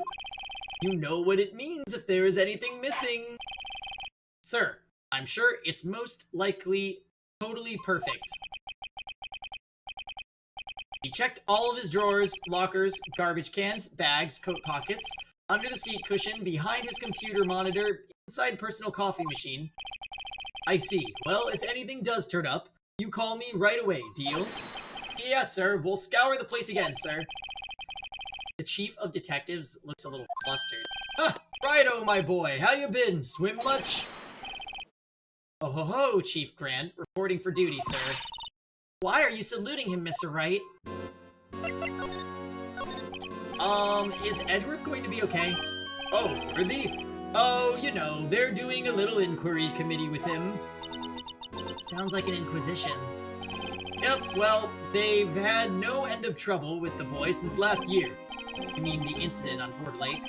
You know what it means if there is anything missing. Sir, I'm sure it's most likely totally perfect. He checked all of his drawers, lockers, garbage cans, bags, coat pockets, under the seat cushion, behind his computer monitor, inside personal coffee machine. I see. Well, if anything does turn up, you call me right away, deal? Yes, sir. We'll scour the place again, sir. The chief of detectives looks a little flustered. Ah, righto, my boy. How you been? Swim much? Oh ho ho, Chief Grant. Reporting for duty, sir. Why are you saluting him, Mr. Wright? Is Edgeworth going to be okay? Oh, Worthy? Oh, you know, they're doing a little inquiry committee with him. Sounds like an inquisition. Yep, well, they've had no end of trouble with the boy since last year. I mean, the incident on Port Lake.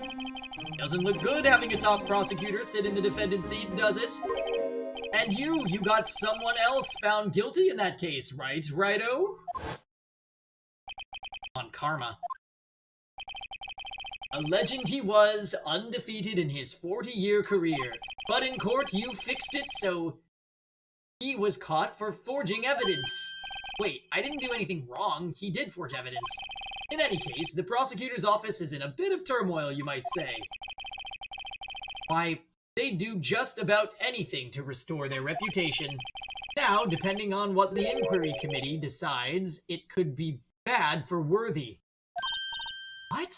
Doesn't look good having a top prosecutor sit in the defendant's seat, does it? And you got someone else found guilty in that case, right, righto? On karma. A legend he was, undefeated in his 40-year career. But in court, you fixed it so he was caught for forging evidence. Wait, I didn't do anything wrong. He did forge evidence. In any case, the prosecutor's office is in a bit of turmoil, you might say. Why, they do just about anything to restore their reputation. Now, depending on what the inquiry committee decides, it could be bad for Worthy. What?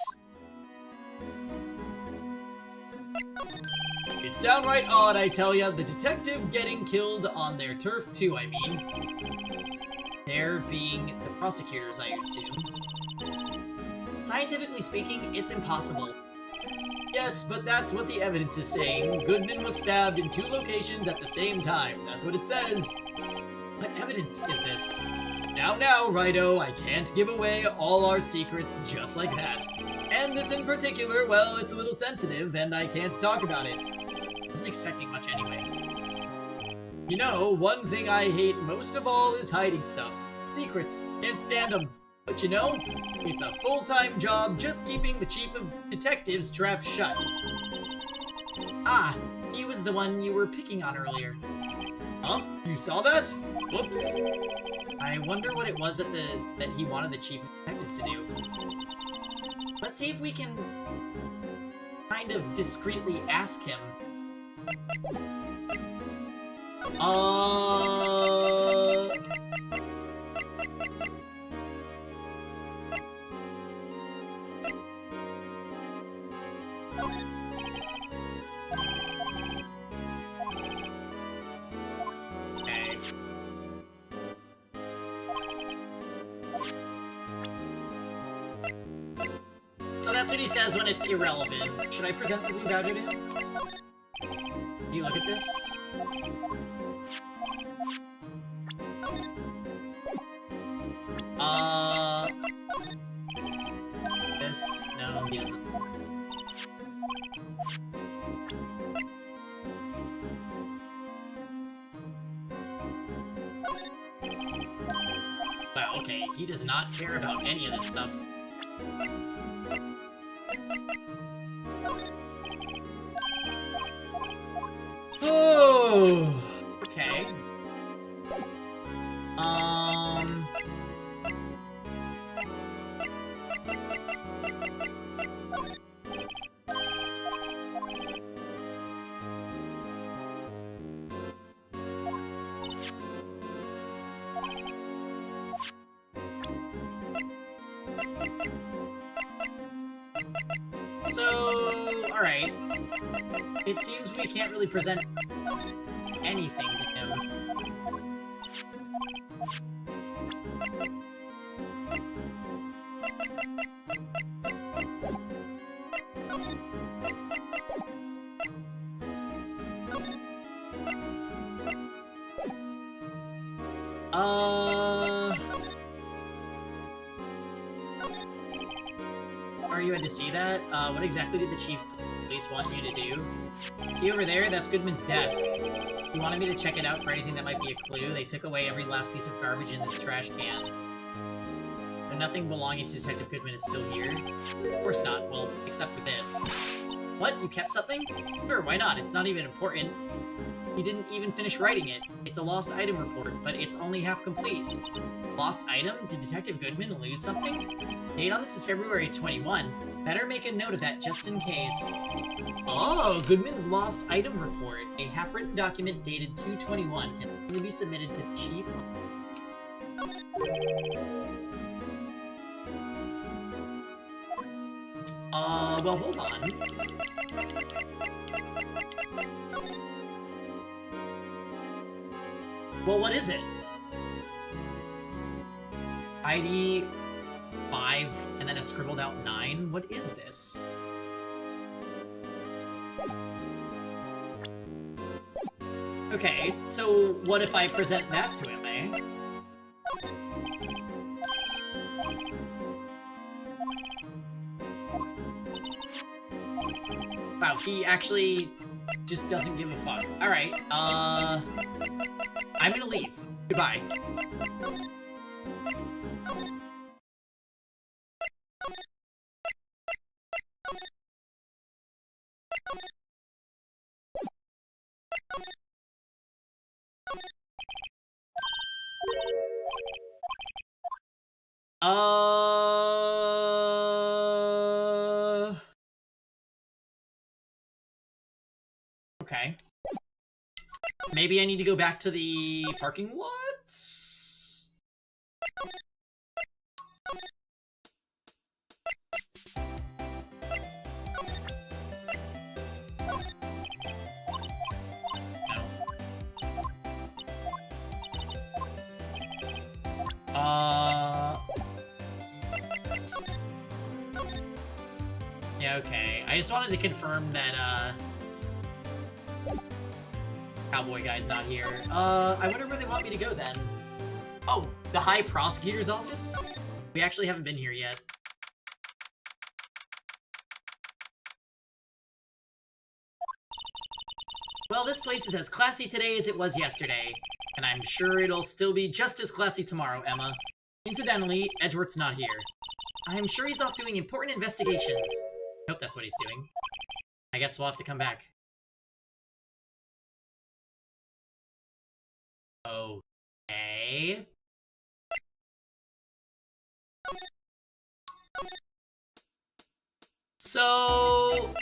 It's downright odd, I tell ya. The detective getting killed on their turf, too, I mean. There being the prosecutors, I assume. Scientifically speaking, it's impossible. Yes, but that's what the evidence is saying. Goodman was stabbed in 2 locations at the same time. That's what it says. What evidence is this? Now, righto, I can't give away all our secrets just like that. And this in particular, well, it's a little sensitive, and I can't talk about it. Wasn't expecting much anyway. You know, one thing I hate most of all is hiding stuff. Secrets. Can't stand them. But you know, it's a full-time job just keeping the chief of detectives trap shut. Ah, he was the one you were picking on earlier. Huh? You saw that? Whoops. I wonder what it was that he wanted the chief of detectives to do. Let's see if we can kind of discreetly ask him. Okay. So that's what he says when it's irrelevant. Should I present the blue badger to him? Do you look at this? This? No, he doesn't. Wow, okay, he does not care about any of this stuff. Oh, okay. So, alright. It seems we can't really present anything to him. Are you had to see that? What exactly did the chief of police want you to do? See over there? That's Goodman's desk. He wanted me to check it out for anything that might be a clue. They took away every last piece of garbage in this trash can. So nothing belonging to Detective Goodman is still here? Of course not. Well, except for this. What? You kept something? Sure, why not? It's not even important. He didn't even finish writing it. It's a lost item report, but it's only half complete. Lost item? Did Detective Goodman lose something? Date on this is February 21. Better make a note of that just in case. Oh, Goodman's lost item report. A half-written document dated 2/21 can only be submitted to the chief of police. Well, hold on. Well, what is it? ID 5 and then a scribbled out 9? What is this? Okay, so what if I present that to him, eh? Wow, he actually just doesn't give a fuck. Alright, I'm gonna leave. Goodbye. Okay. Maybe I need to go back to the parking lots? Yeah, okay. I just wanted to confirm that, Cowboy guy's not here. I wonder where they want me to go then. Oh, the High Prosecutor's Office? We actually haven't been here yet. Well, this place is as classy today as it was yesterday, and I'm sure it'll still be just as classy tomorrow, Emma. Incidentally, Edgeworth's not here. I'm sure he's off doing important investigations. I hope that's what he's doing. I guess we'll have to come back. Okay. So...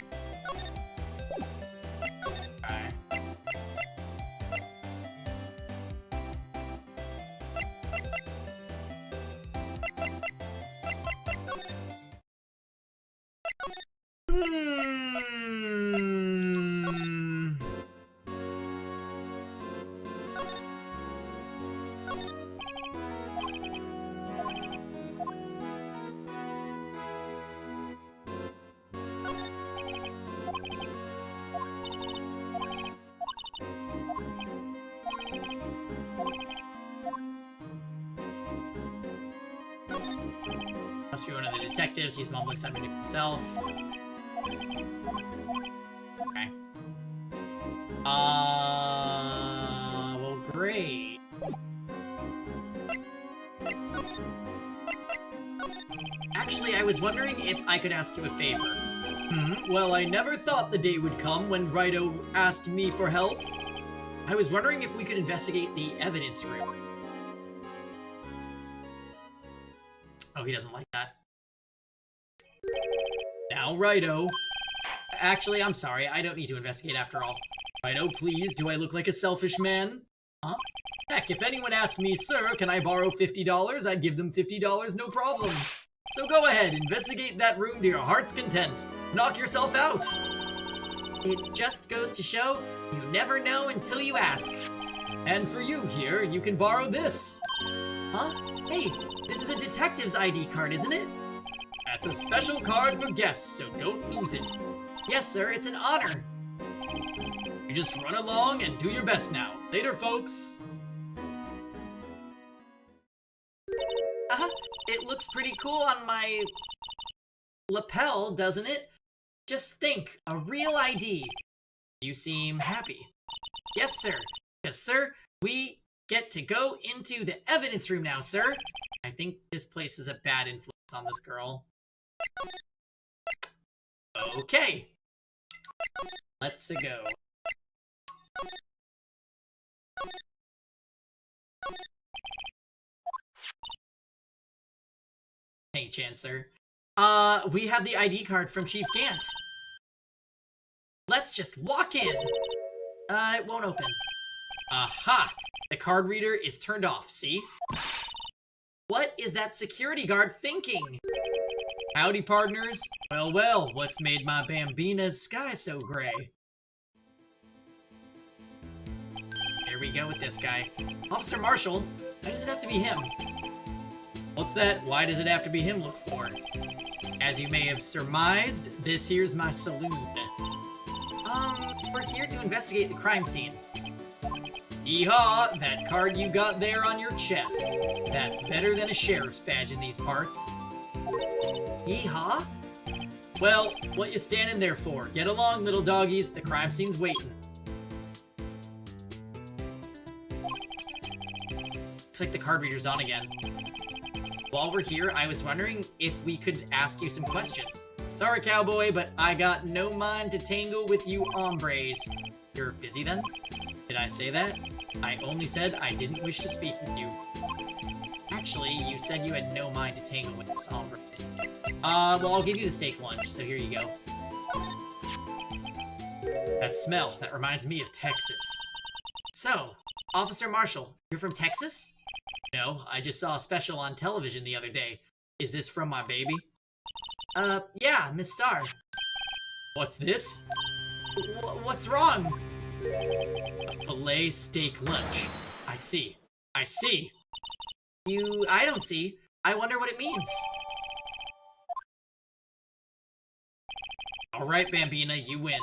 Must be one of the detectives. He's mumbling something to himself. Okay. Well, great. Actually, I was wondering if I could ask you a favor. Well, I never thought the day would come when Righto asked me for help. I was wondering if we could investigate the evidence room. Oh, he doesn't like that. Now, Righto. Actually, I'm sorry. I don't need to investigate after all. Righto, please. Do I look like a selfish man? Huh? Heck, if anyone asked me, sir, can I borrow $50? I'd give them $50, no problem. So go ahead, investigate that room to your heart's content. Knock yourself out. It just goes to show, you never know until you ask. And for you here, you can borrow this. Huh? Hey, this is a detective's ID card, isn't it? That's a special card for guests, so don't use it. Yes, sir, it's an honor. You just run along and do your best now. Later, folks. It looks pretty cool on my lapel, doesn't it? Just think, a real ID. You seem happy. Yes, sir. Yes, sir, we get to go into the evidence room now, sir. I think this place is a bad influence on this girl. Okay. Let's go. Hey, Chancellor. We have the ID card from Chief Gant. Let's just walk in. It won't open. Aha! The card reader is turned off, see? What is that security guard thinking? Howdy, partners. Well, well, what's made my Bambina's sky so gray? Here we go with this guy. Officer Marshall, why does it have to be him? What's that? Why does it have to be him look for? As you may have surmised, this here's my saloon. We're here to investigate the crime scene. Yeehaw, that card you got there on your chest. That's better than a sheriff's badge in these parts. Yeehaw? Well, what you standing there for? Get along, little doggies. The crime scene's waiting. Looks like the card reader's on again. While we're here, I was wondering if we could ask you some questions. Sorry, cowboy, but I got no mind to tangle with you hombres. You're busy then? Did I say that? I only said I didn't wish to speak with you. Actually, you said you had no mind to tangle with us hombres. Well, I'll give you the steak lunch, so here you go. That smell, that reminds me of Texas. So, Officer Marshall, you're from Texas? No, I just saw a special on television the other day. Is this from my baby? Yeah, Miss Star. What's this? What's wrong? A filet steak lunch. I see. I see. I don't see. I wonder what it means. Alright, Bambina, you win.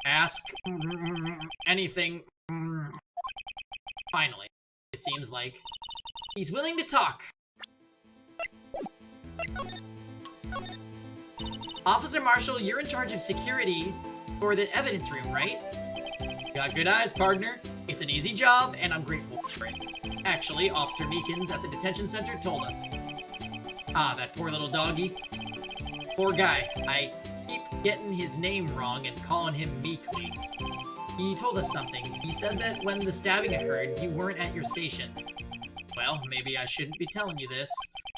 Ask anything. Finally, it seems like he's willing to talk. Officer Marshall, you're in charge of security for the evidence room, right? Got good eyes, partner. It's an easy job, and I'm grateful for it. Actually, Officer Meekins at the detention center told us. Ah, that poor little doggy. Poor guy. I keep getting his name wrong and calling him Meekly. He told us something. He said that when the stabbing occurred, you weren't at your station. Well, maybe I shouldn't be telling you this,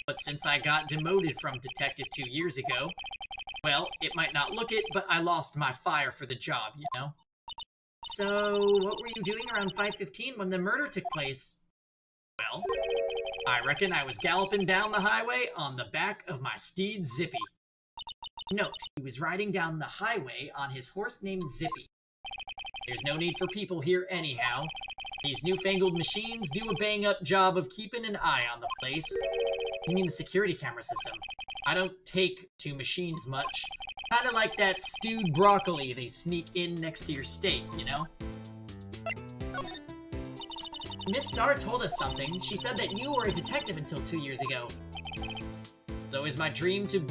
but since I got demoted from detective 2 years ago, well, it might not look it, but I lost my fire for the job, you know? So, what were you doing around 5:15 when the murder took place? Well, I reckon I was galloping down the highway on the back of my steed Zippy. Note, he was riding down the highway on his horse named Zippy. There's no need for people here anyhow. These newfangled machines do a bang-up job of keeping an eye on the place. You mean the security camera system? I don't take to machines much. Kinda like that stewed broccoli they sneak in next to your steak, you know? Miss Starr told us something. She said that you were a detective until 2 years ago. It's always my dream to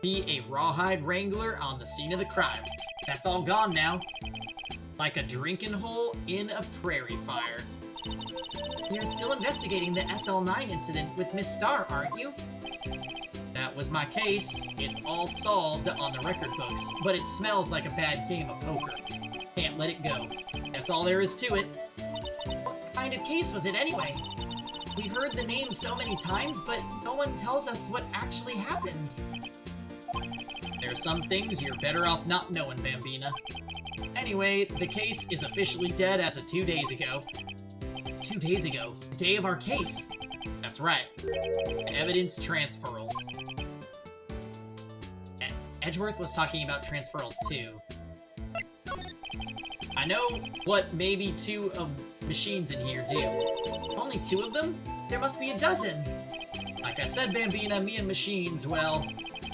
be a rawhide wrangler on the scene of the crime. That's all gone now. Like a drinking hole in a prairie fire. You're still investigating the SL9 incident with Miss Starr, aren't you? That was my case. It's all solved on the record books, but it smells like a bad game of poker. Can't let it go. That's all there is to it. What kind of case was it anyway? We've heard the name so many times, but no one tells us what actually happened. There's some things you're better off not knowing, Bambina. Anyway, the case is officially dead as of 2 days ago. 2 days ago? The day of our case? That's right. Evidence transferals. Edgeworth was talking about transferals too. I know what maybe 2 of machines in here do. Only 2 of them? There must be a dozen. Like I said, Bambina, me and machines, well,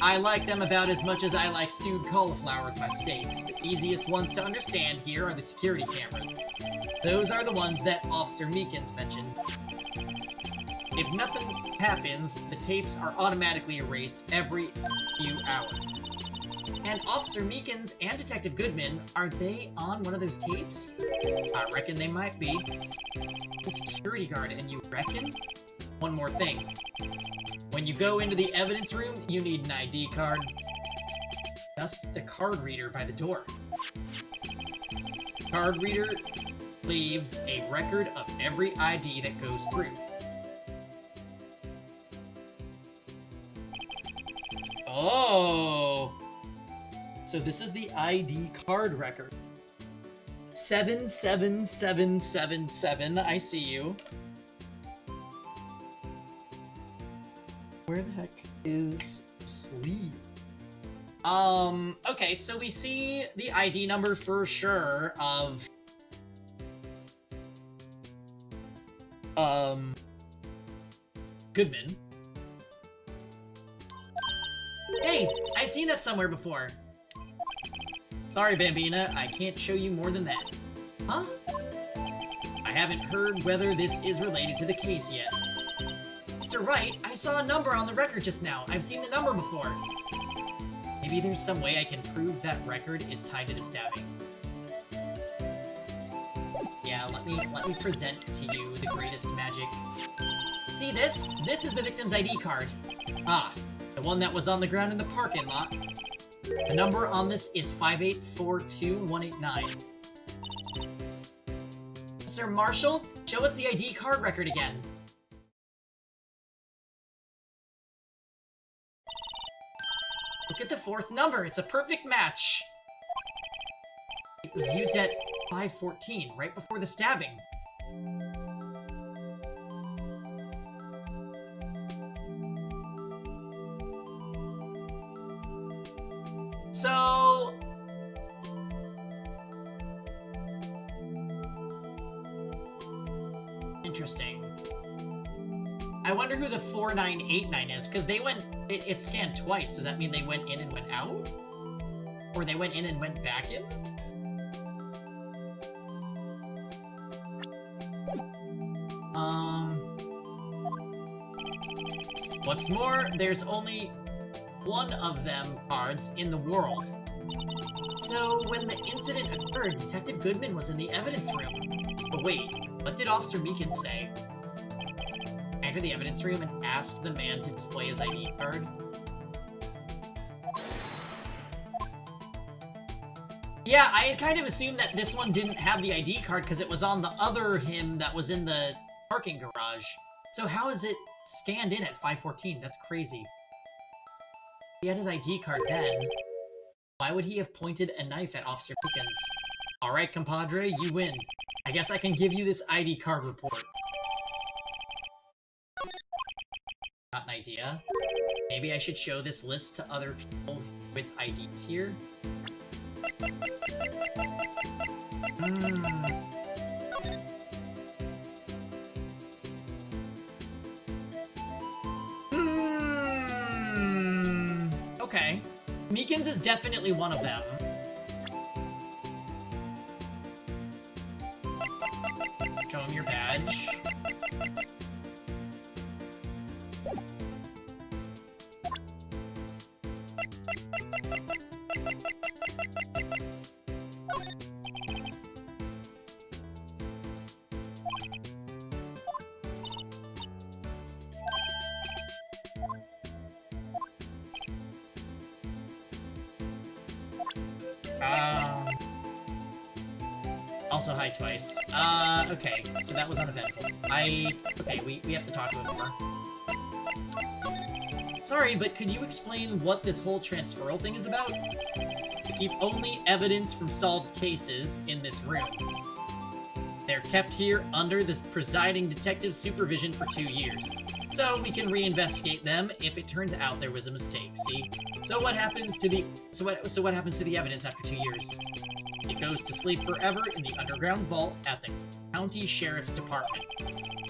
I like them about as much as I like stewed cauliflower with my steaks. The easiest ones to understand here are the security cameras. Those are the ones that Officer Meekins mentioned. If nothing happens, the tapes are automatically erased every few hours. And Officer Meekins and Detective Goodman, are they on one of those tapes? I reckon they might be. The security guard, and you reckon? One more thing. When you go into the evidence room, you need an ID card. Thus, the card reader by the door. Card reader leaves a record of every ID that goes through. Oh! So this is the ID card record. 77777, I see you. Where the heck is Sleep. Okay, so we see the ID number for sure of... Goodman. Hey, I've seen that somewhere before. Sorry, Bambina, I can't show you more than that. Huh? I haven't heard whether this is related to the case yet. Mr. Wright, I saw a number on the record just now. I've seen the number before. Maybe there's some way I can prove that record is tied to the stabbing. Yeah, let me present to you the greatest magic. See this? This is the victim's ID card. Ah, the one that was on the ground in the parking lot. The number on this is 5842189. Sir Marshall, show us the ID card record again. Look at the fourth number, it's a perfect match. It was used at 5:14, right before the stabbing. So... interesting. I wonder who the 4989 is, because they went... It scanned twice. Does that mean they went in and went out? Or they went in and went back in? What's more, there's only one of them cards in the world. So, when the incident occurred, Detective Goodman was in the evidence room. But wait, what did Officer Meekins say? Entered the evidence room and asked the man to display his ID card. Yeah, I had kind of assumed that this one didn't have the ID card because it was on the other him that was in the parking garage. So how is it scanned in at 5:14? That's crazy. He had his ID card then. Why would he have pointed a knife at Officer Meekins? Alright, compadre, you win. I guess I can give you this ID card report. Got an idea. Maybe I should show this list to other people with IDs here. Okay. Meekins is definitely one of them. Show him your badge. Also hi twice. Okay, so that was uneventful. Okay, we have to talk to him more. Sorry, but could you explain what this whole transferal thing is about? We keep only evidence from solved cases in this room. They're kept here under this presiding detective's supervision for 2 years. So we can reinvestigate them if it turns out there was a mistake, see? So what happens to the what happens to the evidence after 2 years? It goes to sleep forever in the underground vault at the County Sheriff's Department.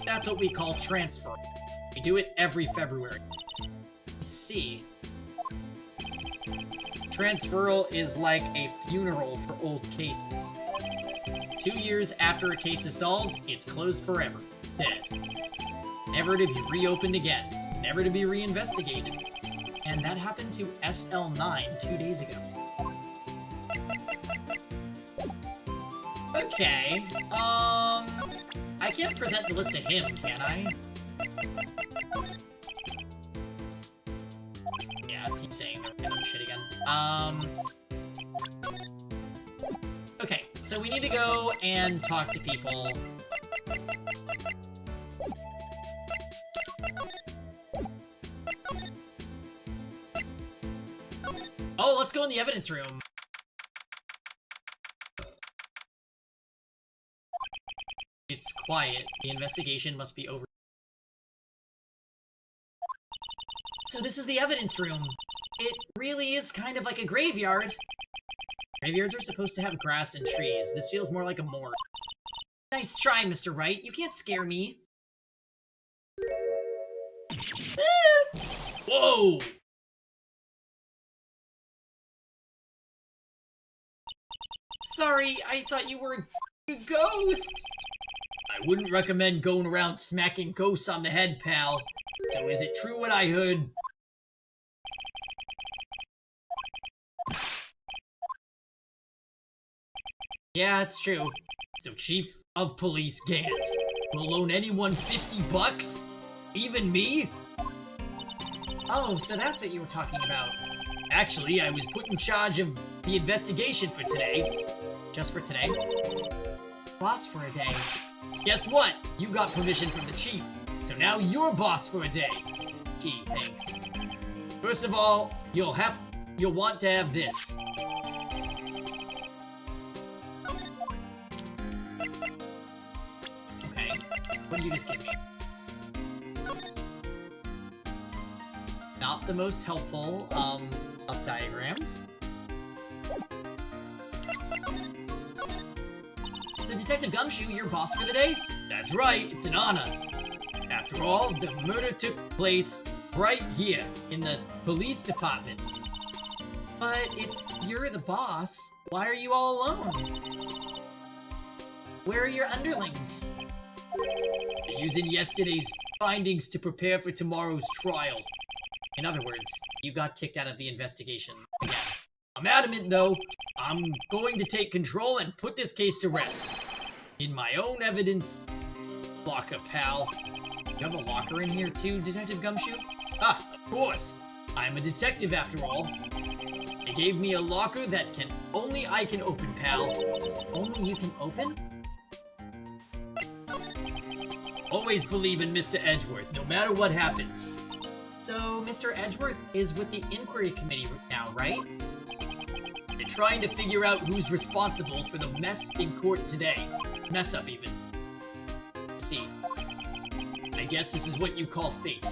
That's what we call transfer. We do it every February. See. Transferal is like a funeral for old cases. 2 years after a case is solved, it's closed forever. Dead. Never to be reopened again. Never to be reinvestigated. And that happened to SL9 2 days ago. Okay, I can't present the list to him, can I? Yeah, he's saying random shit again. Okay, so we need to go and talk to people. Oh, let's go in the evidence room. It's quiet. The investigation must be over. So this is the evidence room. It really is kind of like a graveyard. Graveyards are supposed to have grass and trees. This feels more like a morgue. Nice try, Mr. Wright. You can't scare me. Whoa! Sorry, I thought you were a ghost. I wouldn't recommend going around smacking ghosts on the head, pal. So is it true what I heard? Yeah, it's true. So Chief of Police Gant will loan anyone $50? Even me? Oh, so that's what you were talking about. Actually, I was put in charge of the investigation for today. Just for today? Boss for a day. Guess what? You got permission from the chief, so now you're boss for a day. Gee, thanks. First of all, you'll want to have this. Okay, what did you just give me? Not the most helpful, of diagrams. So Detective Gumshoe, you're boss for the day? That's right, it's an honor. After all, the murder took place right here, in the police department. But if you're the boss, why are you all alone? Where are your underlings? They're using yesterday's findings to prepare for tomorrow's trial. In other words, you got kicked out of the investigation again. I'm adamant, though. I'm going to take control and put this case to rest. In my own evidence locker, pal. You have a locker in here too, Detective Gumshoe? Ah, of course. I'm a detective after all. They gave me a locker that only I can open, pal. Only you can open? Always believe in Mr. Edgeworth, no matter what happens. So, Mr. Edgeworth is with the inquiry committee now, right? They're trying to figure out who's responsible for the mess in court today. Mess up, even. See. I guess this is what you call fate.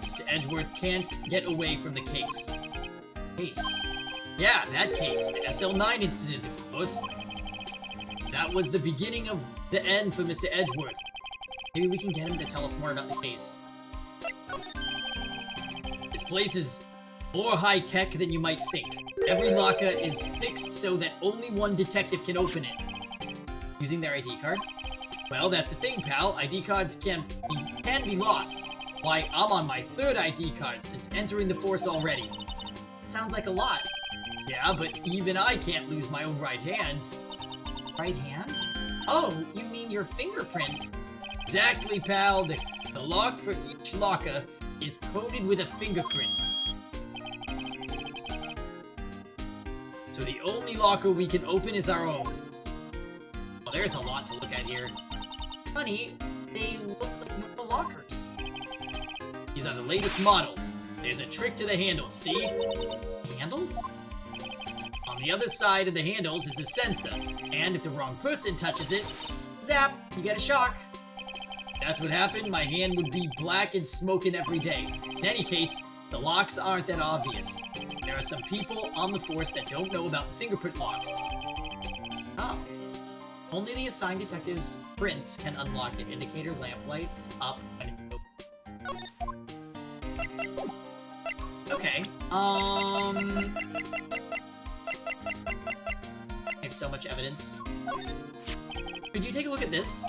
Mr. Edgeworth can't get away from the case. Case? Yeah, that case. The SL9 incident, of course. That was the beginning of the end for Mr. Edgeworth. Maybe we can get him to tell us more about the case. This place is more high-tech than you might think. Every locker is fixed so that only one detective can open it. Using their ID card? Well, that's the thing, pal. ID cards can be lost. Why, I'm on my 3rd ID card since entering the force already. Sounds like a lot. Yeah, but even I can't lose my own right hand. Right hand? Oh, you mean your fingerprint? Exactly, pal. The lock for each locker is coded with a fingerprint. So the only locker we can open is our own. Well, there's a lot to look at here. Funny, they look like normal lockers. These are the latest models. There's a trick to the handles, see? Handles? On the other side of the handles is a sensor, and if the wrong person touches it, zap, you get a shock. That's what happened. My hand would be black and smoking every day. In any case, the locks aren't that obvious. There are some people on the force that don't know about the fingerprint locks. Oh. Only the assigned detective's prints can unlock it. Indicator lamp lights up when it's open. Okay. I have so much evidence. Could you take a look at this?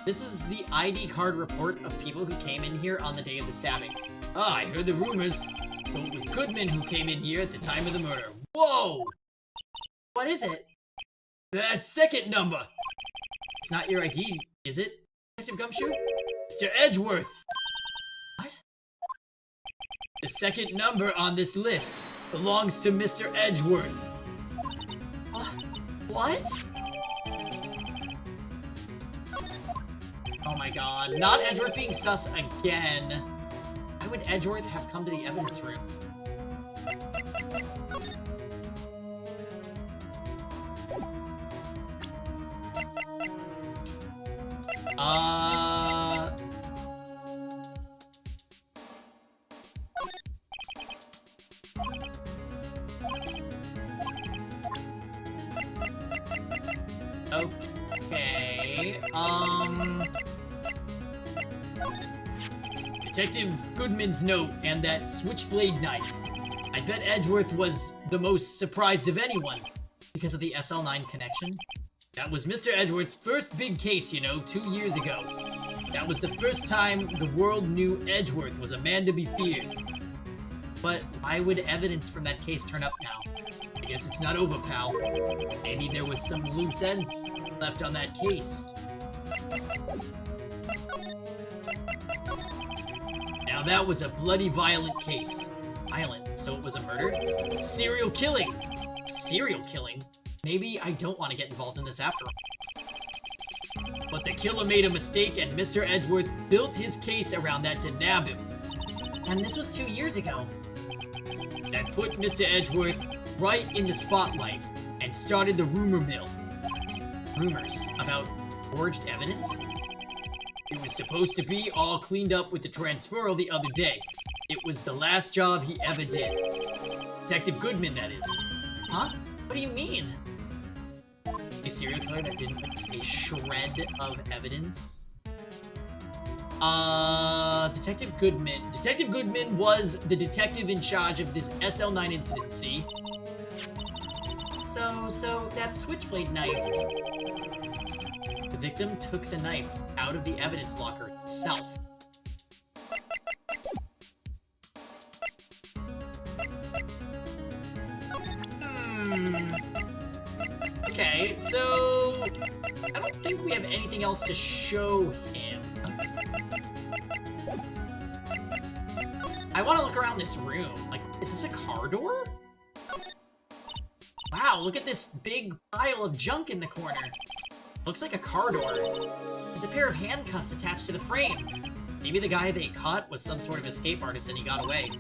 This is the ID card report of people who came in here on the day of the stabbing. Ah, I heard the rumors. So it was Goodman who came in here at the time of the murder. Whoa! What is it? That second number! It's not your ID, is it, Detective Gumshoe? Mr. Edgeworth! What? The second number on this list belongs to Mr. Edgeworth. What? Oh my god, not Edgeworth being sus again. Why would Edgeworth have come to the evidence room? Okay, Detective Goodman's note and that switchblade knife. I bet Edgeworth was the most surprised of anyone because of the SL9 connection. That was Mr. Edgeworth's first big case, you know, 2 years ago. That was the first time the world knew Edgeworth was a man to be feared. But why would evidence from that case turn up now? I guess it's not over, pal. Maybe there was some loose ends left on that case. Now that was a bloody violent case. Violent, so it was a murder? Serial killing! Serial killing? Maybe I don't want to get involved in this after all. But the killer made a mistake and Mr. Edgeworth built his case around that to nab him. And this was 2 years ago. That put Mr. Edgeworth right in the spotlight and started the rumor mill. Rumors about forged evidence? It was supposed to be all cleaned up with the transferal the other day. It was the last job he ever did. Detective Goodman, that is. Huh? What do you mean? A serial killer that didn't put a shred of evidence? Detective Goodman. Detective Goodman was the detective in charge of this SL9 incident, see? So that switchblade knife. The victim took the knife out of the evidence locker himself. Okay, so I don't think we have anything else to show him. I want to look around this room. Like, is this a car door? Wow, look at this big pile of junk in the corner. Looks like a car door. There's a pair of handcuffs attached to the frame. Maybe the guy they caught was some sort of escape artist and he got away.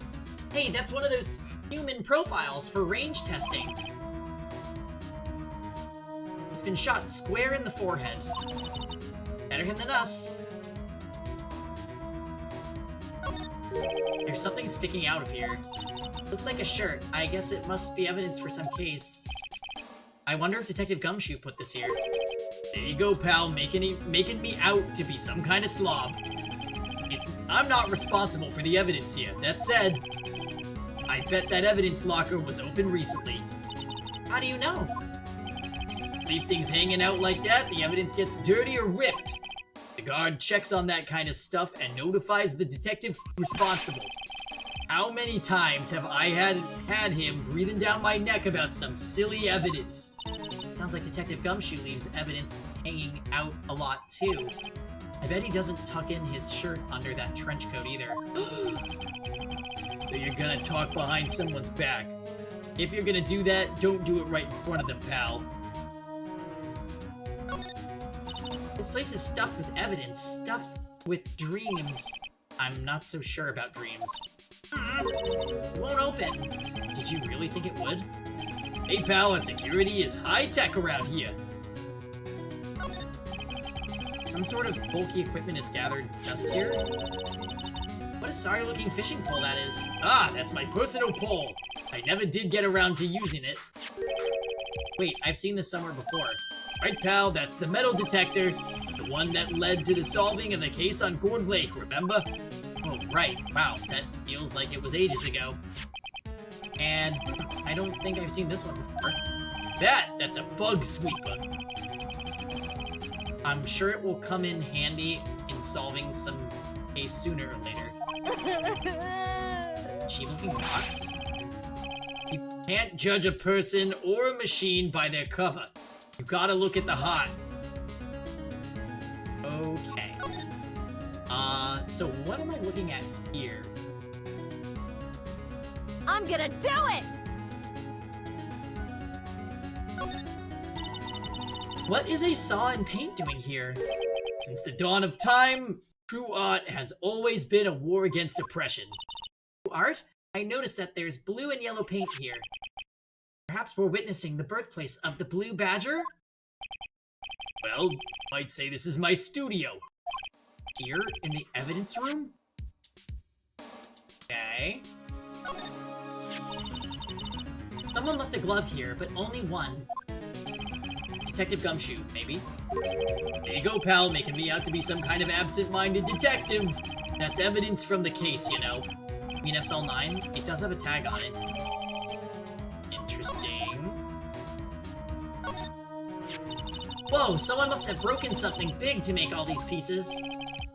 Hey, that's one of those human profiles for range testing. He's been shot square in the forehead. Better him than us. There's something sticking out of here. Looks like a shirt. I guess it must be evidence for some case. I wonder if Detective Gumshoe put this here. There you go, pal, making me out to be some kind of slob. I'm not responsible for the evidence here. That said, I bet that evidence locker was open recently. How do you know? Leave things hanging out like that, the evidence gets dirty or ripped. The guard checks on that kind of stuff and notifies the detective responsible. How many times have I had him breathing down my neck about some silly evidence? Sounds like Detective Gumshoe leaves evidence hanging out a lot too. I bet he doesn't tuck in his shirt under that trench coat either. So you're gonna talk behind someone's back. If you're gonna do that, don't do it right in front of them, pal. This place is stuffed with evidence, stuffed with dreams. I'm not so sure about dreams. It won't open. Did you really think it would? Hey pal, our security is high-tech around here. Some sort of bulky equipment is gathered just here. What a sorry-looking fishing pole that is. Ah, that's my personal pole. I never did get around to using it. Wait, I've seen this somewhere before. Right, pal, that's the metal detector. The one that led to the solving of the case on Gourd Lake, remember? Oh, right. Wow, that feels like it was ages ago. And I don't think I've seen this one before. That's a bug sweeper. I'm sure it will come in handy in solving some case sooner or later. Cheap-looking box. You can't judge a person or a machine by their cover. You gotta look at the heart. Okay. So what am I looking at here? I'm gonna do it! What is a saw and paint doing here? Since the dawn of time, true art has always been a war against oppression. Art? I noticed that there's blue and yellow paint here. Perhaps we're witnessing the birthplace of the Blue Badger? Well, might say this is my studio. Here, in the evidence room? Okay. Someone left a glove here, but only one. Detective Gumshoe, maybe? There you go, pal, making me out to be some kind of absent-minded detective. That's evidence from the case, you know. I mean, SL9, it does have a tag on it. Interesting. Whoa, someone must have broken something big to make all these pieces.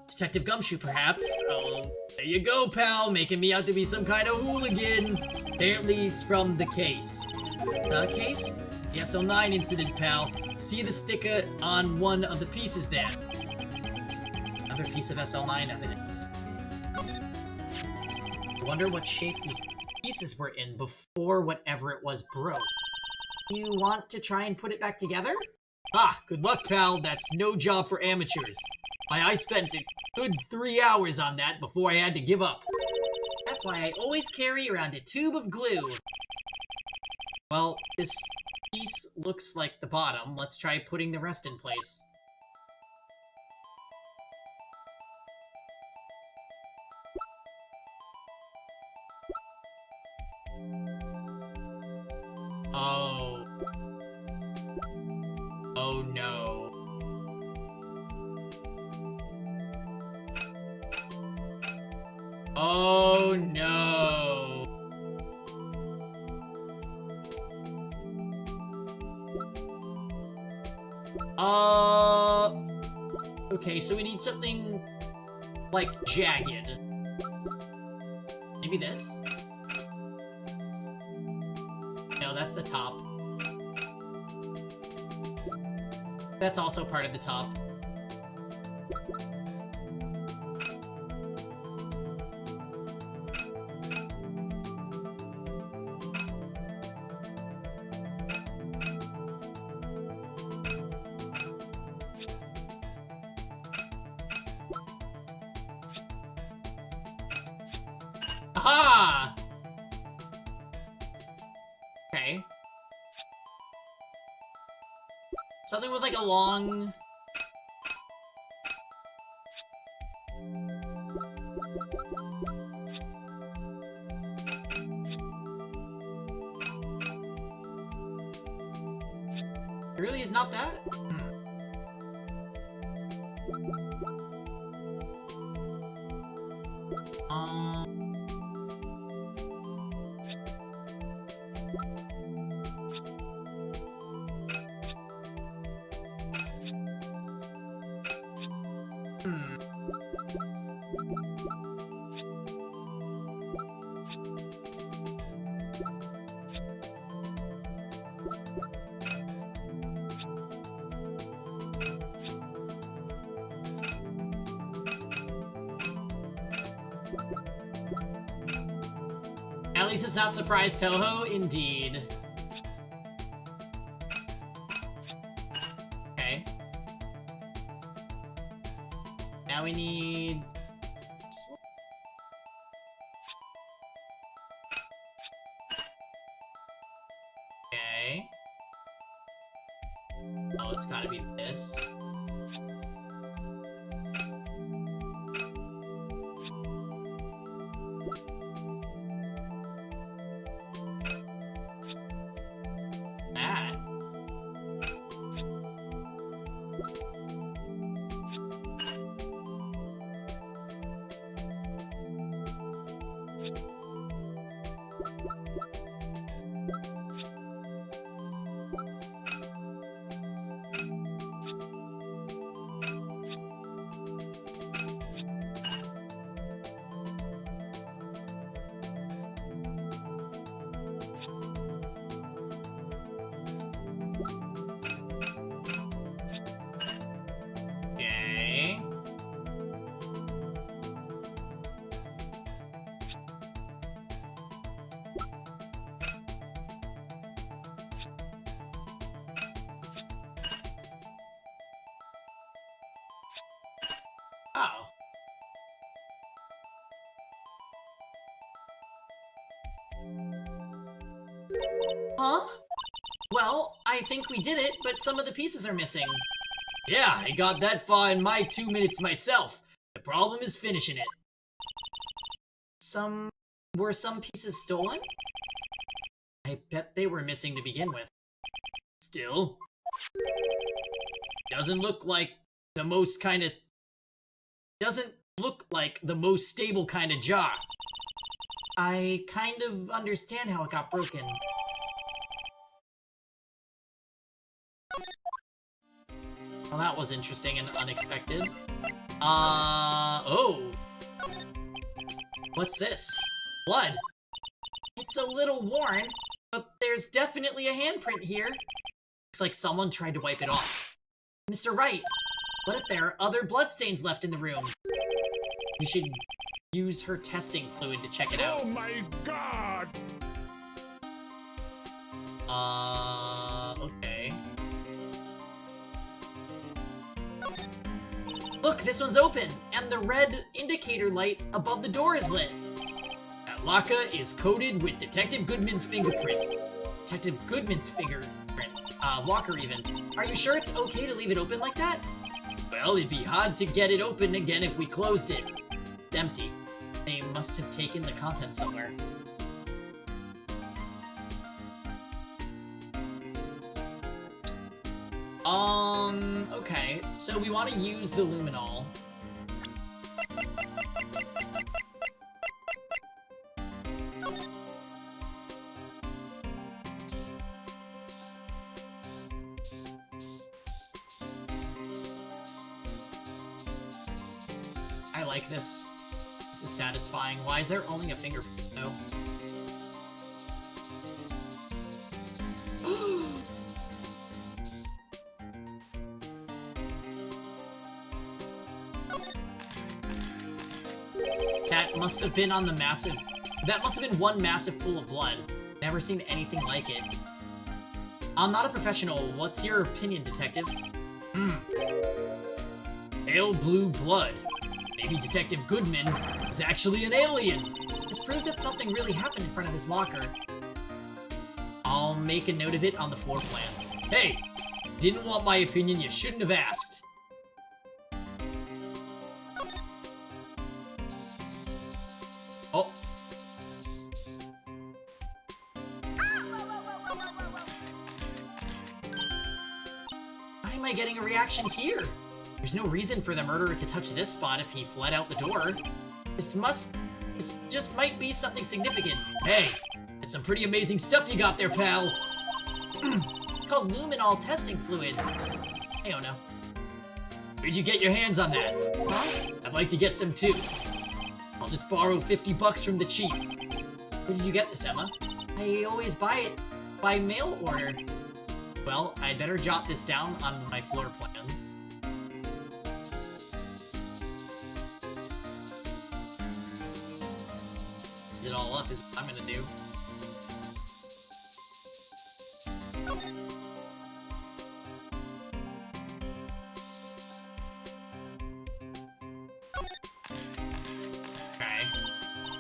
Detective Gumshoe, perhaps? Oh, there you go, pal, making me out to be some kind of hooligan. Apparently, it's from the case. The case? The SL9 incident, pal. See the sticker on one of the pieces there. Another piece of SL9 evidence. I wonder what shape these pieces were in before whatever it was broke. You want to try and put it back together? Ah, good luck, pal. That's no job for amateurs. Why, I spent a good 3 hours on that before I had to give up. That's why I always carry around a tube of glue. Well, this piece looks like the bottom. Let's try putting the rest in place. Oh. Oh no. Oh no. Okay, so we need something like jagged. Maybe this? No, that's the top. That's also part of the top. Aha! Okay. Something with like a long... It really is not that? At least it's not Surprise Toho, indeed. Okay. Now we need... Okay. Oh, it's gotta be this. That. Okay. Oh. Huh? Well, I think we did it, but some of the pieces are missing. Yeah, I got that far in my 2 minutes myself. The problem is finishing it. Were some pieces stolen? I bet they were missing to begin with. Still, Doesn't look like the most kind of... Doesn't look like the most stable kind of jar. I kind of understand how it got broken. Well, that was interesting and unexpected. Oh. What's this? Blood. It's a little worn, but there's definitely a handprint here. Looks like someone tried to wipe it off. Mr. Wright, what if there are other bloodstains left in the room? We should use her testing fluid to check it out. Oh my god! Okay. Look, this one's open, and the red indicator light above the door is lit. That locker is coated with Detective Goodman's fingerprint. Detective Goodman's fingerprint. Locker even. Are you sure it's okay to leave it open like that? Well, it'd be hard to get it open again if we closed it. It's empty. They must have taken the contents somewhere. Okay. So we want to use the luminol. I like this. This is satisfying. Why is there only a fingerprint, though? That must have been on the massive... That must have been one massive pool of blood. Never seen anything like it. I'm not a professional. What's your opinion, detective? Pale blue blood. Maybe Detective Goodman is actually an alien. This proves that something really happened in front of this locker. I'll make a note of it on the floor plans. Hey, didn't want my opinion, you shouldn't have asked. Oh. Why am I getting a reaction here? There's no reason for the murderer to touch this spot if he fled out the door. This just might be something significant. Hey, it's some pretty amazing stuff you got there, pal. It's called luminol testing fluid. I don't know. Where'd you get your hands on that? Huh? I'd like to get some too. I'll just borrow 50 bucks from the chief. Where did you get this, Emma? I always buy it by mail order. Well, I'd better jot this down on my floor plans. It all up is what I'm gonna do. Okay.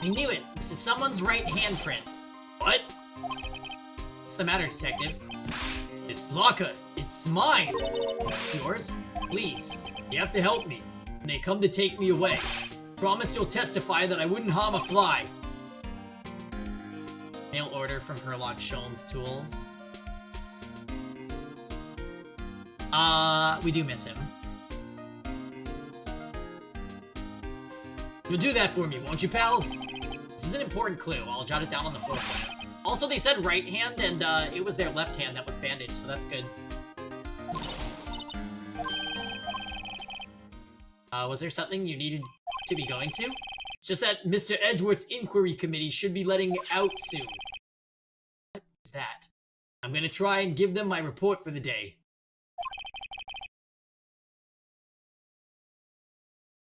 I knew it! This is someone's right handprint. What? What's the matter, detective? This locker, it's mine! It's yours? Please, you have to help me when they come to take me away. Promise you'll testify that I wouldn't harm a fly. Mail order from Herlock Sholmes Tools. We do miss him. You'll do that for me, won't you, pals? This is an important clue. I'll jot it down on the floor plans. Also, they said right hand, and it was their left hand that was bandaged, so that's good. Was there something you needed to be going to? It's just that Mr. Edgeworth's inquiry committee should be letting out soon. What is that? I'm gonna try and give them my report for the day.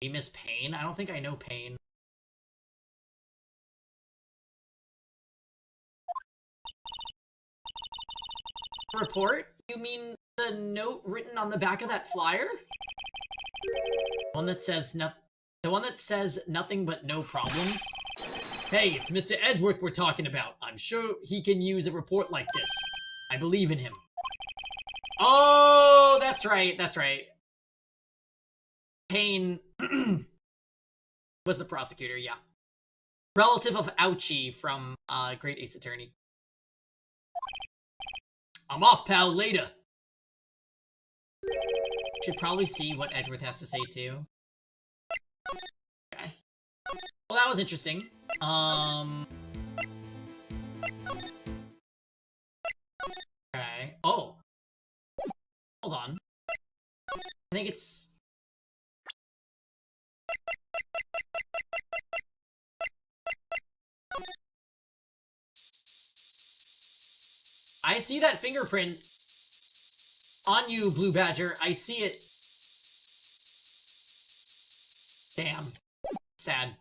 Famous Payne? I don't think I know Payne. Report? You mean the note written on the back of that flyer? One that says the one that says nothing but no problems? Hey, it's Mr. Edgeworth we're talking about. I'm sure he can use a report like this. I believe in him. Oh, that's right, that's right. Payne was the prosecutor, yeah. Relative of Ouchie from Great Ace Attorney. I'm off, pal, later. Should probably see what Edgeworth has to say, too. Okay. Well, that was interesting. Okay. Oh! Hold on. I think it's... I see that fingerprint on you, Blue Badger. I see it. Damn. Sad.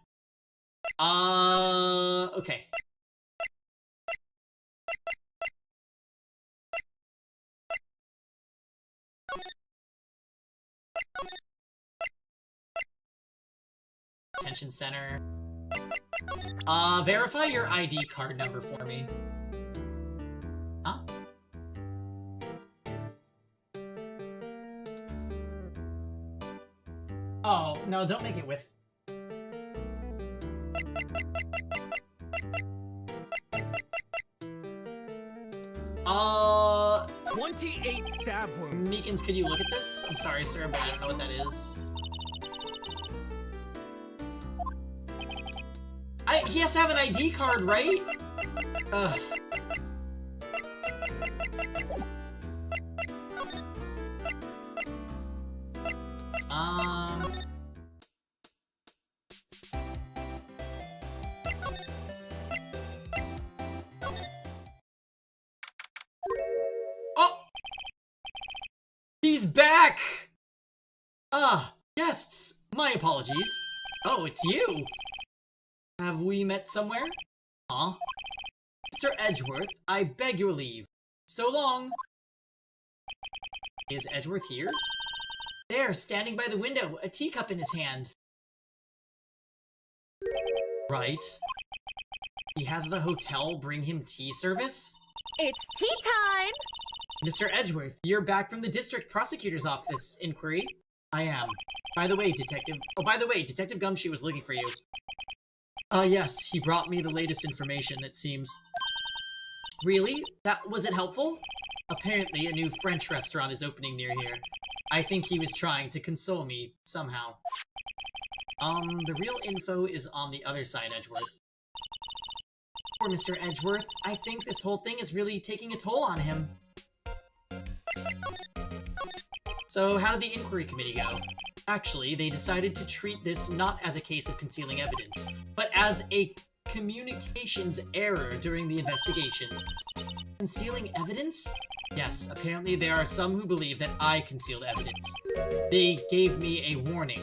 Okay. Detention center. Verify your ID card number for me. Huh? Oh, no, don't make it with... 28 stab wounds. Meekins, could you look at this? I'm sorry, sir, but I don't know what that is. He has to have an ID card, right? Ugh. Oh! He's back! Guests, my apologies. Oh, it's you! Have we met somewhere? Huh? Mr. Edgeworth, I beg your leave. So long! Is Edgeworth here? There, standing by the window, a teacup in his hand. Right. He has the hotel bring him tea service? It's tea time! Mr. Edgeworth, you're back from the district prosecutor's office inquiry? I am. By the way, Detective Gumshoe was looking for you. Yes, he brought me the latest information, it seems. Really? Was it helpful? Apparently, a new French restaurant is opening near here. I think he was trying to console me, somehow. The real info is on the other side, Edgeworth. Poor Mr. Edgeworth, I think this whole thing is really taking a toll on him. So, how did the inquiry committee go? Actually, they decided to treat this not as a case of concealing evidence, but as a communications error during the investigation. Concealing evidence? Yes, apparently there are some who believe that I concealed evidence. They gave me a warning.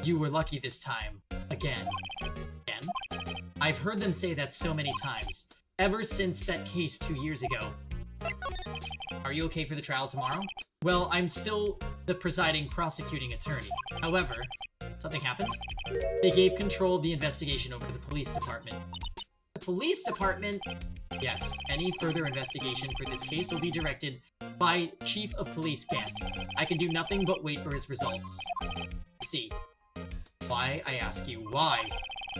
You were lucky this time. Again. Again? I've heard them say that so many times, ever since that case 2 years ago. Are you okay for the trial tomorrow? Well, I'm still the presiding prosecuting attorney. However, something happened? They gave control of the investigation over to the police department. The police department? Yes, any further investigation for this case will be directed by Chief of Police Gant. I can do nothing but wait for his results. See. Why, I ask you, why?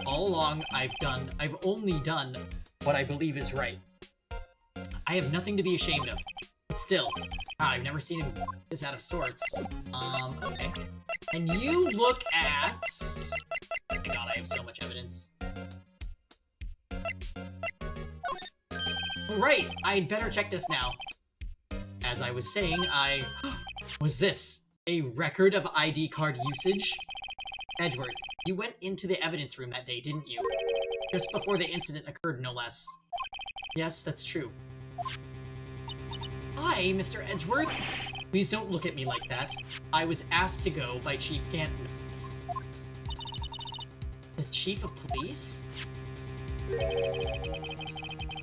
All along, I've only done what I believe is right. I have nothing to be ashamed of. But still, I've never seen him this out of sorts. Okay. And you look at... Oh my god, I have so much evidence. Right, I'd better check this now. As I was saying, Was this a record of ID card usage? Edgeworth, you went into the evidence room that day, didn't you? Just before the incident occurred, no less. Yes, that's true. Hi, Mr. Edgeworth. Please don't look at me like that. I was asked to go by Chief Gantness. The Chief of Police?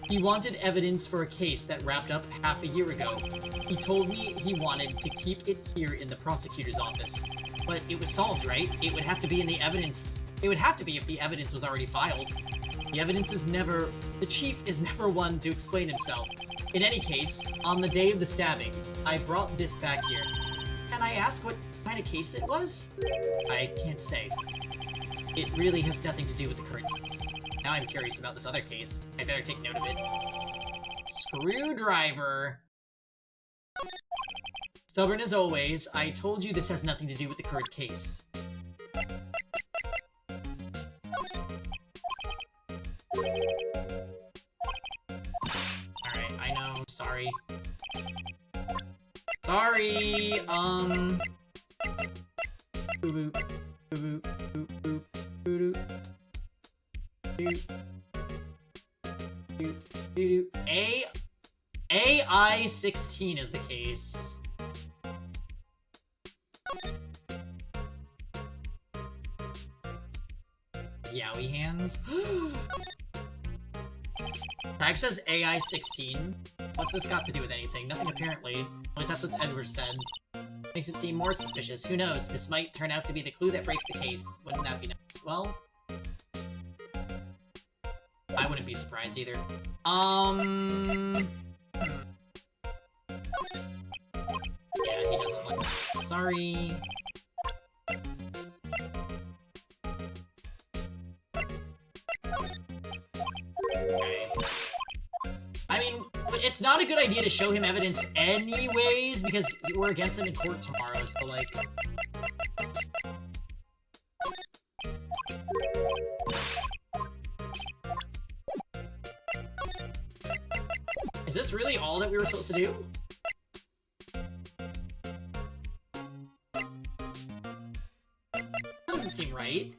He wanted evidence for a case that wrapped up half a year ago. He told me he wanted to keep it here in the prosecutor's office. But it was solved, right? It would have to be in the evidence. It would have to be if the evidence was already filed. The chief is never one to explain himself. In any case, on the day of the stabbings, I brought this back here. Can I ask what kind of case it was? I can't say. It really has nothing to do with the current case. Now I'm curious about this other case. I better take note of it. Screwdriver. Stubborn as always, I told you this has nothing to do with the current case. Alright, I know, sorry. Sorry, Boo-boo, boo-boo, boo-boo, boo-doo. AI-16 is the case. Yowie hands. Type says AI-16. What's this got to do with anything? Nothing apparently. At least that's what Edward said. Makes it seem more suspicious. Who knows? This might turn out to be the clue that breaks the case. Wouldn't that be nice? Well, I wouldn't be surprised either. Yeah, he doesn't like that. Sorry. Okay. I mean, it's not a good idea to show him evidence anyways, because we're against him in court tomorrow, so like... Is this really all that we were supposed to do? That doesn't seem right.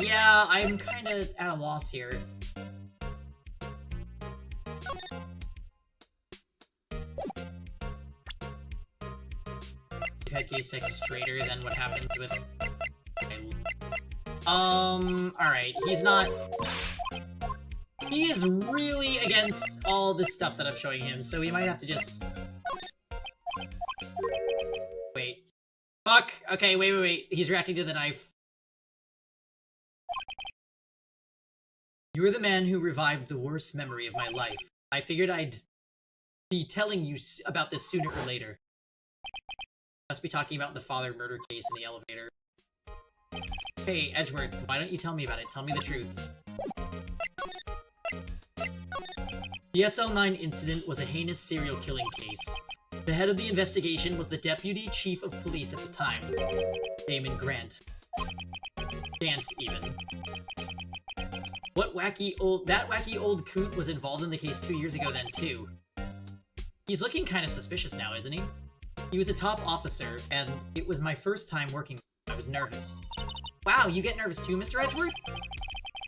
Yeah, I'm kind of at a loss here. We've had case 6 straighter than what happens with... alright, he's not... He is really against all this stuff that I'm showing him, so we might have to just... Wait. Fuck! Okay, wait. He's reacting to the knife. You were the man who revived the worst memory of my life. I figured I'd be telling you about this sooner or later. Must be talking about the father murder case in the elevator. Hey, Edgeworth, why don't you tell me about it? Tell me the truth. The SL9 incident was a heinous serial killing case. The head of the investigation was the deputy chief of police at the time, Damon Grant. Gant, even. That wacky old coot was involved in the case 2 years ago then, too. He's looking kind of suspicious now, isn't he? He was a top officer, and it was my first time working with him. I was nervous. Wow, you get nervous too, Mr. Edgeworth?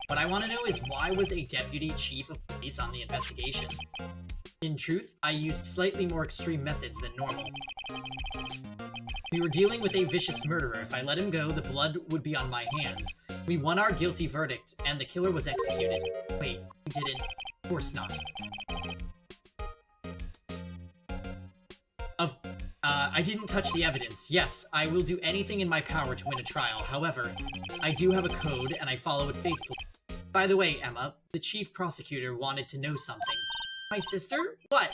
What I want to know is why was a deputy chief of police on the investigation? In truth, I used slightly more extreme methods than normal. We were dealing with a vicious murderer. If I let him go, the blood would be on my hands. We won our guilty verdict, and the killer was executed. Wait, we didn't? Of course not. I didn't touch the evidence. Yes, I will do anything in my power to win a trial. However, I do have a code, and I follow it faithfully. By the way, Emma, the chief prosecutor wanted to know something. My sister? What?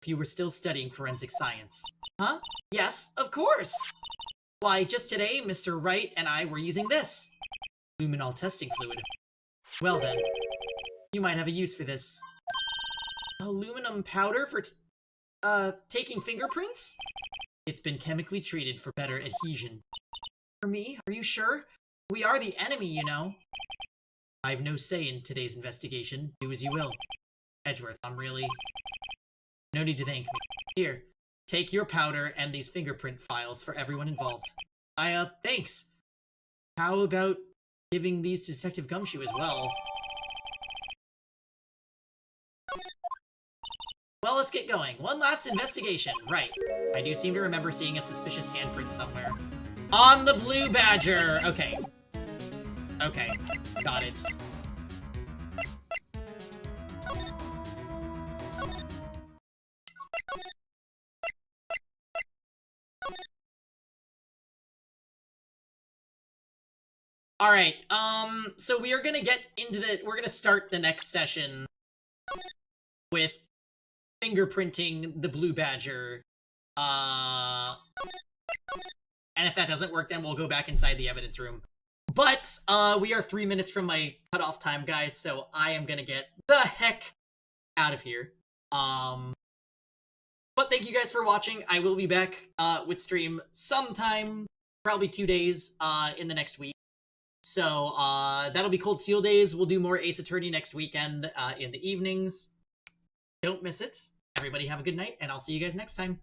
If you were still studying forensic science. Huh? Yes, of course! Why, just today, Mr. Wright and I were using this. Luminol testing fluid. Well then, you might have a use for this. Aluminum powder for taking fingerprints? It's been chemically treated for better adhesion. For me? Are you sure? We are the enemy, you know. I've no say in today's investigation. Do as you will. Edgeworth, I'm really... No need to thank me. Here, take your powder and these fingerprint files for everyone involved. Thanks. How about giving these to Detective Gumshoe as well? Well, let's get going. One last investigation. Right. I do seem to remember seeing a suspicious handprint somewhere. On the blue badger! Okay. Okay. Got it. All right. So we are gonna get into we're gonna start the next session with fingerprinting the blue badger. And if that doesn't work, then we'll go back inside the evidence room. But we are 3 minutes from my cutoff time, guys, so I am gonna get the heck out of here. But thank you guys for watching. I will be back with stream sometime, probably 2 days in the next week. So that'll be Cold Steel Days. We'll do more Ace Attorney next weekend in the evenings. Don't miss it. Everybody have a good night, and I'll see you guys next time.